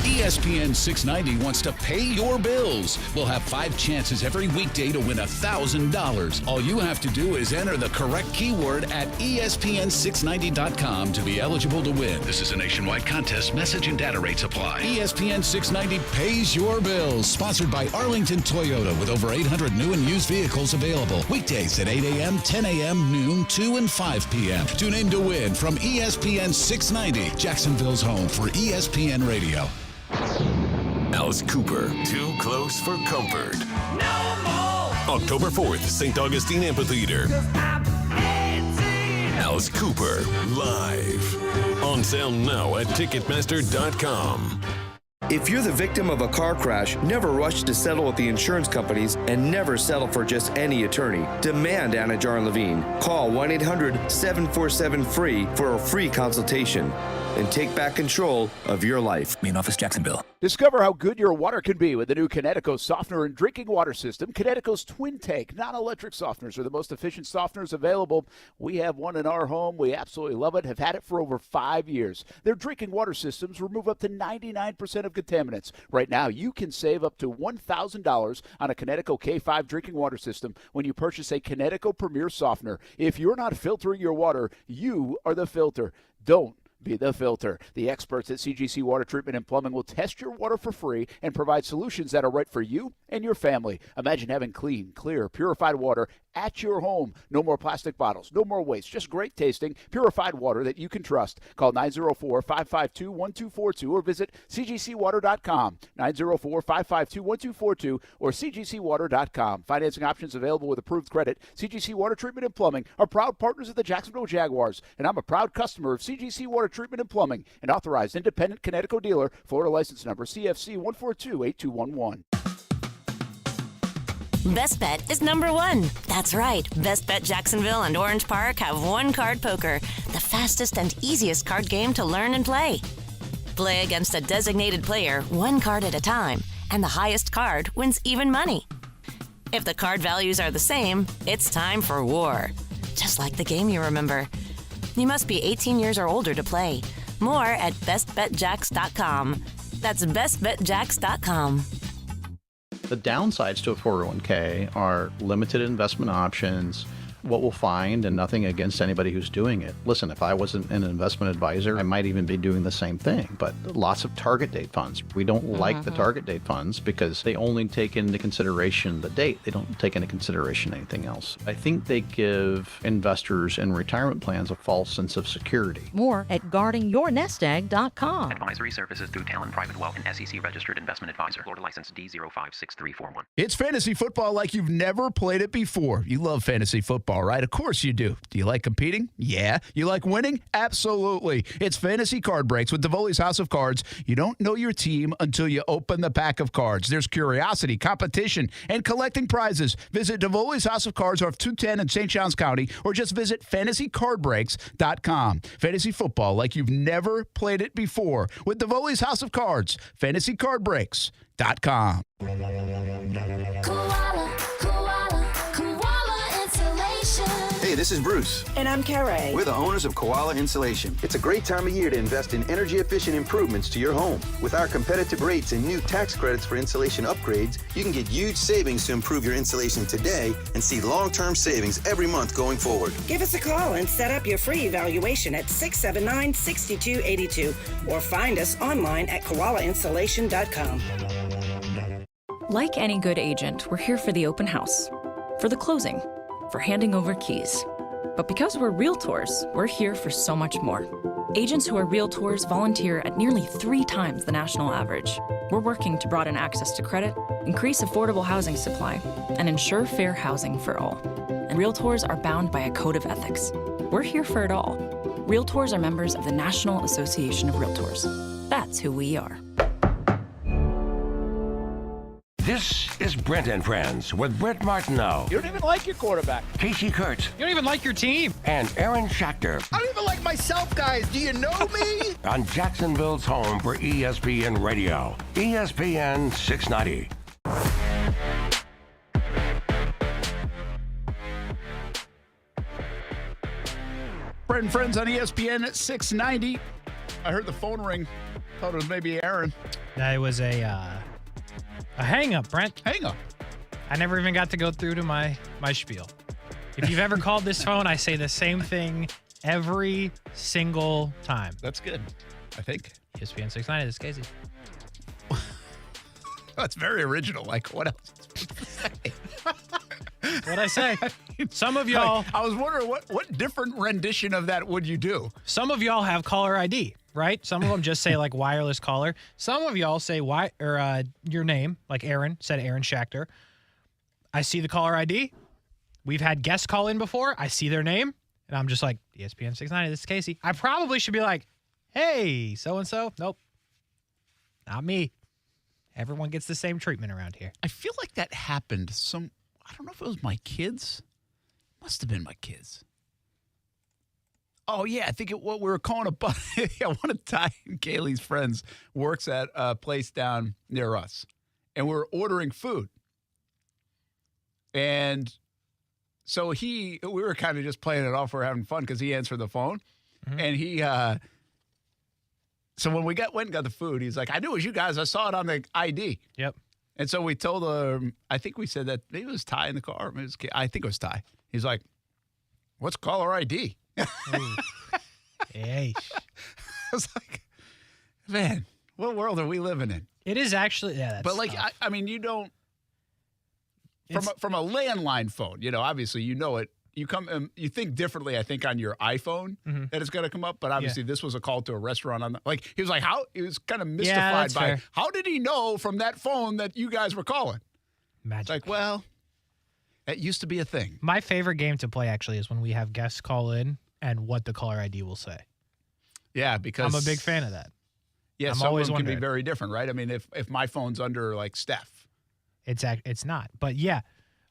ESPN 690 wants to pay your bills. We'll have 5 chances every weekday to win $1,000. All you have to do is enter the correct keyword at ESPN690.com to be eligible to win. This is a nationwide contest. Message and data rates apply. ESPN 690 pays your bills. Sponsored by Arlington Toyota with over 800 new and used vehicles available. Weekdays at 8 a.m., 10 a.m., noon, 2 and 5 p.m. Tune in to win from ESPN 690, Jacksonville's home for ESPN Radio. Alice Cooper, Too Close for Comfort. No more. October 4th, St. Augustine Amphitheater. Alice Cooper, live. On sale now at Ticketmaster.com. If you're the victim of a car crash, never rush to settle with the insurance companies and never settle for just any attorney. Demand Anna Jar and Levine. Call 1-800-747-FREE for a free consultation and take back control of your life. Main office, Jacksonville. Discover how good your water can be with the new Connecticut softener and drinking water system. Connecticut's twin tank non-electric softeners are the most efficient softeners available. We have one in our home. We absolutely love it. Have had it for over 5 years. Their drinking water systems remove up to 99% of contaminants. Right now, you can save up to $1,000 on a Connecticut K5 drinking water system when you purchase a Connecticut Premier softener. If you're not filtering your water, you are the filter. Don't be the filter. The experts at CGC Water Treatment and Plumbing will test your water for free and provide solutions that are right for you and your family. Imagine having clean, clear, purified water at your home. No more plastic bottles, no more waste, just great tasting, purified water that you can trust. Call 904-552-1242 or visit cgcwater.com, 904-552-1242 or cgcwater.com. Financing options available with approved credit. CGC Water Treatment and Plumbing are proud partners of the Jacksonville Jaguars, and I'm a proud customer of CGC Water Treatment and Plumbing, an authorized independent Connecticut dealer, Florida license number CFC 1428211. Best Bet is number one. That's right. Best Bet Jacksonville and Orange Park have one card poker, the fastest and easiest card game to learn and play. Play against a designated player, one card at a time, and the highest card wins even money. If the card values are the same, it's time for war. Just like the game you remember. You must be 18 years or older to play. More at bestbetjacks.com. That's bestbetjacks.com. The downsides to a 401k are limited investment options. What we'll find, and nothing against anybody who's doing it. Listen, if I wasn't an investment advisor, I might even be doing the same thing. But lots of target date funds. We don't like the target date funds because they only take into consideration the date. They don't take into consideration anything else. I think they give investors in retirement plans a false sense of security. More at guardingyournestegg.com. Advisory services through Talon Private Wealth and SEC registered investment advisor. Florida license D056341. It's fantasy football like you've never played it before. You love fantasy football, football, right? Of course you do. Do you like competing? Yeah. You like winning? Absolutely. It's Fantasy Card Breaks with Davoli's House of Cards. You don't know your team until you open the pack of cards. There's curiosity, competition, and collecting prizes. Visit Davoli's House of Cards off 210 in St. Johns County, or just visit fantasycardbreaks.com. Fantasy football like you've never played it before with Davoli's House of Cards. fantasycardbreaks.com. Hey, this is Bruce. And I'm Carrie. We're the owners of Koala Insulation. It's a great time of year to invest in energy-efficient improvements to your home. With our competitive rates and new tax credits for insulation upgrades, you can get huge savings to improve your insulation today and see long-term savings every month going forward. Give us a call and set up your free evaluation at 679-6282 or find us online at koalainsulation.com. Like any good agent, we're here for the open house, for the closing, for handing over keys. But because we're realtors, we're here for so much more. Agents who are realtors volunteer at nearly 3 times the national average. We're working to broaden access to credit, increase affordable housing supply, and ensure fair housing for all. And realtors are bound by a code of ethics. We're here for it all. Realtors are members of the National Association of Realtors. That's who we are. This is Brent and Friends with Brent Martineau. You don't even like your quarterback. Kasey Kuhrts. You don't even like your team. And Aaron Schachter. I don't even like myself, guys. Do you know me? On Jacksonville's home for ESPN Radio. ESPN 690. Brent and Friends on ESPN 690. I heard the phone ring. Thought it was maybe Aaron. That was a hang-up, Brent. Hang-up. I never even got to go through to my spiel. If you've ever called this phone, I say the same thing every single time. That's good, I think. ESPN 690, this is Kasey. That's very original. Like, what else? What'd I say? Some of y'all... I was wondering, what different rendition of that would you do? Some of y'all have caller ID. Right? Some of them just say like wireless caller. Some of y'all say your name, like Aaron said, Aaron Schachter. I see the caller ID. We've had guests call in before. I see their name, and I'm just like, ESPN 690, this is Kasey. I probably should be like, hey, so-and-so. Nope. Not me. Everyone gets the same treatment around here. I feel like that happened. I don't know if it was my kids. Must have been my kids. Oh, yeah, I think what we were calling a buddy. One of Ty and Kaylee's friends works at a place down near us, and we were ordering food. And so we were kind of just playing it off. We were having fun because he answered the phone. Mm-hmm. And so when we went and got the food, he's like, I knew it was you guys. I saw it on the ID. Yep. And so we told him, I think we said that maybe it was Ty in the car. I think it was Ty. He's like, what's caller ID? Hey. I was like, man, what world are we living in? It is actually, yeah. That's but like, tough. I mean, you don't from a landline phone. You know, obviously, you know it. You you think differently. I think on your iPhone that it's going to come up. But obviously, this was a call to a restaurant. He was like, how? He was kind of mystified by fair. How did he know from that phone that you guys were calling? Magic. It's like, well, that used to be a thing. My favorite game to play actually is when we have guests call in and what the caller ID will say. Yeah, because I'm a big fan of that. Yeah, some of them can be very different, right? I mean, if my phone's under like Steph, it's not. But yeah,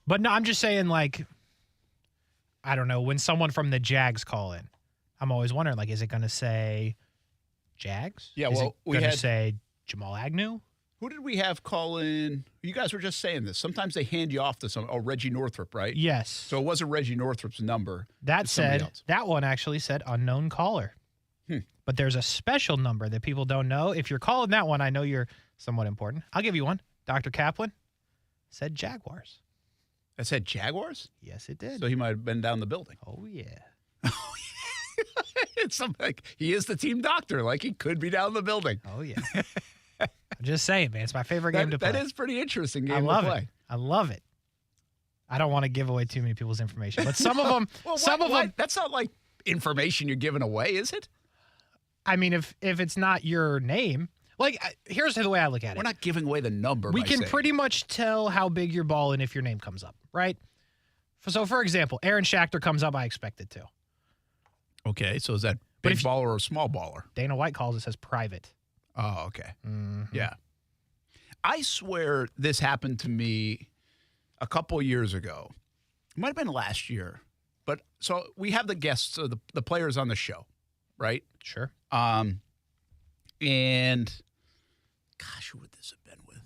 but no, I'm just saying like, I don't know, when someone from the Jags call in, I'm always wondering like, is it going to say Jags? Yeah, is well, it going to say Jamal Agnew? Who did we have call in? You guys were just saying this. Sometimes they hand you off to Reggie Northrup, right? Yes. So it wasn't Reggie Northrup's number. That one actually said unknown caller. But there's a special number that people don't know. If you're calling that one, I know you're somewhat important. I'll give you one. Dr. Kaplan said Jaguars. That said Jaguars? Yes, it did. So he might have been down the building. Oh, yeah. It's something like he is the team doctor. Like he could be down the building. Oh, yeah. I'm just saying, man. It's my favorite game to play. That is pretty interesting game to play. I love it. I don't want to give away too many people's information, but some of them, that's not like information you're giving away, is it? I mean, if it's not your name, like here's the way I look at it. We're not giving away the number. We can pretty much tell how big your ball and if your name comes up, right? So, for example, Aaron Schachter comes up, I expect it to. Okay, so is that big baller or small baller? Dana White calls it as private. Oh, okay. Mm-hmm. Yeah. I swear this happened to me a couple years ago. It might have been last year. But so we have the guests, the players on the show, right? Sure. And gosh, who would this have been with?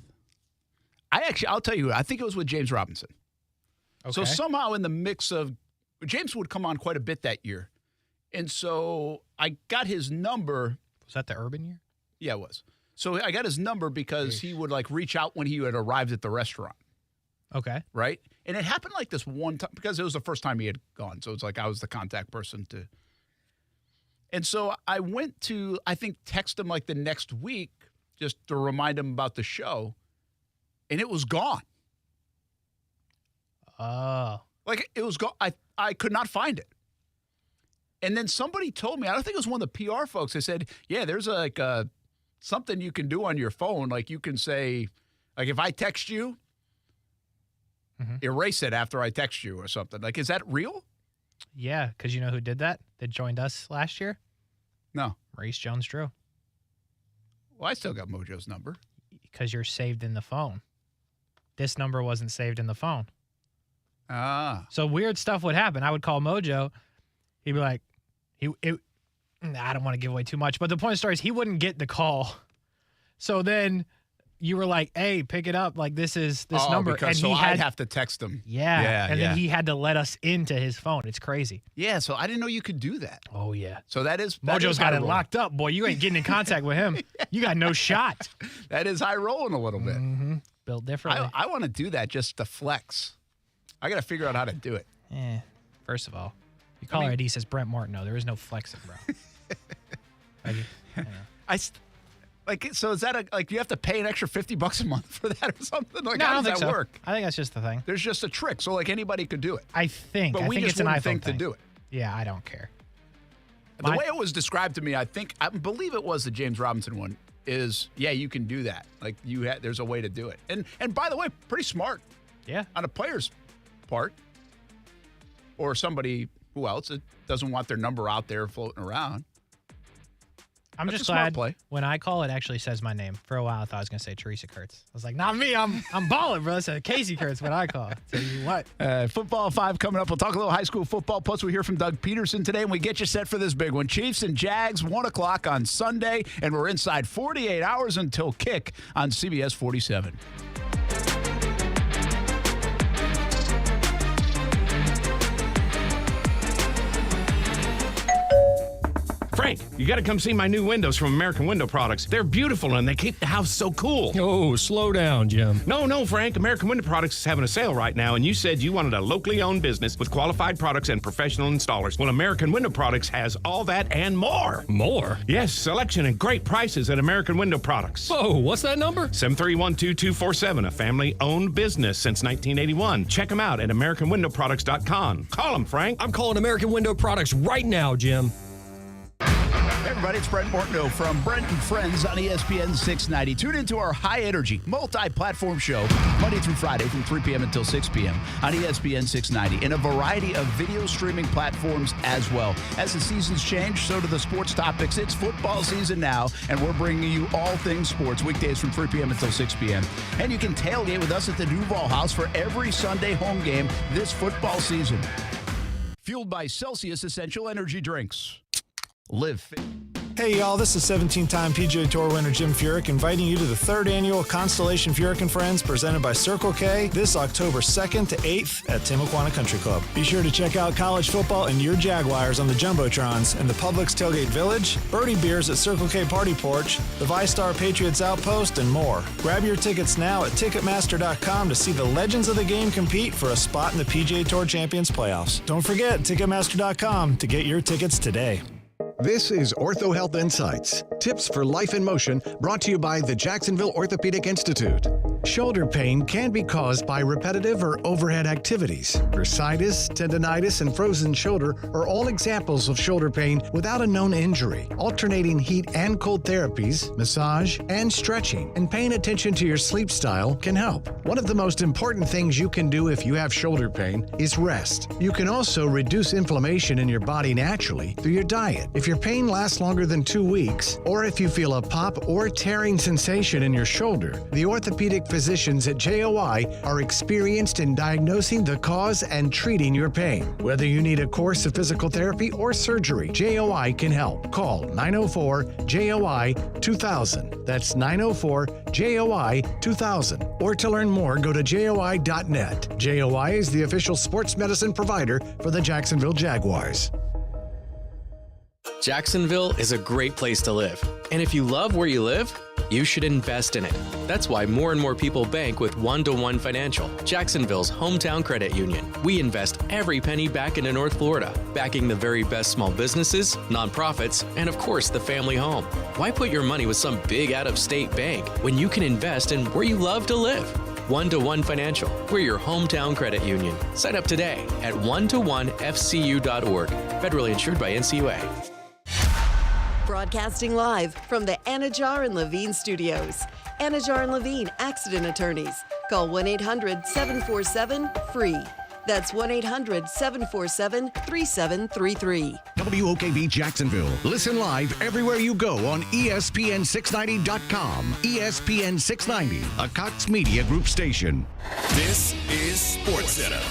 I'll tell you, I think it was with James Robinson. Okay. So somehow in the mix of, James would come on quite a bit that year. And so I got his number. Was that the Urban year? Yeah, it was. So I got his number because he would like reach out when he had arrived at the restaurant. Okay. Right? And it happened like this one time because it was the first time he had gone. So it's like I was the contact person to. And so I went to, I think, text him like the next week just to remind him about the show. And it was gone. Oh. Like it was gone. I could not find it. And then somebody told me, I don't think it was one of the PR folks. They said, yeah, there's like something you can do on your phone. Like you can say, like if I text you, erase it after I text you or something. Like, is that real? Yeah, because you know who did that? That joined us last year? No. Maurice Jones-Drew. Well, I still got Mojo's number. Because you're saved in the phone. This number wasn't saved in the phone. Ah. So weird stuff would happen. I would call Mojo. He'd be like, I don't want to give away too much, but the point of the story is he wouldn't get the call. So then you were like, hey, pick it up. Like, this is this number. Because, and I'd have to text him. Yeah. And then he had to let us into his phone. It's crazy. Yeah, so I didn't know you could do that. Oh, yeah. So that is Mojo's got it locked up, boy. You ain't getting in contact with him. You got no shot. That is high rolling a little bit. Mm-hmm. Built differently. I want to do that just to flex. I got to figure out how to do it. First of all, your caller ID says Brent Martineau. There is no flexing, bro. So is that like you have to pay an extra $50 a month for that or something? Like, no, how I don't does think that so. work? I think that's just the thing. There's just a trick. So like anybody could do it. I think. But we think just it's an wouldn't iPhone think thing. to do it. Yeah, I don't care. The way it was described to me, I believe it was the James Robinson one, is, yeah, you can do that. Like there's a way to do it. And by the way, pretty smart. Yeah. On a player's part. Or somebody who else that doesn't want their number out there floating around. I'm just glad when I call, it actually says my name. For a while, I thought I was going to say Teresa Kuhrts. I was like, not me. I'm balling, bro. It's Kasey Kuhrts when I call. Tell you what. Football 5 coming up. We'll talk a little high school football. Plus, we hear from Doug Peterson today, and we get you set for this big one. Chiefs and Jags, 1 o'clock on Sunday, and we're inside 48 hours until kick on CBS 47. Frank, you got to come see my new windows from American Window Products. They're beautiful and they keep the house so cool. Oh, slow down, Jim. No, Frank. American Window Products is having a sale right now, and you said you wanted a locally owned business with qualified products and professional installers. Well, American Window Products has all that and more. More? Yes, selection and great prices at American Window Products. Whoa, what's that number? 731-2247, a family-owned business since 1981. Check them out at AmericanWindowProducts.com. Call them, Frank. I'm calling American Window Products right now, Jim. Hey everybody, it's Brent Martineau from Brent and Friends on ESPN 690. Tune into our high-energy, multi-platform show Monday through Friday from 3 p.m. until 6 p.m. on ESPN 690 and a variety of video streaming platforms as well. As the seasons change, so do the sports topics. It's football season now, and we're bringing you all things sports weekdays from 3 p.m. until 6 p.m. And you can tailgate with us at the Duval House for every Sunday home game this football season. Fueled by Celsius Essential Energy Drinks. Live fit. Hey y'all, this is 17-time PGA Tour winner Jim Furyk inviting you to the 3rd annual Constellation Furyk and Friends presented by Circle K this October 2nd to 8th at Timuquana Country Club. Be sure to check out college football and your Jaguars on the Jumbotrons and the Publix Tailgate Village, Birdie Beers at Circle K Party Porch, the ViStar Patriots Outpost, and more. Grab your tickets now at Ticketmaster.com to see the legends of the game compete for a spot in the PGA Tour Champions playoffs. Don't forget Ticketmaster.com to get your tickets today. This is Ortho Health Insights, tips for life in motion, brought to you by the Jacksonville Orthopedic Institute. Shoulder pain can be caused by repetitive or overhead activities. Bursitis, tendonitis, and frozen shoulder are all examples of shoulder pain without a known injury. Alternating heat and cold therapies, massage, and stretching, and paying attention to your sleep style can help. One of the most important things you can do if you have shoulder pain is rest. You can also reduce inflammation in your body naturally through your diet. If your pain lasts longer than 2 weeks, or if you feel a pop or tearing sensation in your shoulder, the orthopedic physicians at JOI are experienced in diagnosing the cause and treating your pain. Whether you need a course of physical therapy or surgery, JOI can help. Call 904-JOI-2000. That's 904-JOI-2000. Or to learn more, go to JOI.net. JOI is the official sports medicine provider for the Jacksonville Jaguars. Jacksonville is a great place to live. And if you love where you live, you should invest in it. That's why more and more people bank with One-to-One Financial, Jacksonville's hometown credit union. We invest every penny back into North Florida, backing the very best small businesses, nonprofits, and of course the family home. Why put your money with some big out-of-state bank when you can invest in where you love to live? One-to-One Financial, we're your hometown credit union. Sign up today at one-to-one-fcu.org. Federally insured by NCUA. Broadcasting live from the Anajar and Levine studios. Anajar and Levine Accident Attorneys. Call 1-800-747-FREE. That's 1-800-747-3733. WOKV Jacksonville. Listen live everywhere you go on ESPN690.com. ESPN 690, a Cox Media Group station. This is SportsCenter.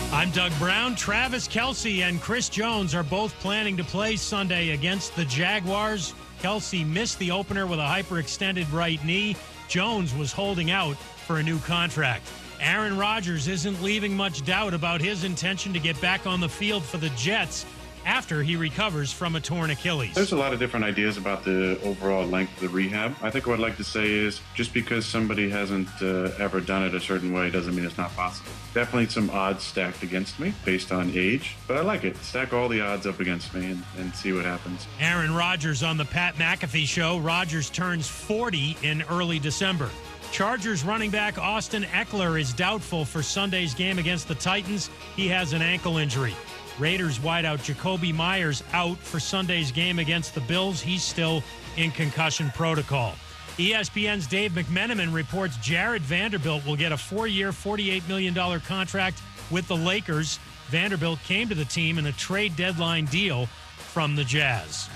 I'm Doug Brown. Travis Kelce and Chris Jones are both planning to play Sunday against the Jaguars. Kelce missed the opener with a hyperextended right knee. Jones was holding out for a new contract. Aaron Rodgers isn't leaving much doubt about his intention to get back on the field for the Jets after he recovers from a torn Achilles. There's a lot of different ideas about the overall length of the rehab. I think what I'd like to say is just because somebody hasn't ever done it a certain way doesn't mean it's not possible. Definitely some odds stacked against me based on age, but I like it. Stack all the odds up against me and see what happens. Aaron Rodgers on the Pat McAfee Show. Rodgers turns 40 in early December. Chargers running back Austin Eckler is doubtful for Sunday's game against the Titans. He has an ankle injury. Raiders wideout Jacoby Myers out for Sunday's game against the Bills. He's still in concussion protocol. ESPN's Dave McMenamin reports Jared Vanderbilt will get a 4-year, $48 million contract with the Lakers. Vanderbilt came to the team in a trade deadline deal from the Jazz.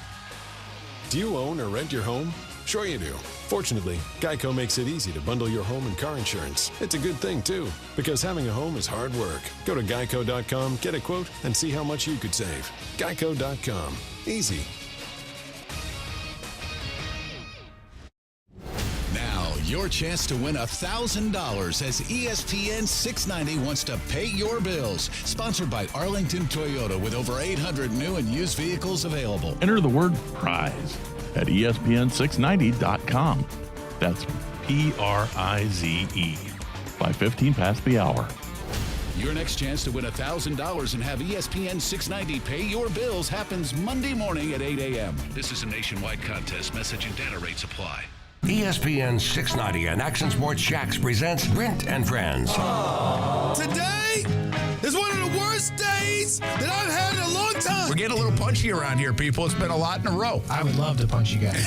Do you own or rent your home? Sure you do. Fortunately, Geico makes it easy to bundle your home and car insurance. It's a good thing, too, because having a home is hard work. Go to geico.com, get a quote, and see how much you could save. Geico.com. Easy. Now, your chance to win $1,000 as ESPN 690 wants to pay your bills. Sponsored by Arlington Toyota with over 800 new and used vehicles available. Enter the word prize at ESPN690.com. That's PRIZE by 15 past the hour. Your next chance to win $1,000 and have ESPN 690 pay your bills happens Monday morning at 8 a.m. This is a nationwide contest. Message and data rates apply. ESPN 690 and Action Sports Shacks presents Brent and Friends. Today is one of the worst days that I've had in a long time. We're getting a little punchy around here, people. It's been a lot in a row. I would love to punch you guys.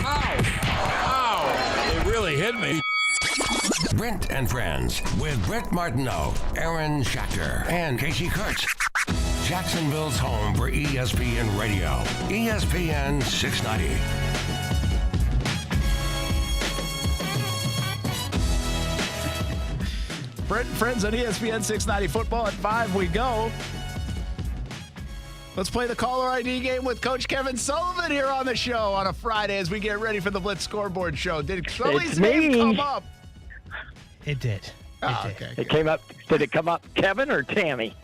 Ow! It really hit me. Brent and Friends with Brent Martineau, Aaron Schachter, and Kasey Kurtz. Jacksonville's home for ESPN Radio. ESPN 690. Brent and Friends on ESPN 690 football. At 5 we go. Let's play the caller ID game with Coach Kevin Sullivan here on the show on a Friday as we get ready for the Blitz Scoreboard Show. Did somebody's name come up? It did. Okay. It came up. Did it come up Kevin or Tammy?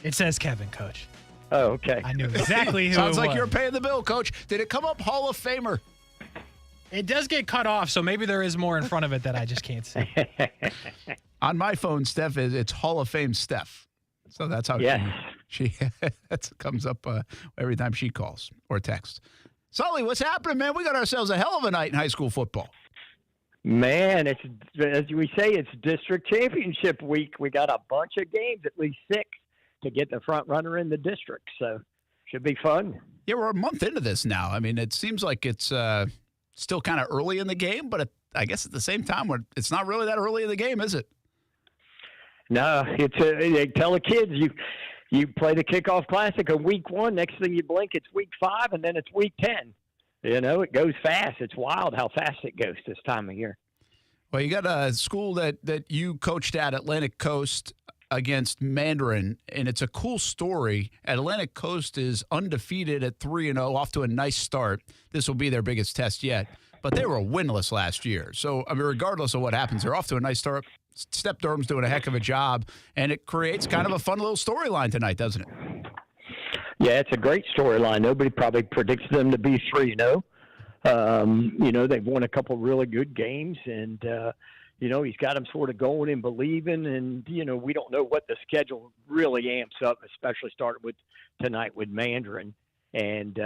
It says Kevin, Coach. Oh, okay. I knew exactly who Sounds it like was. you're paying the bill, Coach. Did it come up Hall of Famer? It does get cut off, so maybe there is more in front of it that I just can't see. On my phone, Steph it's Hall of Fame Steph. So that's how she that comes up every time she calls or texts. Sully, what's happening, man? We got ourselves a hell of a night in high school football. Man, it's, as we say, it's district championship week. We got a bunch of games, at least 6, to get the front runner in the district. So should be fun. Yeah, we're a month into this now. I mean, it seems like it's still kind of early in the game, but I guess at the same time, it's not really that early in the game, is it? No, they tell the kids you play the kickoff classic on week 1. Next thing you blink, it's week 5, and then it's week 10. You know, it goes fast. It's wild how fast it goes this time of year. Well, you got a school that you coached at, Atlantic Coast, against Mandarin, and it's a cool story. Atlantic Coast is undefeated at 3-0, off to a nice start. This will be their biggest test yet, but they were winless last year. So, I mean, regardless of what happens, they're off to a nice start. Step Durham's doing a heck of a job, and it creates kind of a fun little storyline tonight, doesn't it? Yeah, it's a great storyline. Nobody probably predicts them to be 3-0. You know, they've won a couple really good games, and, you know, he's got them sort of going and believing. And, you know, we don't know what the schedule really amps up, especially starting with tonight with Mandarin. And,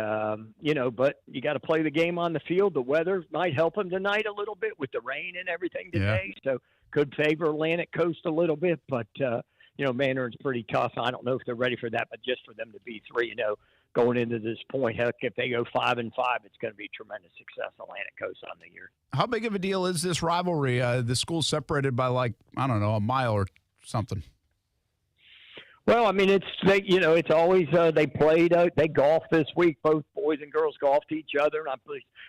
you know, but you got to play the game on the field. The weather might help them tonight a little bit with the rain and everything today. Yeah. So could favor Atlantic Coast a little bit, but, you know, Mandarin's pretty tough. I don't know if they're ready for that, but just for them to be 3-0 going into this point, heck, if they go 5-5, it's going to be tremendous success. Atlantic Coast on the year. How big of a deal is this rivalry? The school's separated by I don't know, a mile or something. Well, I mean, it's always they played, they golfed this week. Both boys and girls golfed each other. And I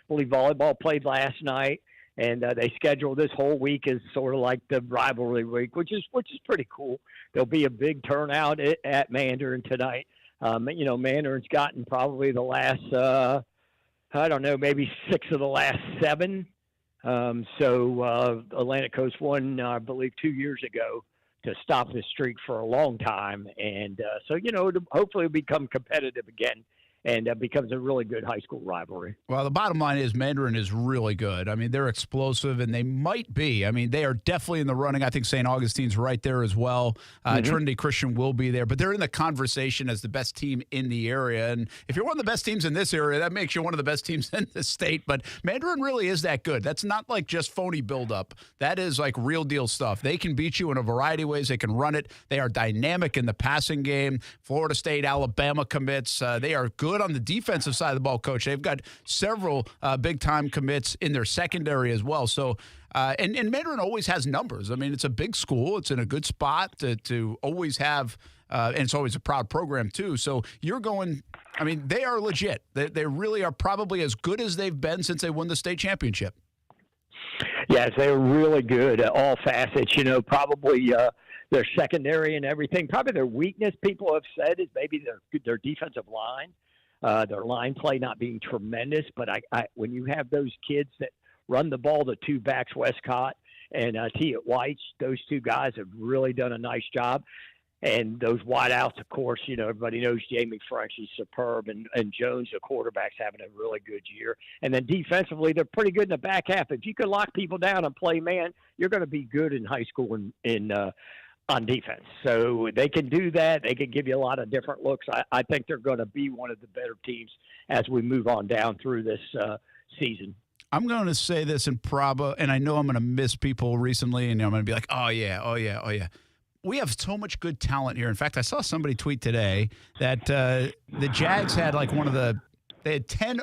believe volleyball played last night. And they scheduled this whole week as sort of like the rivalry week, which is pretty cool. There'll be a big turnout at Mandarin tonight. You know, Mandarin's gotten probably the last, I don't know, maybe 6 of the last 7. So Atlantic Coast won, I believe, 2 years ago to stop this streak for a long time. And so, you know, hopefully it'll become competitive again. And becomes a really good high school rivalry. Well, the bottom line is Mandarin is really good. I mean, they're explosive, and they might be. I mean, they are definitely in the running. I think St. Augustine's right there as well. Trinity Christian will be there. But they're in the conversation as the best team in the area. And if you're one of the best teams in this area, that makes you one of the best teams in the state. But Mandarin really is that good. That's not like just phony buildup. That is like real deal stuff. They can beat you in a variety of ways. They can run it. They are dynamic in the passing game. Florida State, Alabama commits. They are good on the defensive side of the ball, Coach. They've got several big-time commits in their secondary as well. So, and Mandarin always has numbers. I mean, it's a big school. It's in a good spot to always have, and it's always a proud program, too. So you're going, I mean, they are legit. They really are probably as good as they've been since they won the state championship. Yes, they're really good at all facets. You know, probably their secondary and everything. Probably their weakness, people have said, is maybe their defensive line. Their line play not being tremendous, but when you have those kids that run the ball, the 2 backs, Westcott and T. at White's, those 2 guys have really done a nice job. And those wideouts, of course, you know, everybody knows Jamie French is superb, and Jones, the quarterback's having a really good year. And then defensively, they're pretty good in the back half. If you can lock people down and play man, you're going to be good in high school on defense. So they can do that. They can give you a lot of different looks. I think they're going to be one of the better teams as we move on down through this season. I'm going to say this in Praba, and I know I'm going to miss people recently, and I'm going to be like, oh, yeah. We have so much good talent here. In fact, I saw somebody tweet today that the Jags had they had 10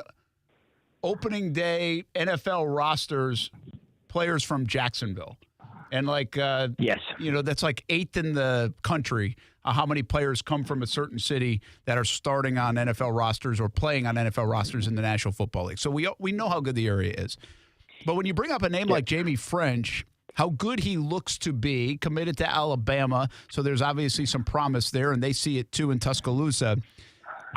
opening day NFL rosters, players from Jacksonville. And yes, you know, that's like 8th in the country. How many players come from a certain city that are starting on NFL rosters or playing on NFL rosters in the National Football League? So we know how good the area is. But when you bring up a name like Jamie French, how good he looks to be, committed to Alabama, so there's obviously some promise there, and they see it too in Tuscaloosa.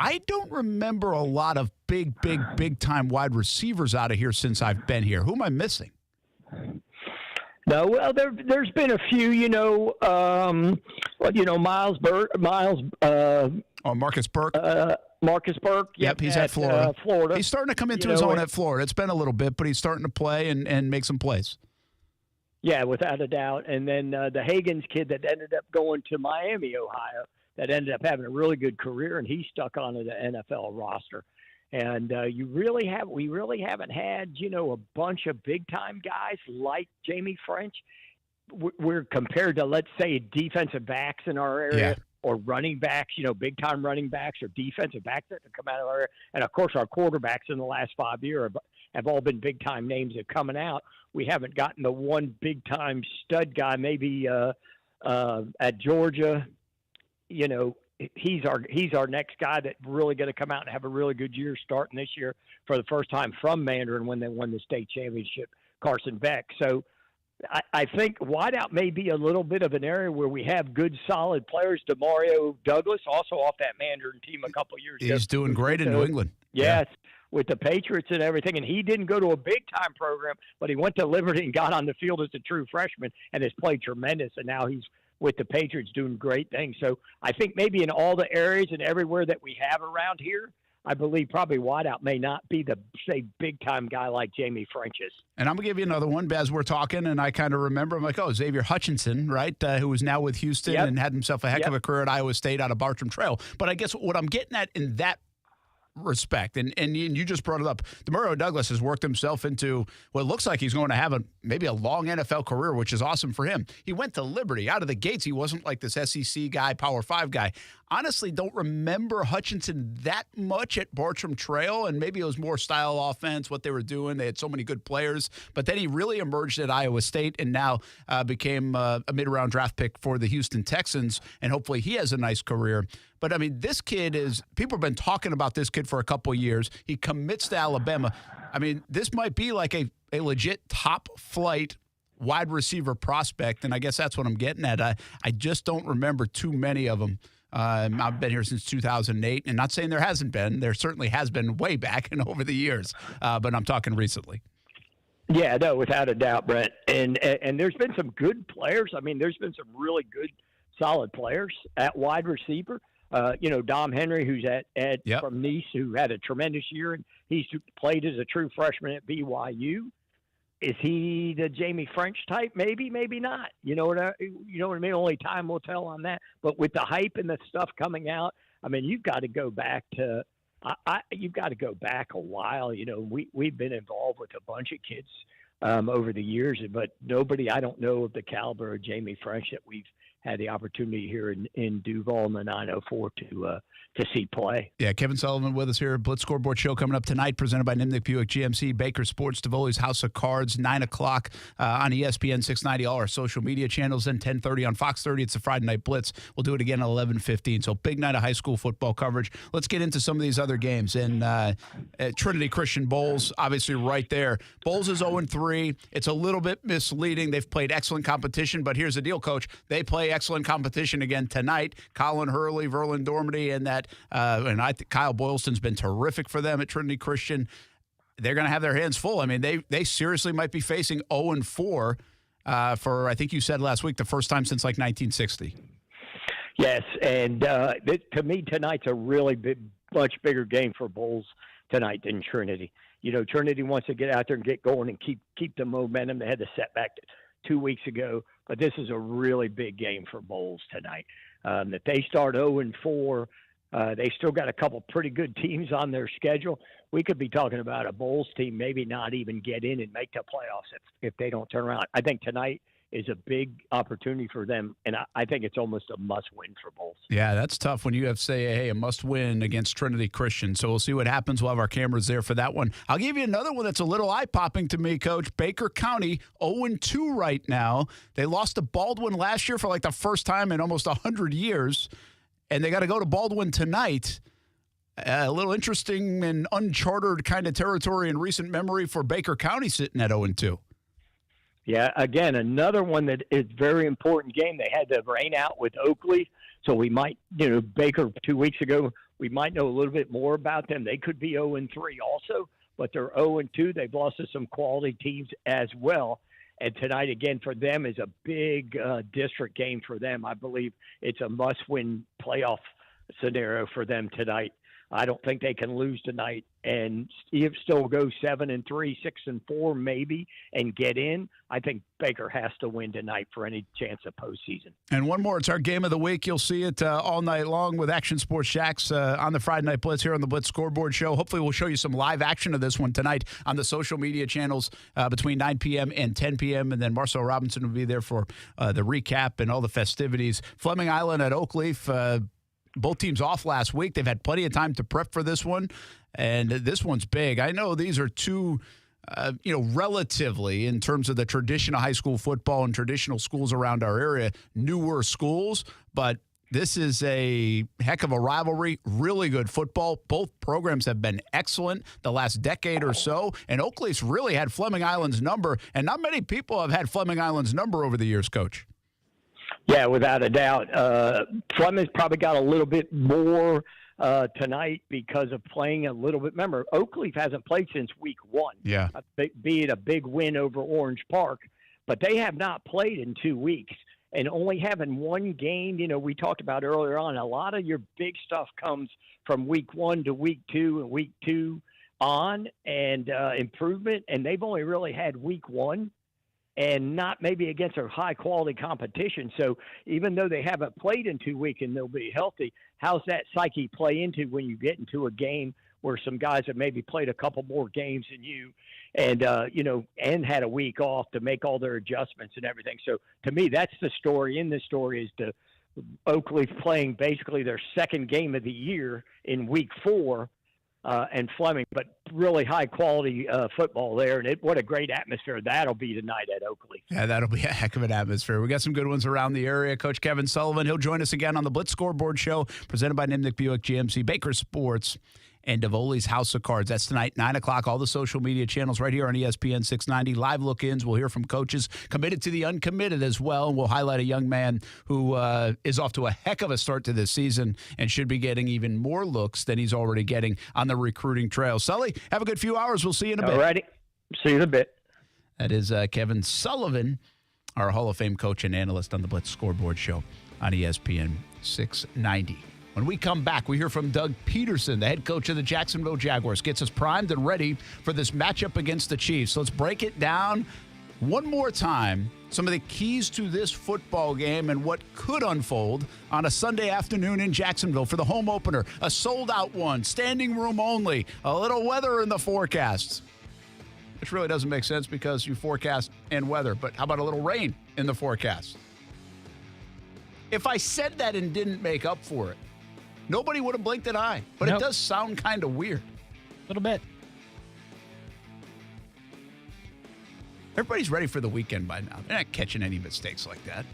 I don't remember a lot of big-time wide receivers out of here since I've been here. Who am I missing? No, well, there's been a few, you know, Marcus Burke. Marcus Burke. Yep, he's at Florida. He's starting to come into his own at Florida. It's been a little bit, but he's starting to play and make some plays. Yeah, without a doubt. And then the Hagens kid that ended up going to Miami, Ohio, that ended up having a really good career, and he stuck onto the NFL roster. And we really haven't had, a bunch of big-time guys like Jamie French. We're compared to, let's say, defensive backs in our area or running backs, big-time running backs or defensive backs that have come out of our area. And, of course, our quarterbacks in the last 5 years have all been big-time names that are coming out. We haven't gotten the one big-time stud guy, maybe at Georgia. He's our next guy that's really going to come out and have a really good year starting this year for the first time from Mandarin when they won the state championship, Carson Beck. So I think wideout may be a little bit of an area where we have good, solid players. DeMario Douglas, also off that Mandarin team a couple of years ago. He's doing great in New England. Yes, with the Patriots and everything. And he didn't go to a big-time program, but he went to Liberty and got on the field as a true freshman and has played tremendous. And now he's with the Patriots doing great things. So I think maybe in all the areas and everywhere that we have around here, I believe probably wideout may not be the, say, big-time guy like Jamie French is. And I'm going to give you another one as we're talking, and I kind of remember, I'm like, Xavier Hutchinson, right, who is now with Houston and had himself a heck of a career at Iowa State out of Bartram Trail. But I guess what I'm getting at in that respect, and you just brought it up, DeMario Douglas has worked himself into what looks like he's going to have maybe a long NFL career, which is awesome for him. He went to Liberty. Out of the gates, he wasn't like this SEC guy, Power 5 guy. Honestly, don't remember Hutchinson that much at Bartram Trail, and maybe it was more style offense, what they were doing. They had so many good players. But then he really emerged at Iowa State and now became a mid-round draft pick for the Houston Texans, and hopefully he has a nice career. But, I mean, this kid people have been talking about this kid for a couple of years. He commits to Alabama. I mean, this might be like a legit top-flight wide receiver prospect, and I guess that's what I'm getting at. I just don't remember too many of them. I've been here since 2008, and not saying there hasn't been. There certainly has been way back and over the years, but I'm talking recently. Yeah, no, without a doubt, Brent. And there's been some good players. I mean, there's been some really good, solid players at wide receiver. Dom Henry, who's from Nice, who had a tremendous year, and he's played as a true freshman at BYU. Is he the Jamie French type? Maybe, maybe not. You know what I mean? Only time will tell on that. But with the hype and the stuff coming out, I mean, you've got to go back to you've got to go back a while. We've been involved with a bunch of kids over the years, but nobody, I don't know of the caliber of Jamie French that we've had the opportunity here in Duval in the 904 to see play. Yeah, Kevin Sullivan with us here. Blitz Scoreboard Show coming up tonight, presented by Nimnick Buick GMC, Baker Sports, Tivoli's House of Cards, 9 o'clock on ESPN 690, all our social media channels, then 10:30 on Fox 30. It's the Friday Night Blitz. We'll do it again at 11:15. So big night of high school football coverage. Let's get into some of these other games. And Trinity Christian Bowls, obviously right there. Bowls is 0-3. It's a little bit misleading. They've played excellent competition, but here's the deal, Coach. They play excellent competition again tonight. Colin Hurley, Verlin Dormady, and I think Kyle Boylston's been terrific for them at Trinity Christian. They're going to have their hands full. I mean, they seriously might be facing 0-4 for, I think you said last week, the first time since like 1960. Yes, and to me tonight's a really much bigger game for Bulls tonight than Trinity. Trinity wants to get out there and get going and keep the momentum. They had the setback 2 weeks ago, but this is a really big game for Bulls tonight. If they start 0-4, they still got a couple pretty good teams on their schedule. We could be talking about a Bulls team maybe not even get in and make the playoffs if they don't turn around. I think tonight is a big opportunity for them, and I think it's almost a must-win for Bulls. Yeah, that's tough when you have to say, hey, a must-win against Trinity Christian. So we'll see what happens. We'll have our cameras there for that one. I'll give you another one that's a little eye-popping to me, Coach. Baker County, 0-2 right now. They lost to Baldwin last year for like the first time in almost 100 years, and they got to go to Baldwin tonight. A little interesting and uncharted kind of territory in recent memory for Baker County sitting at 0-2. Yeah, again, another one that is very important game. They had the rain out with Oakley, so we might, Baker 2 weeks ago, we might know a little bit more about them. They could be 0-3 also, but they're 0-2. They've lost to some quality teams as well. And tonight, again, for them is a big district game for them. I believe it's a must-win playoff scenario for them tonight. I don't think they can lose tonight and still go 7-3, 6-4 maybe, and get in. I think Baker has to win tonight for any chance of postseason. And one more, it's our game of the week. You'll see it all night long with Action Sports Jacks on the Friday Night Blitz here on the Blitz Scoreboard Show. Hopefully we'll show you some live action of this one tonight on the social media channels between 9 p.m. and 10 p.m. And then Marcel Robinson will be there for the recap and all the festivities. Fleming Island at Oakleaf, both teams off last week. They've had plenty of time to prep for this one, and this one's big. I know these are two, relatively, in terms of the tradition of high school football and traditional schools around our area, newer schools, but this is a heck of a rivalry, really good football. Both programs have been excellent the last decade or so, and Oakleaf's really had Fleming Island's number, and not many people have had Fleming Island's number over the years, Coach. Yeah, without a doubt. Fleming's probably got a little bit more tonight because of playing a little bit. Remember, Oakleaf hasn't played since week 1. Yeah. Be it a big win over Orange Park, but they have not played in 2 weeks. And only having one game, we talked about earlier on, a lot of your big stuff comes from week 1 to week 2 and week 2 on, and improvement. And they've only really had week 1. And not maybe against a high-quality competition. So even though they haven't played in 2 weeks and they'll be healthy, how's that psyche play into when you get into a game where some guys have maybe played a couple more games than you and, and had a week off to make all their adjustments and everything. So to me, that's the story in this story, is the Oakleaf playing basically their second game of the year in week 4. And Fleming, but really high-quality football there. And what a great atmosphere that'll be tonight at Oakleaf. Yeah, that'll be a heck of an atmosphere. We got some good ones around the area. Coach Kevin Sullivan, he'll join us again on the Blitz Scoreboard Show, presented by Nimnick Buick GMC, Baker Sports, and Davoli's House of Cards. That's tonight, 9 o'clock, all the social media channels right here on ESPN 690. Live look-ins. We'll hear from coaches committed to the uncommitted as well. We'll highlight a young man who is off to a heck of a start to this season and should be getting even more looks than he's already getting on the recruiting trail. Sully, have a good few hours. We'll see you in a bit. All righty. See you in a bit. That is Kevin Sullivan, our Hall of Fame coach and analyst on the Blitz Scoreboard Show on ESPN 690. When we come back, we hear from Doug Peterson, the head coach of the Jacksonville Jaguars. Gets us primed and ready for this matchup against the Chiefs. So let's break it down one more time. Some of the keys to this football game and what could unfold on a Sunday afternoon in Jacksonville for the home opener. A sold-out one, standing room only, a little weather in the forecast. Which really doesn't make sense because you forecast and weather. But how about a little rain in the forecast? If I said that and didn't make up for it, nobody would have blinked an eye, but It does sound kind of weird. A little bit. Everybody's ready for the weekend by now. They're not catching any mistakes like that.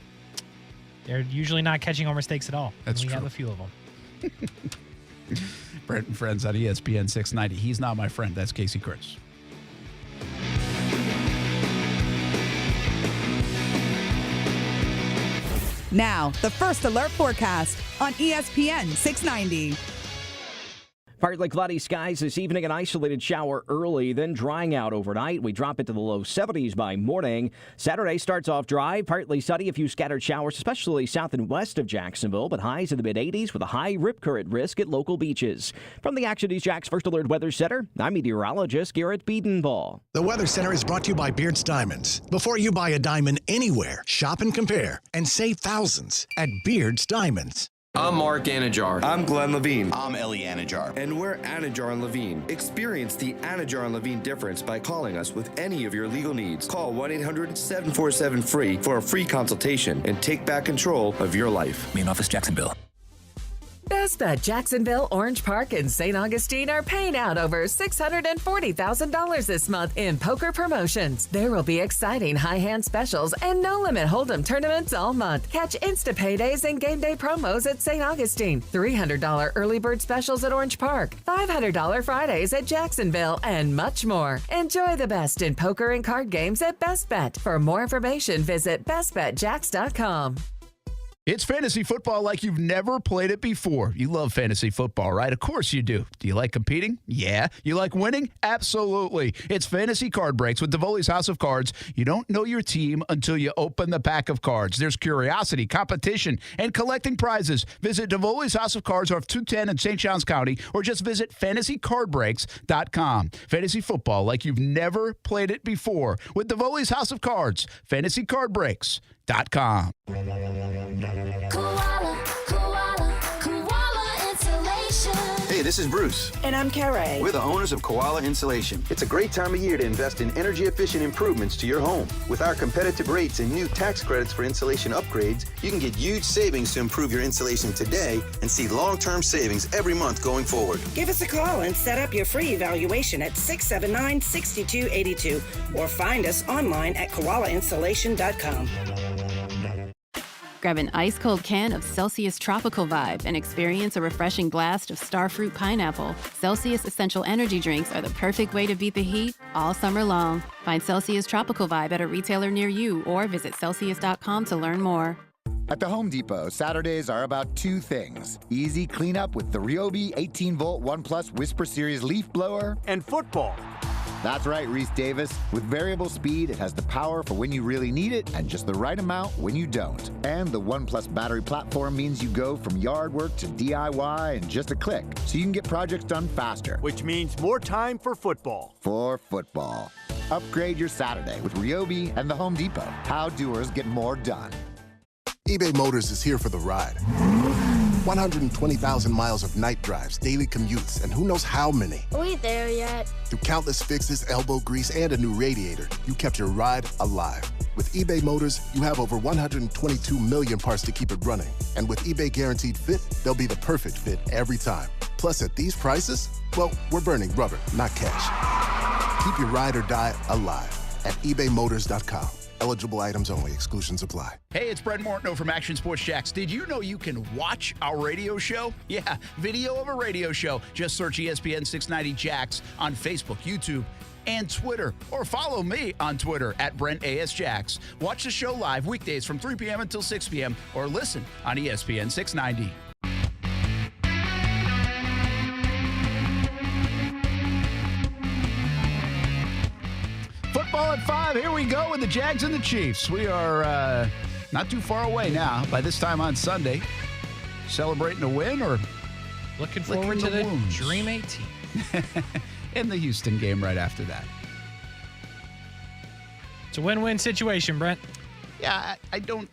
They're usually not catching our mistakes at all. That's true. We true. have a few of them. Brent and Friends on ESPN 690. He's not my friend. That's Kasey Kuhrts. Now, the First Alert Forecast on ESPN 690. Partly cloudy skies this evening, an isolated shower early, then drying out overnight. We drop into the low 70s by morning. Saturday starts off dry, partly sunny, a few scattered showers, especially south and west of Jacksonville, but highs in the mid-80s with a high rip current risk at local beaches. From the Action News Jax First Alert Weather Center, I'm meteorologist Garrett Biedenball. The Weather Center is brought to you by Beards Diamonds. Before you buy a diamond anywhere, shop and compare and save thousands at Beards Diamonds. I'm Mark Anajar. I'm Glenn Levine. I'm Ellie Anajar. And we're Anajar and Levine. Experience the Anajar and Levine difference by calling us with any of your legal needs. Call 1-800-747-FREE for a free consultation and take back control of your life. Main office, Jacksonville. Best Bet Jacksonville, Orange Park, and St. Augustine are paying out over $640,000 this month in poker promotions. There will be exciting high-hand specials and no-limit hold'em tournaments all month. Catch Insta Paydays and game day promos at St. Augustine, $300 early bird specials at Orange Park, $500 Fridays at Jacksonville, and much more. Enjoy the best in poker and card games at Best Bet. For more information, visit bestbetjax.com. It's fantasy football like you've never played it before. You love fantasy football, right? Of course you do. Do you like competing? Yeah. You like winning? Absolutely. It's Fantasy Card Breaks with Davoli's House of Cards. You don't know your team until you open the pack of cards. There's curiosity, competition, and collecting prizes. Visit Davoli's House of Cards off 210 in St. Johns County, or just visit fantasycardbreaks.com. Fantasy football like you've never played it before with Davoli's House of Cards. fantasycardbreaks.com. Koala Insulation. Hey, this is Bruce. And I'm Carrie. We're the owners of Koala Insulation. It's a great time of year to invest in energy-efficient improvements to your home. With our competitive rates and new tax credits for insulation upgrades, you can get huge savings to improve your insulation today and see long-term savings every month going forward. Give us a call and set up your free evaluation at 679-6282 or find us online at koalainsulation.com. Grab an ice-cold can of Celsius Tropical Vibe and experience a refreshing blast of starfruit pineapple. Celsius Essential Energy Drinks are the perfect way to beat the heat all summer long. Find Celsius Tropical Vibe at a retailer near you or visit Celsius.com to learn more. At the Home Depot, Saturdays are about two things. Easy cleanup with the Ryobi 18-volt ONE+ Whisper Series leaf blower and football. That's right, Reese Davis. With variable speed, it has the power for when you really need it and just the right amount when you don't. And the ONE+ battery platform means you go from yard work to DIY in just a click, so you can get projects done faster. Which means more time for football. For football. Upgrade your Saturday with Ryobi and the Home Depot. How doers get more done. eBay Motors is here for the ride. 120,000 miles of night drives, daily commutes, and who knows how many. Are we there yet? Through countless fixes, elbow grease, and a new radiator, you kept your ride alive. With eBay Motors, you have over 122 million parts to keep it running. And with eBay Guaranteed Fit, they'll be the perfect fit every time. Plus, at these prices, well, we're burning rubber, not cash. Keep your ride or die alive at ebaymotors.com. Eligible items only. Exclusions apply. Hey, it's Brent Martineau from Action Sports Jacks. Did you know you can watch our radio show? Yeah, video of a radio show. Just search ESPN 690 Jacks on Facebook, YouTube, and Twitter. Or follow me on Twitter at Brent A.S. Jacks. Watch the show live weekdays from 3 p.m. until 6 p.m. or listen on ESPN 690. Football at 5. Here we go with the Jags and the Chiefs. We are not too far away now. By this time on Sunday, celebrating a win or looking forward to the Dream 18 in the Houston game right after that. It's a win-win situation, Brent. Yeah, I don't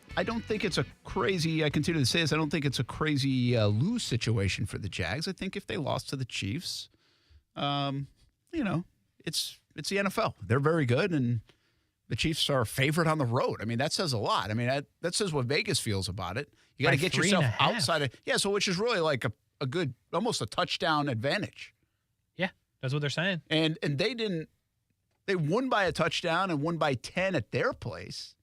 think it's a crazy. I continue to say this. I don't think it's a crazy lose situation for the Jags. I think if they lost to the Chiefs, it's the NFL. They're very good, and the Chiefs are a favorite on the road. I mean, that says a lot. I mean, that says what Vegas feels about it. You got to get yourself outside of so which is really like a good, almost a touchdown advantage. Yeah, that's what they're saying. And they won by a touchdown and won by 10 at their place.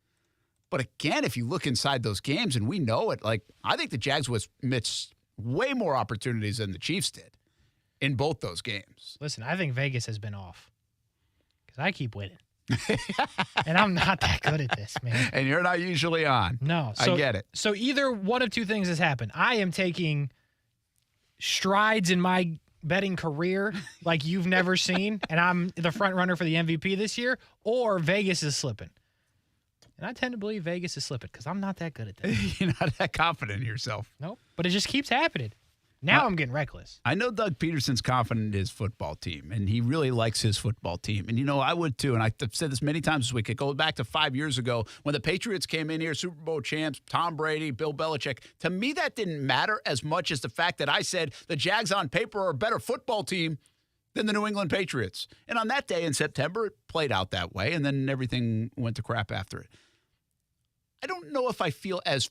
But again, if you look inside those games, and we know it, like I think the Jags missed way more opportunities than the Chiefs did in both those games. Listen, I think Vegas has been off. I keep winning. And I'm not that good at this, man. And you're not usually on. No. I get it. So either one of two things has happened. I am taking strides in my betting career like you've never seen, and I'm the front runner for the MVP this year, or Vegas is slipping. And I tend to believe Vegas is slipping because I'm not that good at this. You're not that confident in yourself. Nope. But it just keeps happening. Now I'm getting reckless. I know Doug Peterson's confident in his football team, and he really likes his football team. And, I would too. And I've said this many times this week. It goes back to 5 years ago when the Patriots came in here, Super Bowl champs, Tom Brady, Bill Belichick. To me, that didn't matter as much as the fact that I said the Jags on paper are a better football team than the New England Patriots. And on that day in September, it played out that way, and then everything went to crap after it. I don't know if I feel as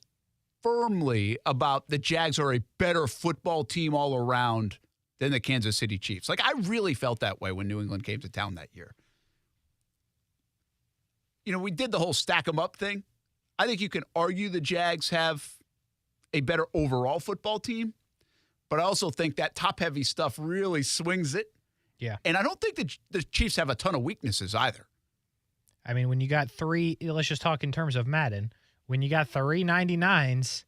firmly about the Jags are a better football team all around than the Kansas City Chiefs. Like, I really felt that way when New England came to town that year. We did the whole stack 'em up thing. I think you can argue the Jags have a better overall football team, but I also think that top-heavy stuff really swings it. Yeah. And I don't think the Chiefs have a ton of weaknesses either. I mean, when you got let's just talk in terms of Madden. When you got 3 99s,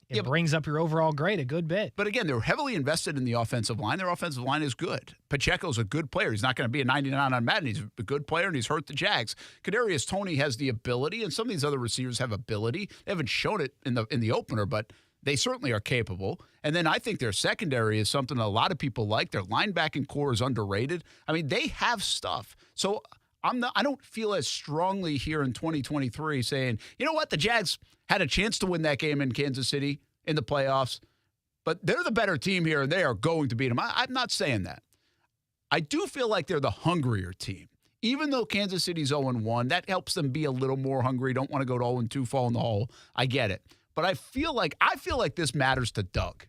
it brings up your overall grade a good bit. But again, they're heavily invested in the offensive line. Their offensive line is good. Pacheco's a good player. He's not going to be a 99 on Madden. He's a good player, and he's hurt the Jags. Kadarius Toney has the ability, and some of these other receivers have ability. They haven't shown it in the opener, but they certainly are capable. And then I think their secondary is something a lot of people like. Their linebacking core is underrated. I mean, they have stuff. So I don't feel as strongly here in 2023 saying, you know what, the Jags had a chance to win that game in Kansas City in the playoffs, but they're the better team here, and they are going to beat them. I'm not saying that. I do feel like they're the hungrier team. Even though Kansas City's 0-1, that helps them be a little more hungry. Don't want to go to 0-2, fall in the hole. I get it. But I feel like this matters to Doug.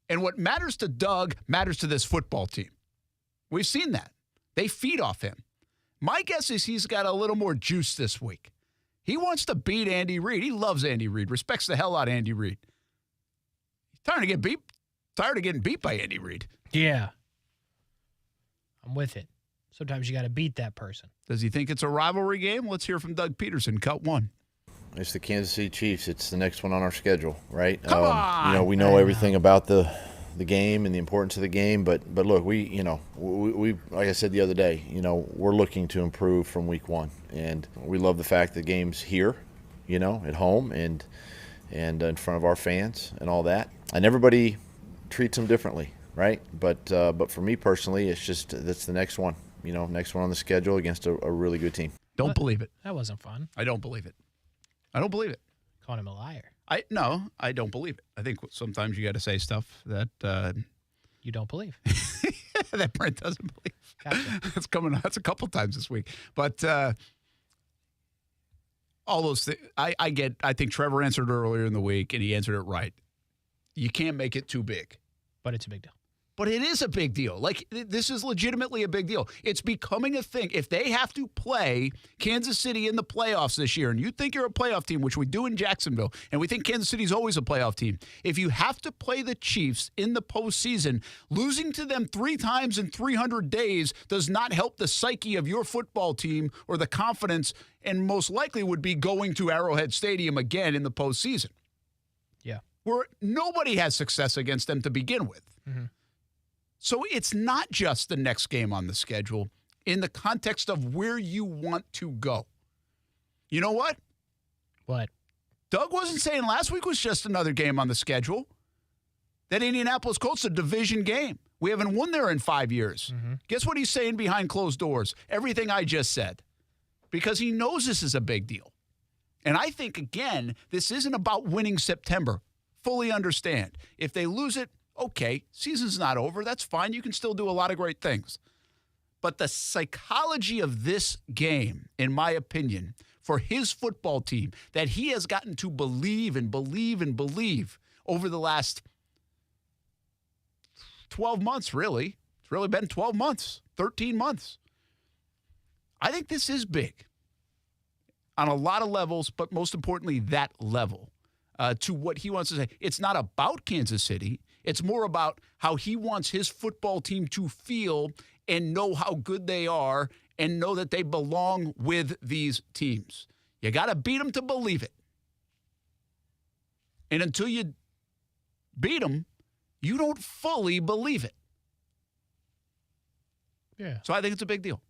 And what matters to Doug matters to this football team. We've seen that. They feed off him. My guess is he's got a little more juice this week. He wants to beat Andy Reid. He loves Andy Reid, respects the hell out of Andy Reid. He's tired of getting beat by Andy Reid. Yeah. I'm with it. Sometimes you got to beat that person. Does he think it's a rivalry game? Let's hear from Doug Peterson, cut 1. It's the Kansas City Chiefs. It's the next one on our schedule, right? Come on! We know everything about the game and the importance of the game, but look, we like I said the other day, we're looking to improve from week 1, and we love the fact the game's here, at home and in front of our fans and all that, and everybody treats them differently, right? But for me personally, that's the next one, next one on the schedule against a really good team. Don't believe it. That wasn't fun. I don't believe it. Calling him a liar. No, I don't believe it. I think sometimes you got to say stuff that you don't believe. that Brent doesn't believe. Gotcha. That's a couple times this week. But all those things, I get. I think Trevor answered earlier in the week, and he answered it right. You can't make it too big. But it's a big deal. But it is a big deal. Like, this is legitimately a big deal. It's becoming a thing. If they have to play Kansas City in the playoffs this year, and you think you're a playoff team, which we do in Jacksonville, and we think Kansas City's always a playoff team, if you have to play the Chiefs in the postseason, losing to them 3 times in 300 days does not help the psyche of your football team or the confidence, and most likely would be going to Arrowhead Stadium again in the postseason. Yeah. Where nobody has success against them to begin with. Mm-hmm. So it's not just the next game on the schedule in the context of where you want to go. You know what? What? Doug wasn't saying last week was just another game on the schedule. That Indianapolis Colts a division game. We haven't won there in 5 years. Mm-hmm. Guess what he's saying behind closed doors? Everything I just said. Because he knows this is a big deal. And I think, again, this isn't about winning September. Fully understand. If they lose it, okay, season's not over. That's fine. You can still do a lot of great things. But the psychology of this game, in my opinion, for his football team, that he has gotten to believe and believe and believe over the last 12 months, really. It's really been 12 months, 13 months. I think this is big on a lot of levels, but most importantly, that level to what he wants to say. It's not about Kansas City. It's more about how he wants his football team to feel and know how good they are and know that they belong with these teams. You got to beat them to believe it. And until you beat them, you don't fully believe it. Yeah. So I think it's a big deal.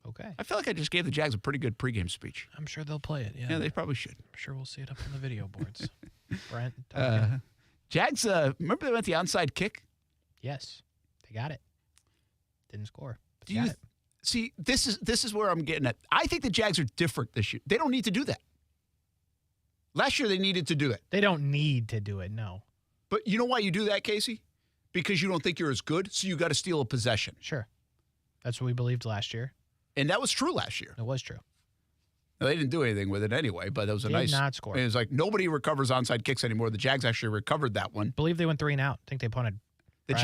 Okay. I feel like I just gave the Jags a pretty good pregame speech. I'm sure they'll play it. Yeah, they probably should. I'm sure we'll see it up on the video boards. Brent. Jags, remember they went the onside kick? Yes. They got it. Didn't score. But Do you see, this is where I'm getting at. I think the Jags are different this year. They don't need to do that. Last year they needed to do it. They don't need to do it, no. But you know why you do that, Kasey? Because you don't think you're as good, so you got to steal a possession. Sure. That's what we believed last year. And that was true last year. It was true. Now, they didn't do anything with it anyway, but that was a nice. Did not score. It was like nobody recovers onside kicks anymore. The Jags actually recovered that one. I believe they went 3 and out. I think they punted. The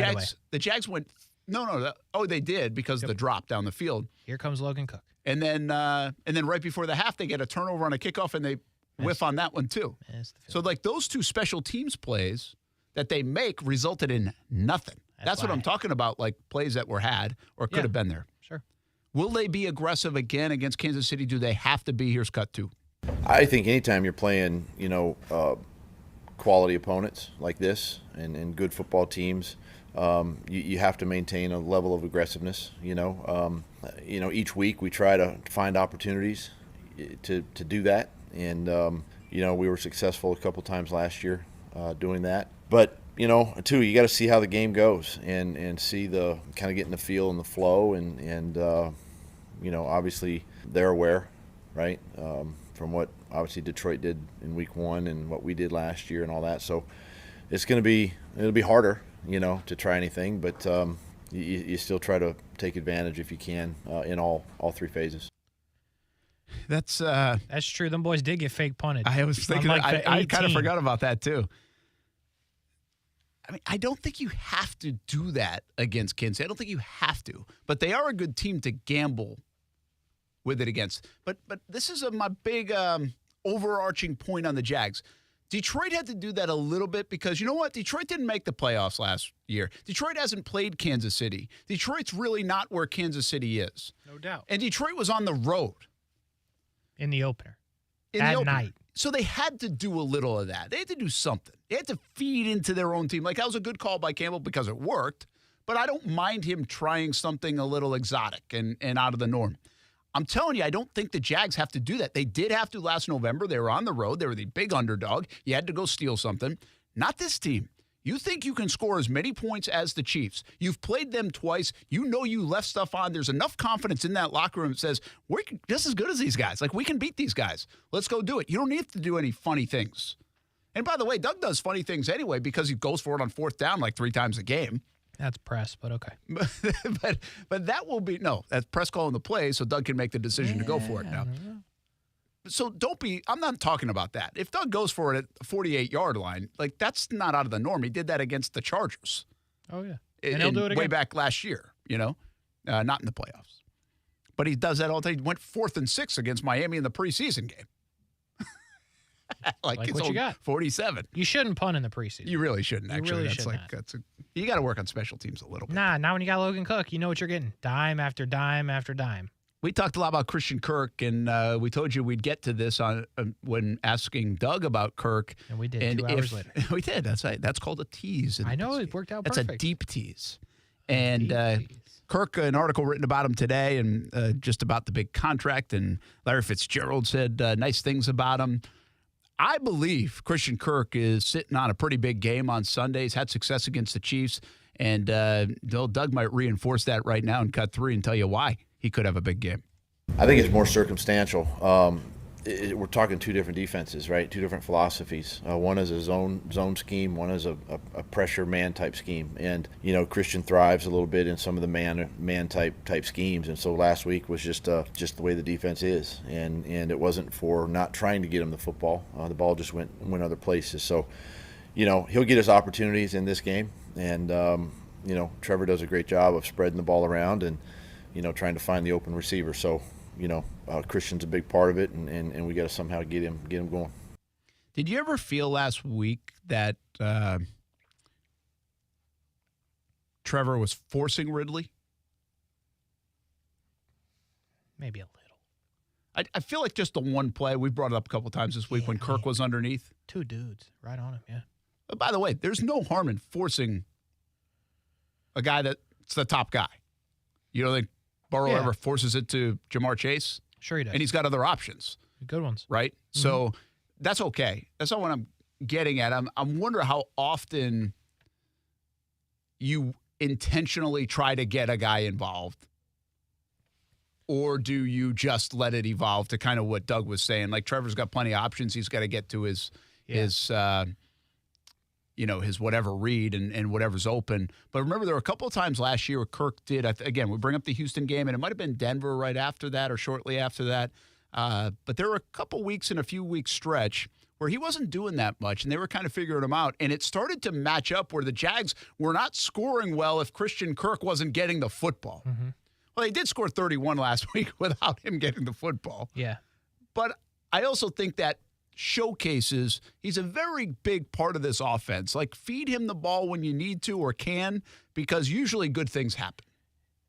Jags went. No. They did because of the drop down the field. Here comes Logan Cook. And then right before the half, they get a turnover on a kickoff, and they whiff on that one too. So like those two special teams plays that they make resulted in nothing. That's what I'm talking about, like plays that were had or could have been there. Sure. Will they be aggressive again against Kansas City? Do they have to be? Here's cut 2. I think anytime you're playing, quality opponents like this and good football teams, you have to maintain a level of aggressiveness. Each week we try to find opportunities to do that, and we were successful a couple times last year doing that. But too, you got to see how the game goes and see the kind of getting the feel and the flow, and obviously they're aware, right, from what obviously Detroit did in week 1 and what we did last year and all that. So it'll be harder, to try anything, but you still try to take advantage if you can in all 3 phases. That's true. Them boys did get fake punted. I was thinking, I kind of forgot about that too. I mean, I don't think you have to do that against Kansas. I don't think you have to, but they are a good team to gamble with it against. But this is my big overarching point on the Jags. Detroit had to do that a little bit because you know what? Detroit didn't make the playoffs last year. Detroit hasn't played Kansas City. Detroit's really not where Kansas City is. No doubt. And Detroit was on the road. In the opener. At night. So they had to do a little of that. They had to do something. They had to feed into their own team. Like, that was a good call by Campbell because it worked. But I don't mind him trying something a little exotic and out of the norm. I'm telling you, I don't think the Jags have to do that. They did have to last November. They were on the road. They were the big underdog. You had to go steal something. Not this team. You think you can score as many points as the Chiefs. You've played them twice. You know you left stuff on. There's enough confidence in that locker room that says, we're just as good as these guys. Like, we can beat these guys. Let's go do it. You don't need to do any funny things. And by the way, Doug does funny things anyway because he goes for it on 4th down like 3 times a game. That's press, but okay. but that will be, no, that's press calling the play so Doug can make the decision to go for it now. So I'm not talking about that. If Doug goes for it at the 48-yard line, like, that's not out of the norm. He did that against the Chargers. Oh, yeah. And he'll do it again. Way back last year, not in the playoffs. But he does that all the time. He went 4th and 6 against Miami in the preseason game. like what you got. 47. You shouldn't punt in the preseason. You really shouldn't, actually. You really shouldn't. You got to work on special teams a little bit. Nah, not when you got Logan Cook. You know what you're getting. Dime after dime after dime. We talked a lot about Christian Kirk, and we told you we'd get to this on when asking Doug about Kirk. And we did 2 hours later. We did. That's right. That's called a tease. I know. It worked out perfect. That's a deep tease. And Kirk, an article written about him today and just about the big contract, and Larry Fitzgerald said nice things about him. I believe Christian Kirk is sitting on a pretty big game on Sunday. He's had success against the Chiefs, and Doug might reinforce that right now in cut 3 and tell you why he could have a big game. I think it's more circumstantial. We're talking 2 different defenses, right? 2 different philosophies. One is a zone scheme. One is a pressure man type scheme. And Christian thrives a little bit in some of the man type schemes. And so last week was just the way the defense is. And it wasn't for not trying to get him the football. The ball just went other places. So he'll get his opportunities in this game. And Trevor does a great job of spreading the ball around and trying to find the open receiver. So, Christian's a big part of it, and we got to somehow get him going. Did you ever feel last week that Trevor was forcing Ridley? Maybe a little. I feel like just the one play, we brought it up a couple times this week when Kirk was underneath. 2 dudes right on him, yeah. But by the way, there's no harm in forcing a guy that's the top guy. You don't think Burrow ever forces it to Jamar Chase? Sure he does. And he's got other options. Good ones. Right? Mm-hmm. So that's okay. That's not what I'm getting at. I'm wondering how often you intentionally try to get a guy involved. Or do you just let it evolve to kind of what Doug was saying? Like, Trevor's got plenty of options. He's got to get to his whatever read and whatever's open. But remember, there were a couple of times last year where Kirk did, again, we bring up the Houston game, and it might have been Denver right after that or shortly after that. But there were a couple weeks in a few weeks stretch where he wasn't doing that much, and they were kind of figuring him out. And it started to match up where the Jags were not scoring well if Christian Kirk wasn't getting the football. Mm-hmm. Well, they did score 31 last week without him getting the football. Yeah. But I also think that showcases he's a very big part of this offense. Like, feed him the ball when you need to or can, because usually good things happen.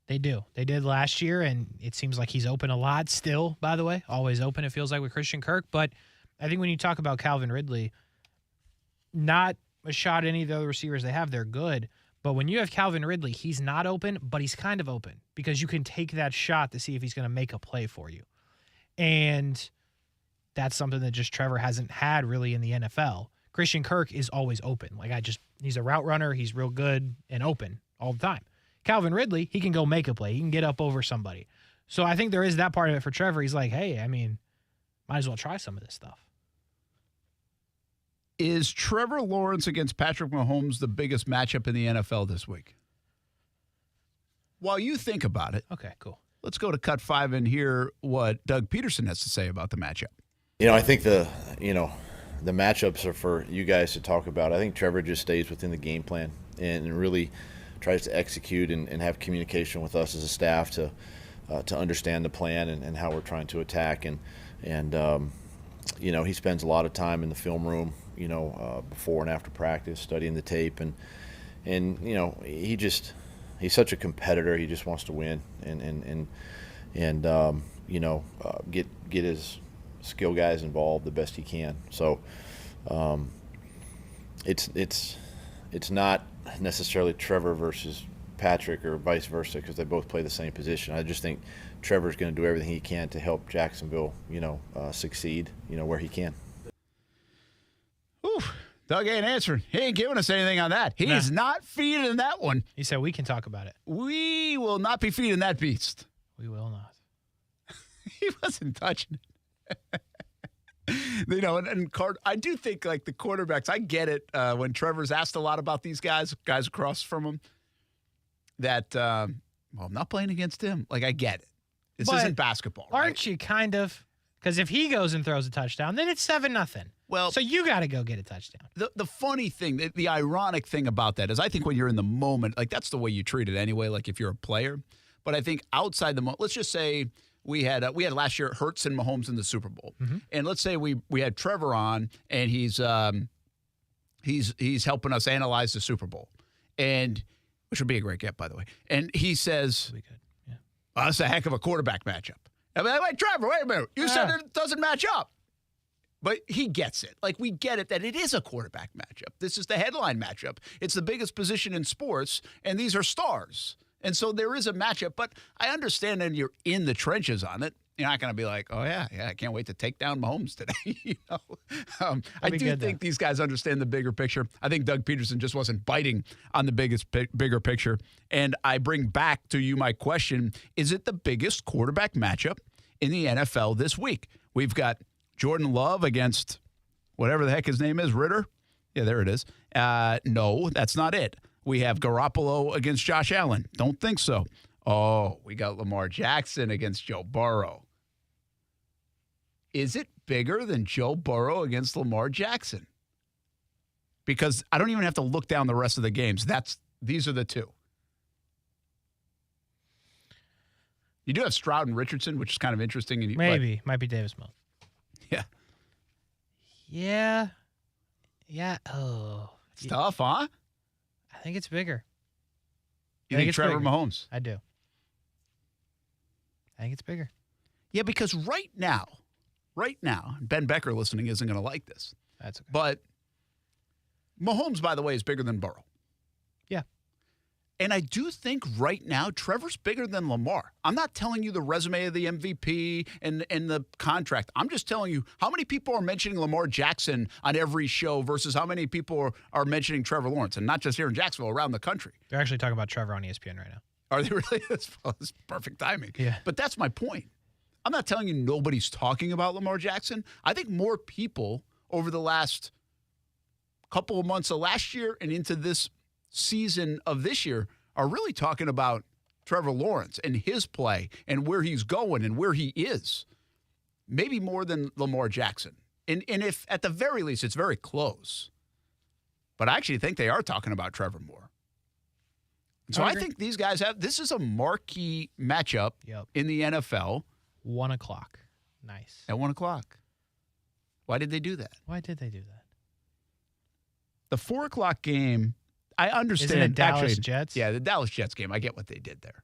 They do. They did last year, and it seems like he's open a lot still, by the way. Always open, it feels like, with Christian Kirk. But I think when you talk about Calvin Ridley, not a shot at any of the other receivers they have. They're good. But when you have Calvin Ridley, he's not open, but he's kind of open because you can take that shot to see if he's going to make a play for you. And that's something that just Trevor hasn't had really in the NFL. Christian Kirk is always open. He's a route runner. He's real good and open all the time. Calvin Ridley, he can go make a play. He can get up over somebody. So I think there is that part of it for Trevor. He's like, hey, might as well try some of this stuff. Is Trevor Lawrence against Patrick Mahomes the biggest matchup in the NFL this week? While you think about it. Okay, cool. Let's go to Cut 5 and hear what Doug Peterson has to say about the matchup. I think the matchups are for you guys to talk about. I think Trevor just stays within the game plan and really tries to execute and have communication with us as a staff to understand the plan and how we're trying to attack. And he spends a lot of time in the film room, before and after practice, studying the tape. And he's such a competitor. He just wants to win and get his skill guys involved the best he can. So it's not necessarily Trevor versus Patrick or vice versa because they both play the same position. I just think Trevor's going to do everything he can to help Jacksonville, succeed, where he can. Whew. Doug ain't answering. He ain't giving us anything on that. He's not feeding that one. He said we can talk about it. We will not be feeding that beast. We will not. He wasn't touching it. And I do think like the quarterbacks, I get it when Trevor's asked a lot about these guys across from him, that, I'm not playing against him. Like, I get it. This isn't basketball, right? Aren't you kind of? Because if he goes and throws a touchdown, then it's 7-0. Well, so you got to go get a touchdown. The funny thing, the ironic thing about that is I think when you're in the moment, like that's the way you treat it anyway, like if you're a player. But I think outside the moment, let's just say we had last year Kuhrts and Mahomes in the Super Bowl. Mm-hmm. And let's say we had Trevor on and he's helping us analyze the Super Bowl. And which would be a great get, by the way. And he says, that's a heck of a quarterback matchup. I mean, wait, Trevor, wait a minute. You said it doesn't match up. But he gets it. Like, we get it that it is a quarterback matchup. This is the headline matchup. It's the biggest position in sports, and these are stars. And so there is a matchup. But I understand that you're in the trenches on it. You're not going to be like, oh, yeah, I can't wait to take down Mahomes today. I do think these guys understand the bigger picture. I think Doug Peterson just wasn't biting on the bigger picture. And I bring back to you my question, is it the biggest quarterback matchup in the NFL this week? We've got Jordan Love against whatever the heck his name is, Ritter? Yeah, there it is. No, that's not it. We have Garoppolo against Josh Allen. Don't think so. Oh, we got Lamar Jackson against Joe Burrow. Is it bigger than Joe Burrow against Lamar Jackson? Because I don't even have to look down the rest of the games. These are the two. You do have Stroud and Richardson, which is kind of interesting. Maybe. Might be Davis Mills. Yeah. Yeah. Oh. It's tough, huh? I think it's bigger. You think Trevor Mahomes? I do. I think it's bigger. Yeah, because right now, Ben Becker listening isn't going to like this. That's okay. But Mahomes, by the way, is bigger than Burrow. Yeah. And I do think right now Trevor's bigger than Lamar. I'm not telling you the resume of the MVP and the contract. I'm just telling you how many people are mentioning Lamar Jackson on every show versus how many people are mentioning Trevor Lawrence. And not just here in Jacksonville, around the country. They're actually talking about Trevor on ESPN right now. Are they really? That's perfect timing. Yeah. But that's my point. I'm not telling you nobody's talking about Lamar Jackson. I think more people over the last couple of months of last year and into this season of this year are really talking about Trevor Lawrence and his play and where he's going and where he is. Maybe more than Lamar Jackson. And if at the very least it's very close. But I actually think they are talking about Trevor more. So I think these guys this is a marquee matchup in the NFL. 1 o'clock. Nice. At 1 o'clock. Why did they do that? Why did they do that? The 4 o'clock game, I understand. Isn't it Dallas Jets? Yeah, the Dallas Jets game. I get what they did there.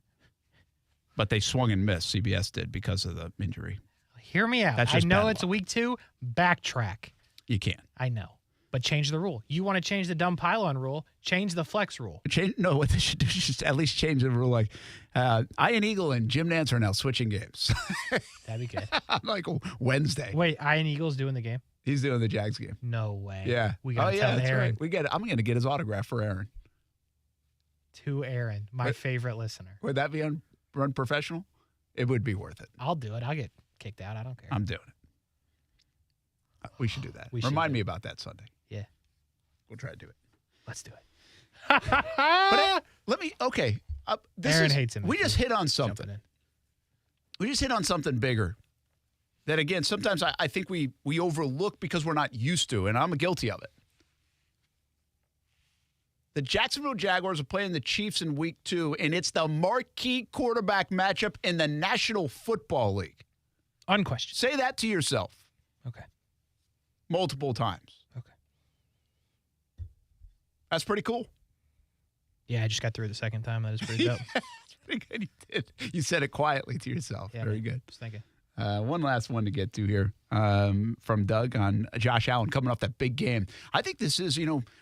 But they swung and missed. CBS did because of the injury. Hear me out. I know it's a week 2. Backtrack. You can. I know. But change the rule. You want to change the dumb pylon rule, change the flex rule. No, what they should do is just at least change the rule. Like, Ian Eagle and Jim Nantz are now switching games. That'd be good. Like Wednesday. Wait, Ian Eagle's doing the game? He's doing the Jags game. No way. Yeah. We got to tell that's Aaron. right. We get it. I'm going to get his autograph for Aaron. To Aaron, my favorite listener. Would that be unprofessional? It would be worth it. I'll do it. I'll get kicked out. I don't care. I'm doing it. We should do that. Remind me about that Sunday. Yeah. We'll try to do it. Let's do it. But let me, okay. Aaron hates him. We just hit on something. We just hit on something bigger that, again, sometimes I think we overlook because we're not used to, and I'm guilty of it. The Jacksonville Jaguars are playing the Chiefs in Week 2, and it's the marquee quarterback matchup in the National Football League. Unquestioned. Say that to yourself. Okay. Multiple times. Okay. That's pretty cool. Yeah, I just got through the second time. That is pretty dope. That's pretty good. You did. You said it quietly to yourself. Yeah, Very good. Just thinking. One last one to get to here from Doug on Josh Allen coming off that big game. I think this is,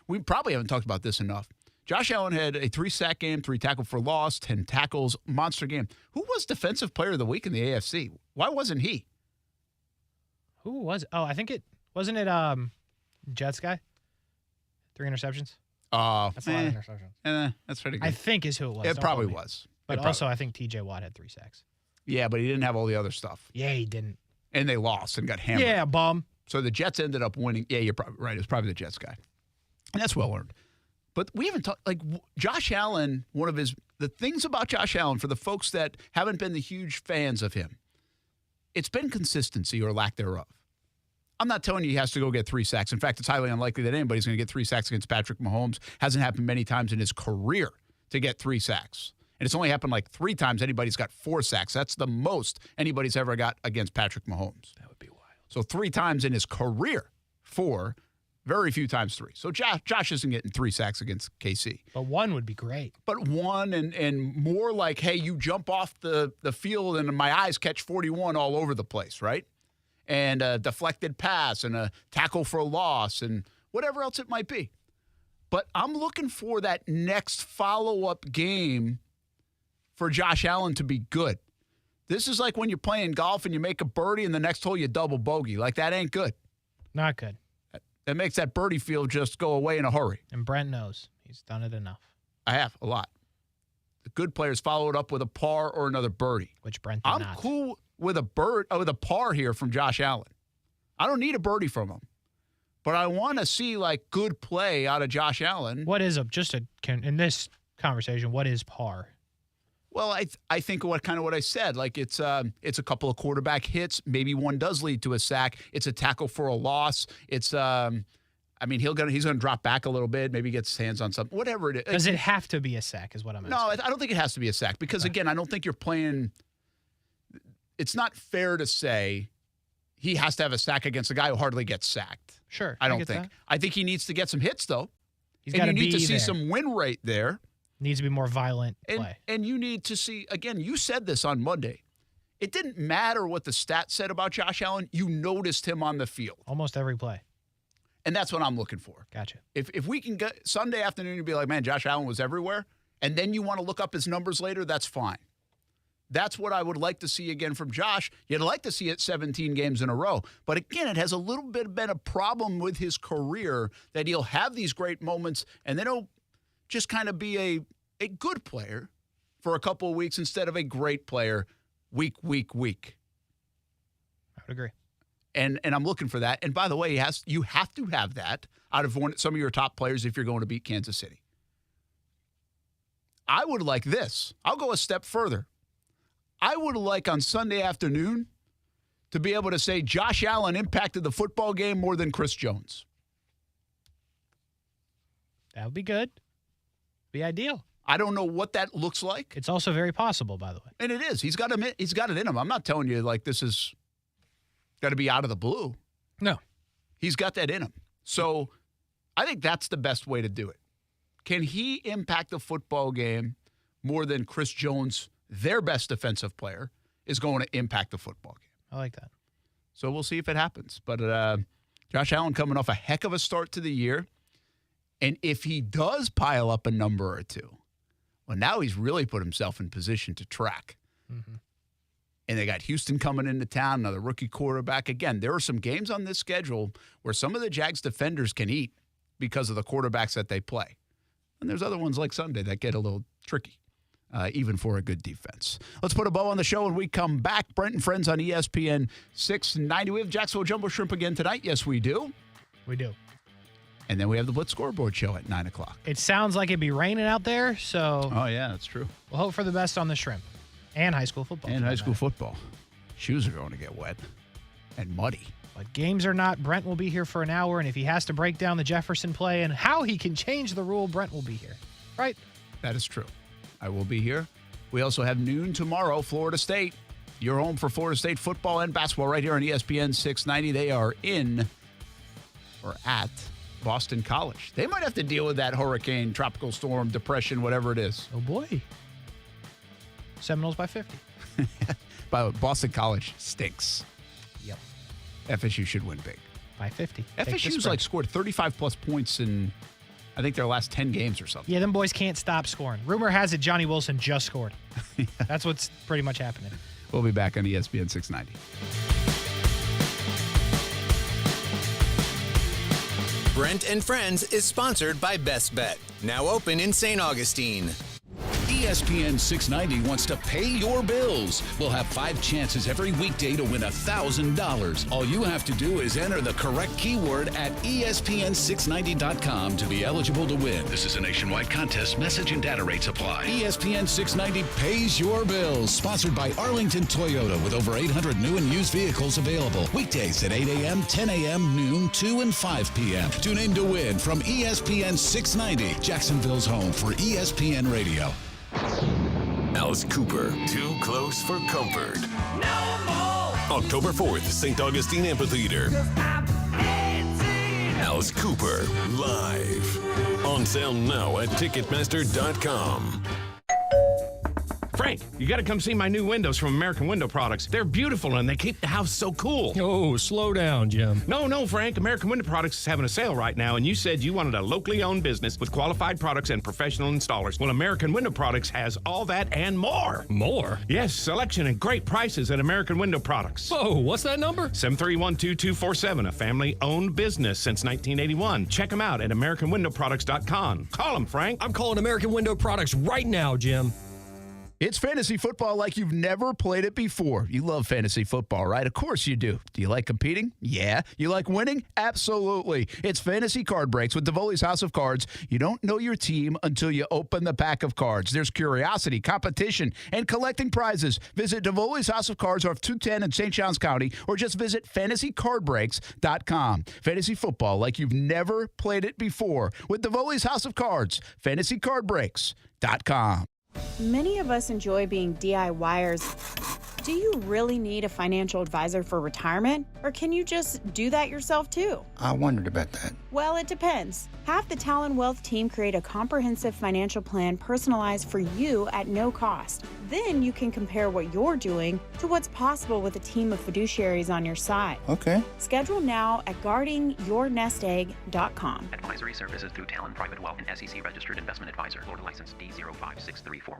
we probably haven't talked about this enough. Josh Allen had a 3-sack game, 3 tackle for loss, 10 tackles, monster game. Who was Defensive Player of the Week in the AFC? Why wasn't he? Who was? Oh, I think wasn't it Jets guy? 3 interceptions. That's a lot of interceptions. That's pretty good. I think is who it was. It probably was. But also, I think T.J. Watt had 3 sacks. Yeah, but he didn't have all the other stuff. Yeah, he didn't. And they lost and got hammered. Yeah, bum. So the Jets ended up winning. Yeah, you're probably right. It was probably the Jets guy. And that's well earned. But we haven't talked, Josh Allen, the things about Josh Allen, for the folks that haven't been the huge fans of him, it's been consistency or lack thereof. I'm not telling you he has to go get 3 sacks. In fact, it's highly unlikely that anybody's going to get 3 sacks against Patrick Mahomes. Hasn't happened many times in his career to get 3 sacks. And it's only happened like 3 times anybody's got 4 sacks. That's the most anybody's ever got against Patrick Mahomes. That would be wild. So 3 times in his career, 4, very few times 3. So Josh isn't getting 3 sacks against KC. But 1 would be great. But 1 and more like, hey, you jump off the field and my eyes catch 41 all over the place, right? And a deflected pass and a tackle for a loss and whatever else it might be. But I'm looking for that next follow-up game for Josh Allen to be good. This is like when you're playing golf and you make a birdie and the next hole you double bogey. Like, that ain't good. Not good. That makes that birdie field just go away in a hurry. And Brent knows. He's done it enough. I have, a lot. The good players follow it up with a par or another birdie. Which Brent did not. I'm cool with a par here from Josh Allen. I don't need a birdie from him. But I want to see, good play out of Josh Allen. What is in this conversation, what is par? Well, I think what I said. It's a couple of quarterback hits. Maybe one does lead to a sack. It's a tackle for a loss. It's he's gonna drop back a little bit. Maybe gets his hands on something. Whatever it is. Does it have to be a sack? Is what I'm asking. No, I don't think it has to be a sack because again, I don't think you're playing. It's not fair to say he has to have a sack against a guy who hardly gets sacked. Sure, I don't think. That. I think he needs to get some hits though. He's got to be You need to see there. some win rate there. Needs to be more violent play. And you need to see, again, you said this on Monday. It didn't matter what the stats said about Josh Allen. You noticed him on the field. Almost every play. And that's what I'm looking for. Gotcha. If we can get Sunday afternoon to be like, man, Josh Allen was everywhere, and then you want to look up his numbers later, that's fine. That's what I would like to see again from Josh. You'd like to see it 17 games in a row. But again, it has a little bit been a problem with his career that he'll have these great moments, and then he'll just kind of be a good player for a couple of weeks instead of a great player week. I would agree. And I'm looking for that. And by the way, you have to have that out of some of your top players if you're going to beat Kansas City. I would like this. I'll go a step further. I would like on Sunday afternoon to be able to say Josh Allen impacted the football game more than Chris Jones. That would be good. Be ideal. I don't know what that looks like. It's also very possible, by the way. And it is. He's got it in him. I'm not telling you this is got to be out of the blue. No. He's got that in him. So I think that's the best way to do it. Can he impact the football game more than Chris Jones, their best defensive player, is going to impact the football game? I like that. So we'll see if it happens. But Josh Allen coming off a heck of a start to the year. And if he does pile up a number or two, well, now he's really put himself in position to track. Mm-hmm. And they got Houston coming into town, another rookie quarterback. Again, there are some games on this schedule where some of the Jags defenders can eat because of the quarterbacks that they play. And there's other ones like Sunday that get a little tricky, even for a good defense. Let's put a bow on the show when we come back. Brent and Friends on ESPN 690. We have Jacksonville Jumbo Shrimp again tonight. Yes, we do. We do. And then we have the Blitz Scoreboard Show at 9 o'clock. It sounds like it'd be raining out there, so... Oh, yeah, that's true. We'll hope for the best on the Shrimp. And high school football. And high school football. Shoes are going to get wet and muddy. But games or not, Brent will be here for an hour, and if he has to break down the Jefferson play and how he can change the rule, Brent will be here. Right? That is true. I will be here. We also have noon tomorrow, Florida State. You're home for Florida State football and basketball right here on ESPN 690. They are in or at Boston College. They might have to deal with that hurricane, tropical storm, depression, whatever it is. Oh, boy. Seminoles by 50. But Boston College stinks. Yep. FSU should win big. By 50. FSU's scored 35-plus points in, I think, their last 10 games or something. Yeah, them boys can't stop scoring. Rumor has it Johnny Wilson just scored. That's what's pretty much happening. We'll be back on ESPN 690. Brent and Friends is sponsored by Best Bet. Now open in St. Augustine. ESPN 690 wants to pay your bills. We'll have 5 chances every weekday to win $1,000. All you have to do is enter the correct keyword at ESPN690.com to be eligible to win. This is a nationwide contest. Message and data rates apply. ESPN 690 pays your bills. Sponsored by Arlington Toyota with over 800 new and used vehicles available. Weekdays at 8 a.m., 10 a.m., noon, 2 and 5 p.m. Tune in to win from ESPN 690, Jacksonville's home for ESPN Radio. Alice Cooper, Too Close for Comfort. No more. October 4th, St. Augustine Amphitheater. Alice Cooper, live. On sale now at Ticketmaster.com. Frank, you got to come see my new windows from American Window Products. They're beautiful and they keep the house so cool. Oh, slow down, Jim. No, Frank. American Window Products is having a sale right now, and you said you wanted a locally owned business with qualified products and professional installers. Well, American Window Products has all that and more. More? Yes, selection and great prices at American Window Products. Whoa, what's that number? 731-2247, a family-owned business since 1981. Check them out at AmericanWindowProducts.com. Call them, Frank. I'm calling American Window Products right now, Jim. It's fantasy football like you've never played it before. You love fantasy football, right? Of course you do. Do you like competing? Yeah. You like winning? Absolutely. It's Fantasy Card Breaks with Davoli's House of Cards. You don't know your team until you open the pack of cards. There's curiosity, competition, and collecting prizes. Visit Davoli's House of Cards off 210 in St. Johns County, or just visit fantasycardbreaks.com. Fantasy football like you've never played it before with Davoli's House of Cards. fantasycardbreaks.com. Many of us enjoy being DIYers. Do you really need a financial advisor for retirement? Or can you just do that yourself too? I wondered about that. Well, it depends. Have the Talon Wealth team create a comprehensive financial plan personalized for you at no cost. Then you can compare what you're doing to what's possible with a team of fiduciaries on your side. Okay. Schedule now at guardingyournestegg.com. Advisory services through Talon Private Wealth and SEC registered investment advisor. Florida license D056341.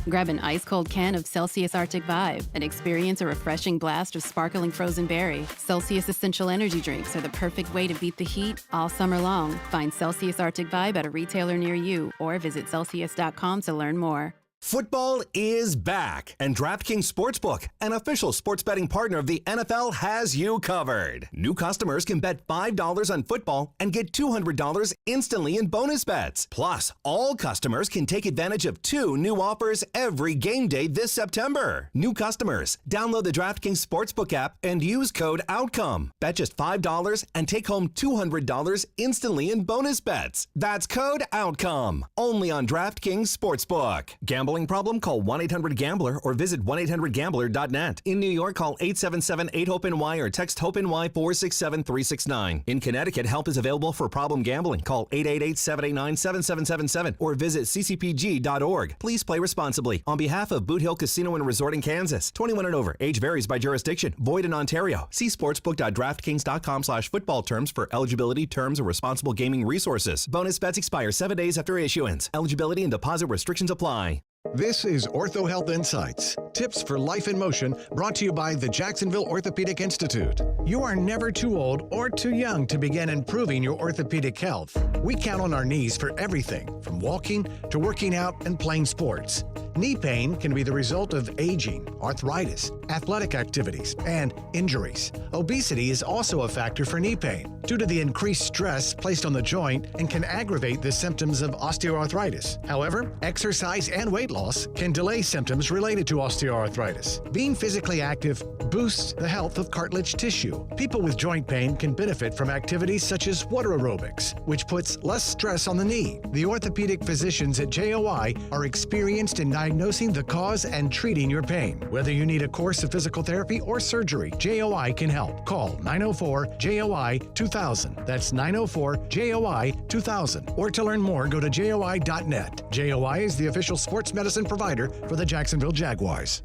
Grab an ice-cold can of Celsius Arctic Vibe and experience a refreshing blast of sparkling frozen berry. Celsius Essential Energy Drinks are the perfect way to beat the heat all summer long. Find Celsius Arctic Vibe at a retailer near you or visit Celsius.com to learn more. Football is back, and DraftKings Sportsbook, an official sports betting partner of the NFL, has you covered. New customers can bet $5 on football and get $200 instantly in bonus bets. Plus, all customers can take advantage of 2 new offers every game day this September. New customers, download the DraftKings Sportsbook app and use code OUTCOME. Bet just $5 and take home $200 instantly in bonus bets. That's code OUTCOME. Only on DraftKings Sportsbook. Gamble gambling problem? Call 1-800-GAMBLER or visit 1-800-GAMBLER.net. In New York, call 877-8-HOPE-NY or text HOPE-NY 467-369. In Connecticut, help is available for problem gambling. Call 888-789-7777 or visit ccpg.org. Please play responsibly. On behalf of Boot Hill Casino and Resort in Kansas, 21 and over. Age varies by jurisdiction. Void in Ontario. See sportsbook.draftkings.com/football terms for eligibility, terms, and responsible gaming resources. Bonus bets expire 7 days after issuance. Eligibility and deposit restrictions apply. This is Ortho Health Insights, tips for life in motion, brought to you by the Jacksonville Orthopedic Institute. You are never too old or too young to begin improving your orthopedic health. We count on our knees for everything, from walking to working out and playing sports. Knee pain can be the result of aging, arthritis, athletic activities, and injuries. Obesity is also a factor for knee pain due to the increased stress placed on the joint and can aggravate the symptoms of osteoarthritis. However, exercise and weight loss can delay symptoms related to osteoarthritis. Being physically active boosts the health of cartilage tissue. People with joint pain can benefit from activities such as water aerobics, which puts less stress on the knee. The orthopedic physicians at JOI are experienced in diagnosing the cause and treating your pain. Whether you need a course of physical therapy or surgery, JOI can help. Call 904-JOI-2000. That's 904-JOI-2000. Or to learn more, go to JOI.net. JOI is the official sports medicine provider for the Jacksonville Jaguars.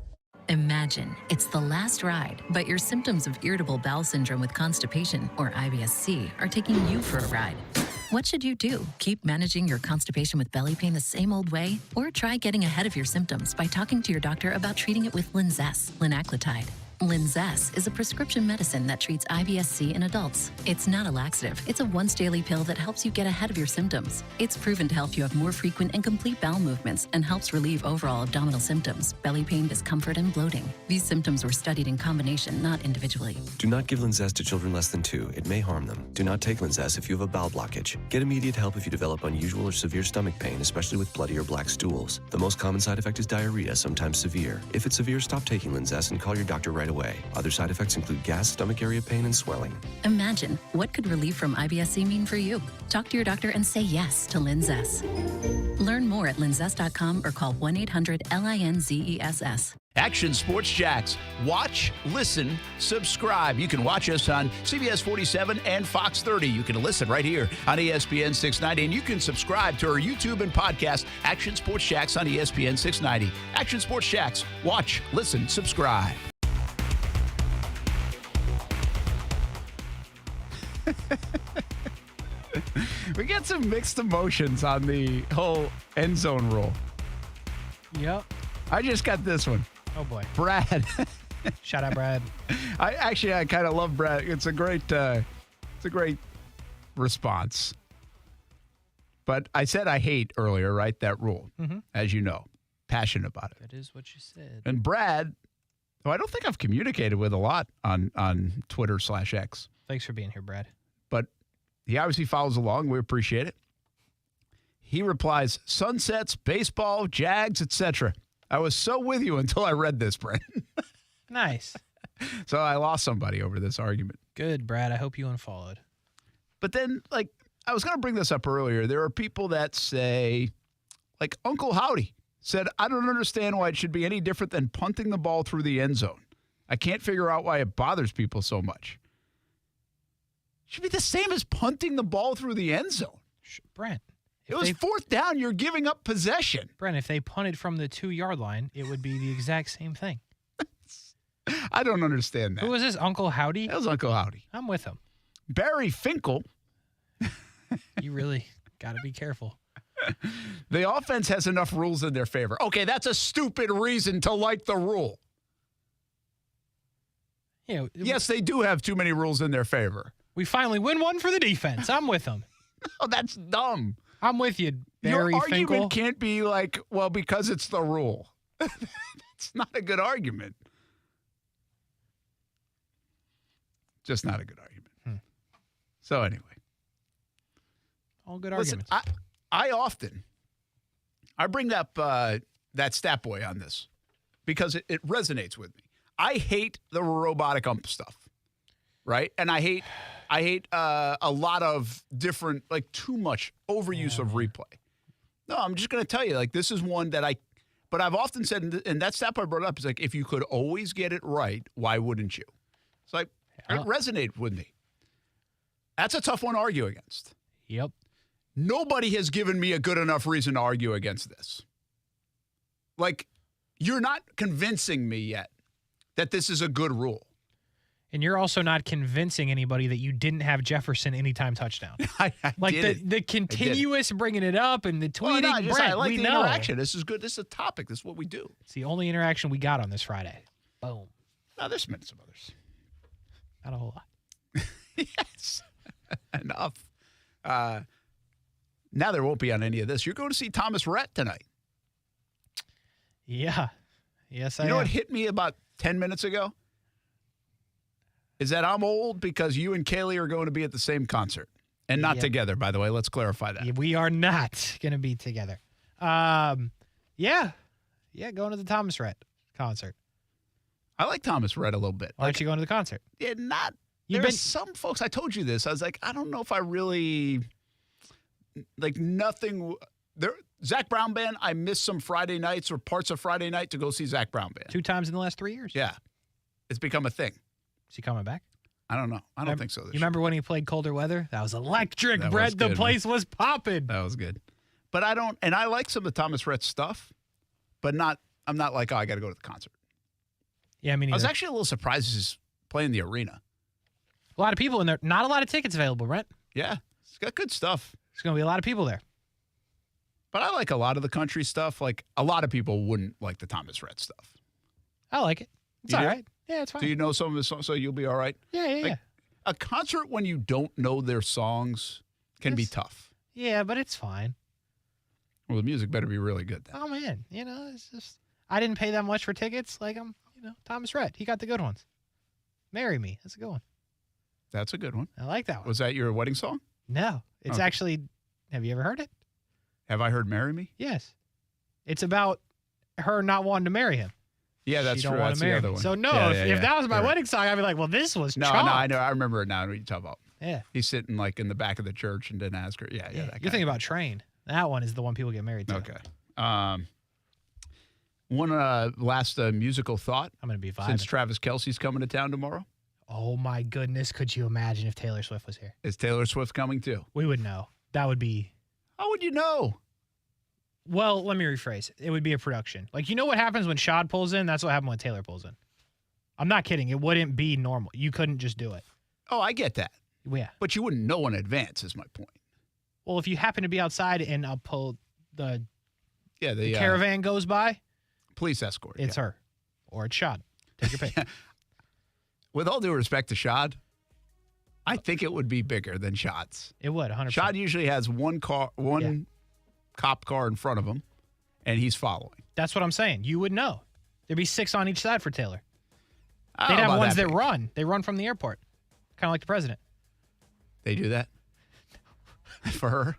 Imagine it's the last ride, but your symptoms of irritable bowel syndrome with constipation, or IBS-C, are taking you for a ride. What should you do? Keep managing your constipation with belly pain the same old way? Or try getting ahead of your symptoms by talking to your doctor about treating it with Linzess, linaclotide. Linzess is a prescription medicine that treats IBS-C in adults. It's not a laxative. It's a once-daily pill that helps you get ahead of your symptoms. It's proven to help you have more frequent and complete bowel movements and helps relieve overall abdominal symptoms, belly pain, discomfort, and bloating. These symptoms were studied in combination, not individually. Do not give Linzess to children less than 2. It may harm them. Do not take Linzess if you have a bowel blockage. Get immediate help if you develop unusual or severe stomach pain, especially with bloody or black stools. The most common side effect is diarrhea, sometimes severe. If it's severe, stop taking Linzess and call your doctor right away. Other side effects include gas, stomach area pain, and swelling. Imagine, what could relief from IBS-C mean for you? Talk to your doctor and say yes to Linzess. Learn more at linzess.com or call 1-800-LINZESS. Action Sports Jacks. Watch, listen, subscribe. You can watch us on CBS 47 and Fox 30. You can listen right here on ESPN 690. And you can subscribe to our YouTube and podcast, Action Sports Jacks on ESPN 690. Action Sports Jacks. Watch, listen, subscribe. We get some mixed emotions on the whole end zone rule. Yep. I just got this one. Oh, boy. Brad. Shout out, Brad. I kind of love Brad. It's a great response. But I said I hate earlier, right? That rule, as you know. Passionate about it. That is what you said. And Brad, who I don't think I've communicated with a lot on Twitter/X. Thanks for being here, Brad. But he obviously follows along. We appreciate it. He replies, sunsets, baseball, Jags, etc. I was so with you until I read this, Brent. Nice. So I lost somebody over this argument. Good, Brad. I hope you unfollowed. But then, I was going to bring this up earlier. There are people that say, Uncle Howdy said, I don't understand why it should be any different than punting the ball through the end zone. I can't figure out why it bothers people so much. It should be the same as punting the ball through the end zone. Brent. It was fourth down. You're giving up possession. Brent, if they punted from the 2-yard line, it would be the exact same thing. I don't understand that. Who was this, Uncle Howdy? That was Uncle Howdy. I'm with him. Barry Finkel. You really got to be careful. The offense has enough rules in their favor. Okay, that's a stupid reason to like the rule. Yes, they do have too many rules in their favor. We finally win one for the defense. I'm with them. No, that's dumb. I'm with you, Barry Your Finkel. argument can't be because it's the rule. It's not a good argument. Just not a good argument. So anyway. All good Listen, arguments. I bring up that stat boy on this because it resonates with me. I hate the robotic ump stuff, right? And I hate a lot of different, too much overuse of replay. No, I'm just going to tell you, this is one that But I've often said, and that stat I brought up is like, if you could always get it right, why wouldn't you? It's like, it resonated with me. That's a tough one to argue against. Yep. Nobody has given me a good enough reason to argue against this. Like, you're not convincing me yet that this is a good rule. And you're also not convincing anybody that you didn't have Jefferson anytime touchdown. I like did the continuous bringing it up and the tweeting. Well, no, Brent, I like we the know. interaction. This is good. This is a topic. This is what we do. It's the only interaction we got on this Friday. Boom. No, there's been some others. Not a whole lot. Yes. Enough. Now there won't be on any of this. You're going to see Thomas Rhett tonight. Yeah. Yes, I am. You know what hit me about 10 minutes ago? Is that I'm old because you and Kaylee are going to be at the same concert. And not together, by the way. Let's clarify that. Yeah, we are not going to be together. Yeah. Yeah, going to the Thomas Rhett concert. I like Thomas Rhett a little bit. Why aren't you going to the concert? Yeah, There's some folks, I told you this. I was like, I don't know if I really, like nothing. Zach Brown Band, I missed some Friday nights or parts of Friday night to go see Zach Brown Band. 2 times in the last 3 years. Yeah. It's become a thing. Is he coming back? I don't know. I don't think so. You remember when he played Colder Weather? That was electric, That Brett. was good, the place was popping. That was good. But I don't, and I like some of Thomas Rhett's stuff, but I'm not like, oh, I got to go to the concert. Yeah, I mean, I was actually a little surprised he's playing the arena. A lot of people in there. Not a lot of tickets available, Brent. Yeah, it's got good stuff. There's going to be a lot of people there. But I like a lot of the country stuff. Like, a lot of people wouldn't like the Thomas Rhett stuff. I like it. It's all right. Yeah, it's fine. Do you know some of his songs, so you'll be all right? Yeah. A concert when you don't know their songs can be tough. Yeah, but it's fine. Well, the music better be really good then. Oh, man. It's just, I didn't pay that much for tickets. Like, Thomas Rhett. He got the good ones. Marry Me. That's a good one. That's a good one. I like that one. Was that your wedding song? No. It's actually, have you ever heard it? Have I heard Marry Me? Yes. It's about her not wanting to marry him. Yeah, that's she don't true. want That's to marry the other me. one. So, no, Yeah, if that was my wedding song, I'd be like, well, this was No, chalk. I know. I remember it now. What you talk about? Yeah. He's sitting like in the back of the church and didn't ask her. Yeah. That You're guy. thinking about Train. That one is the one people get married to. Okay. One last musical thought. I'm going to be vibing. Since Travis Kelce's coming to town tomorrow. Oh, my goodness. Could you imagine if Taylor Swift was here? Is Taylor Swift coming too? We would know. That would be. How would you know? Well, let me rephrase. It would be a production. Like, you know what happens when Shad pulls in? That's what happened when Taylor pulls in. I'm not kidding. It wouldn't be normal. You couldn't just do it. Oh, I get that. Yeah. But you wouldn't know in advance is my point. Well, if you happen to be outside and the the caravan goes by. Police escort. It's her. Or it's Shad. Take your pick. With all due respect to Shad, I think it would be bigger than Shad's. It would, 100%. Shad usually has one cop car in front of him, and he's following. That's what I'm saying. You would know. There'd be 6 on each side for Taylor. I They'd don't know have about ones that that big. run. They run from the airport. Kind of like the president. They do that? For her?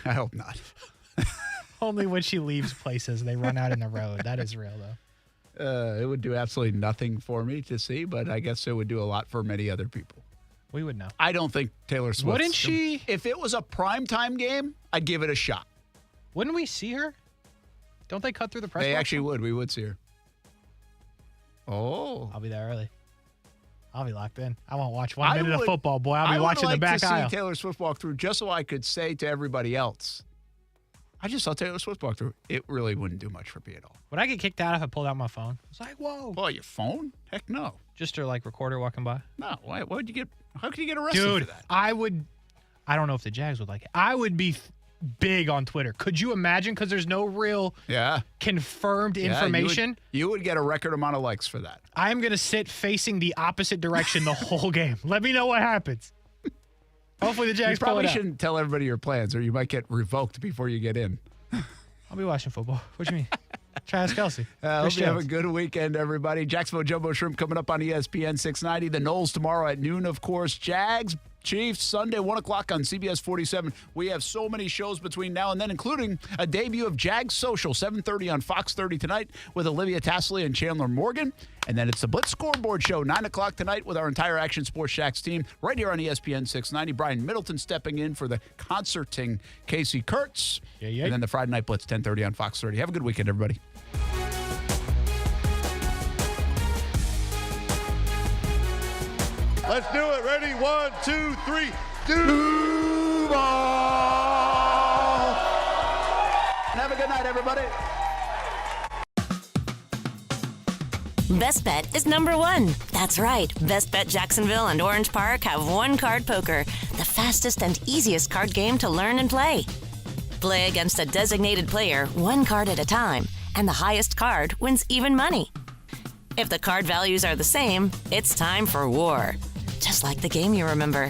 I hope not. Only when she leaves places, they run out in the road. That is real, though. It would do absolutely nothing for me to see, but I guess it would do a lot for many other people. We would know. I don't think Taylor Swift. Wouldn't she? If it was a primetime game, I'd give it a shot. Wouldn't we see her? Don't they cut through the press They box? actually would. We would see her. Oh. I'll be there early. I'll be locked in. I won't watch 1 minute of football, boy. I'll be watching the back I would like aisle. to see Taylor Swift walk through just so I could say to everybody else, I just saw Taylor Swift walk through. It really wouldn't do much for me at all. Would I get kicked out if I pulled out my phone? It's like, whoa. Oh, your phone? Heck no. Just to like record her walking by? No. Why would you get? How could you get arrested Dude, for that? I don't know if the Jags would like it. I would be big on Twitter. Could you imagine? Because there's no real confirmed information. You would get a record amount of likes for that. I'm going to sit facing the opposite direction the whole game. Let me know what happens. Hopefully the Jags You probably pull it out. shouldn't tell everybody your plans or you might get revoked before you get in. I'll be watching football. What do you mean? Travis Kelce. Hope you have a good weekend, everybody. Jacksonville Jumbo Shrimp coming up on ESPN 690. The Knolls tomorrow at noon, of course. Jags Chiefs, Sunday, 1 o'clock on CBS 47. We have so many shows between now and then, including a debut of Jags Social, 7:30 on Fox 30 tonight with Olivia Tassley and Chandler Morgan. And then it's the Blitz Scoreboard Show, 9 o'clock tonight with our entire Action Sports Shacks team right here on ESPN 690. Brian Middleton stepping in for the concerting Kasey Kuhrts. And then the Friday Night Blitz, 10:30 on Fox 30. Have a good weekend, everybody. Let's do it. Ready? 1, 2, 3. Duval! Have a good night, everybody. Best Bet is number one. That's right. Best Bet Jacksonville and Orange Park have one-card poker, the fastest and easiest card game to learn and play. Play against a designated player, one card at a time, and the highest card wins even money. If the card values are the same, it's time for war. Just like the game you remember.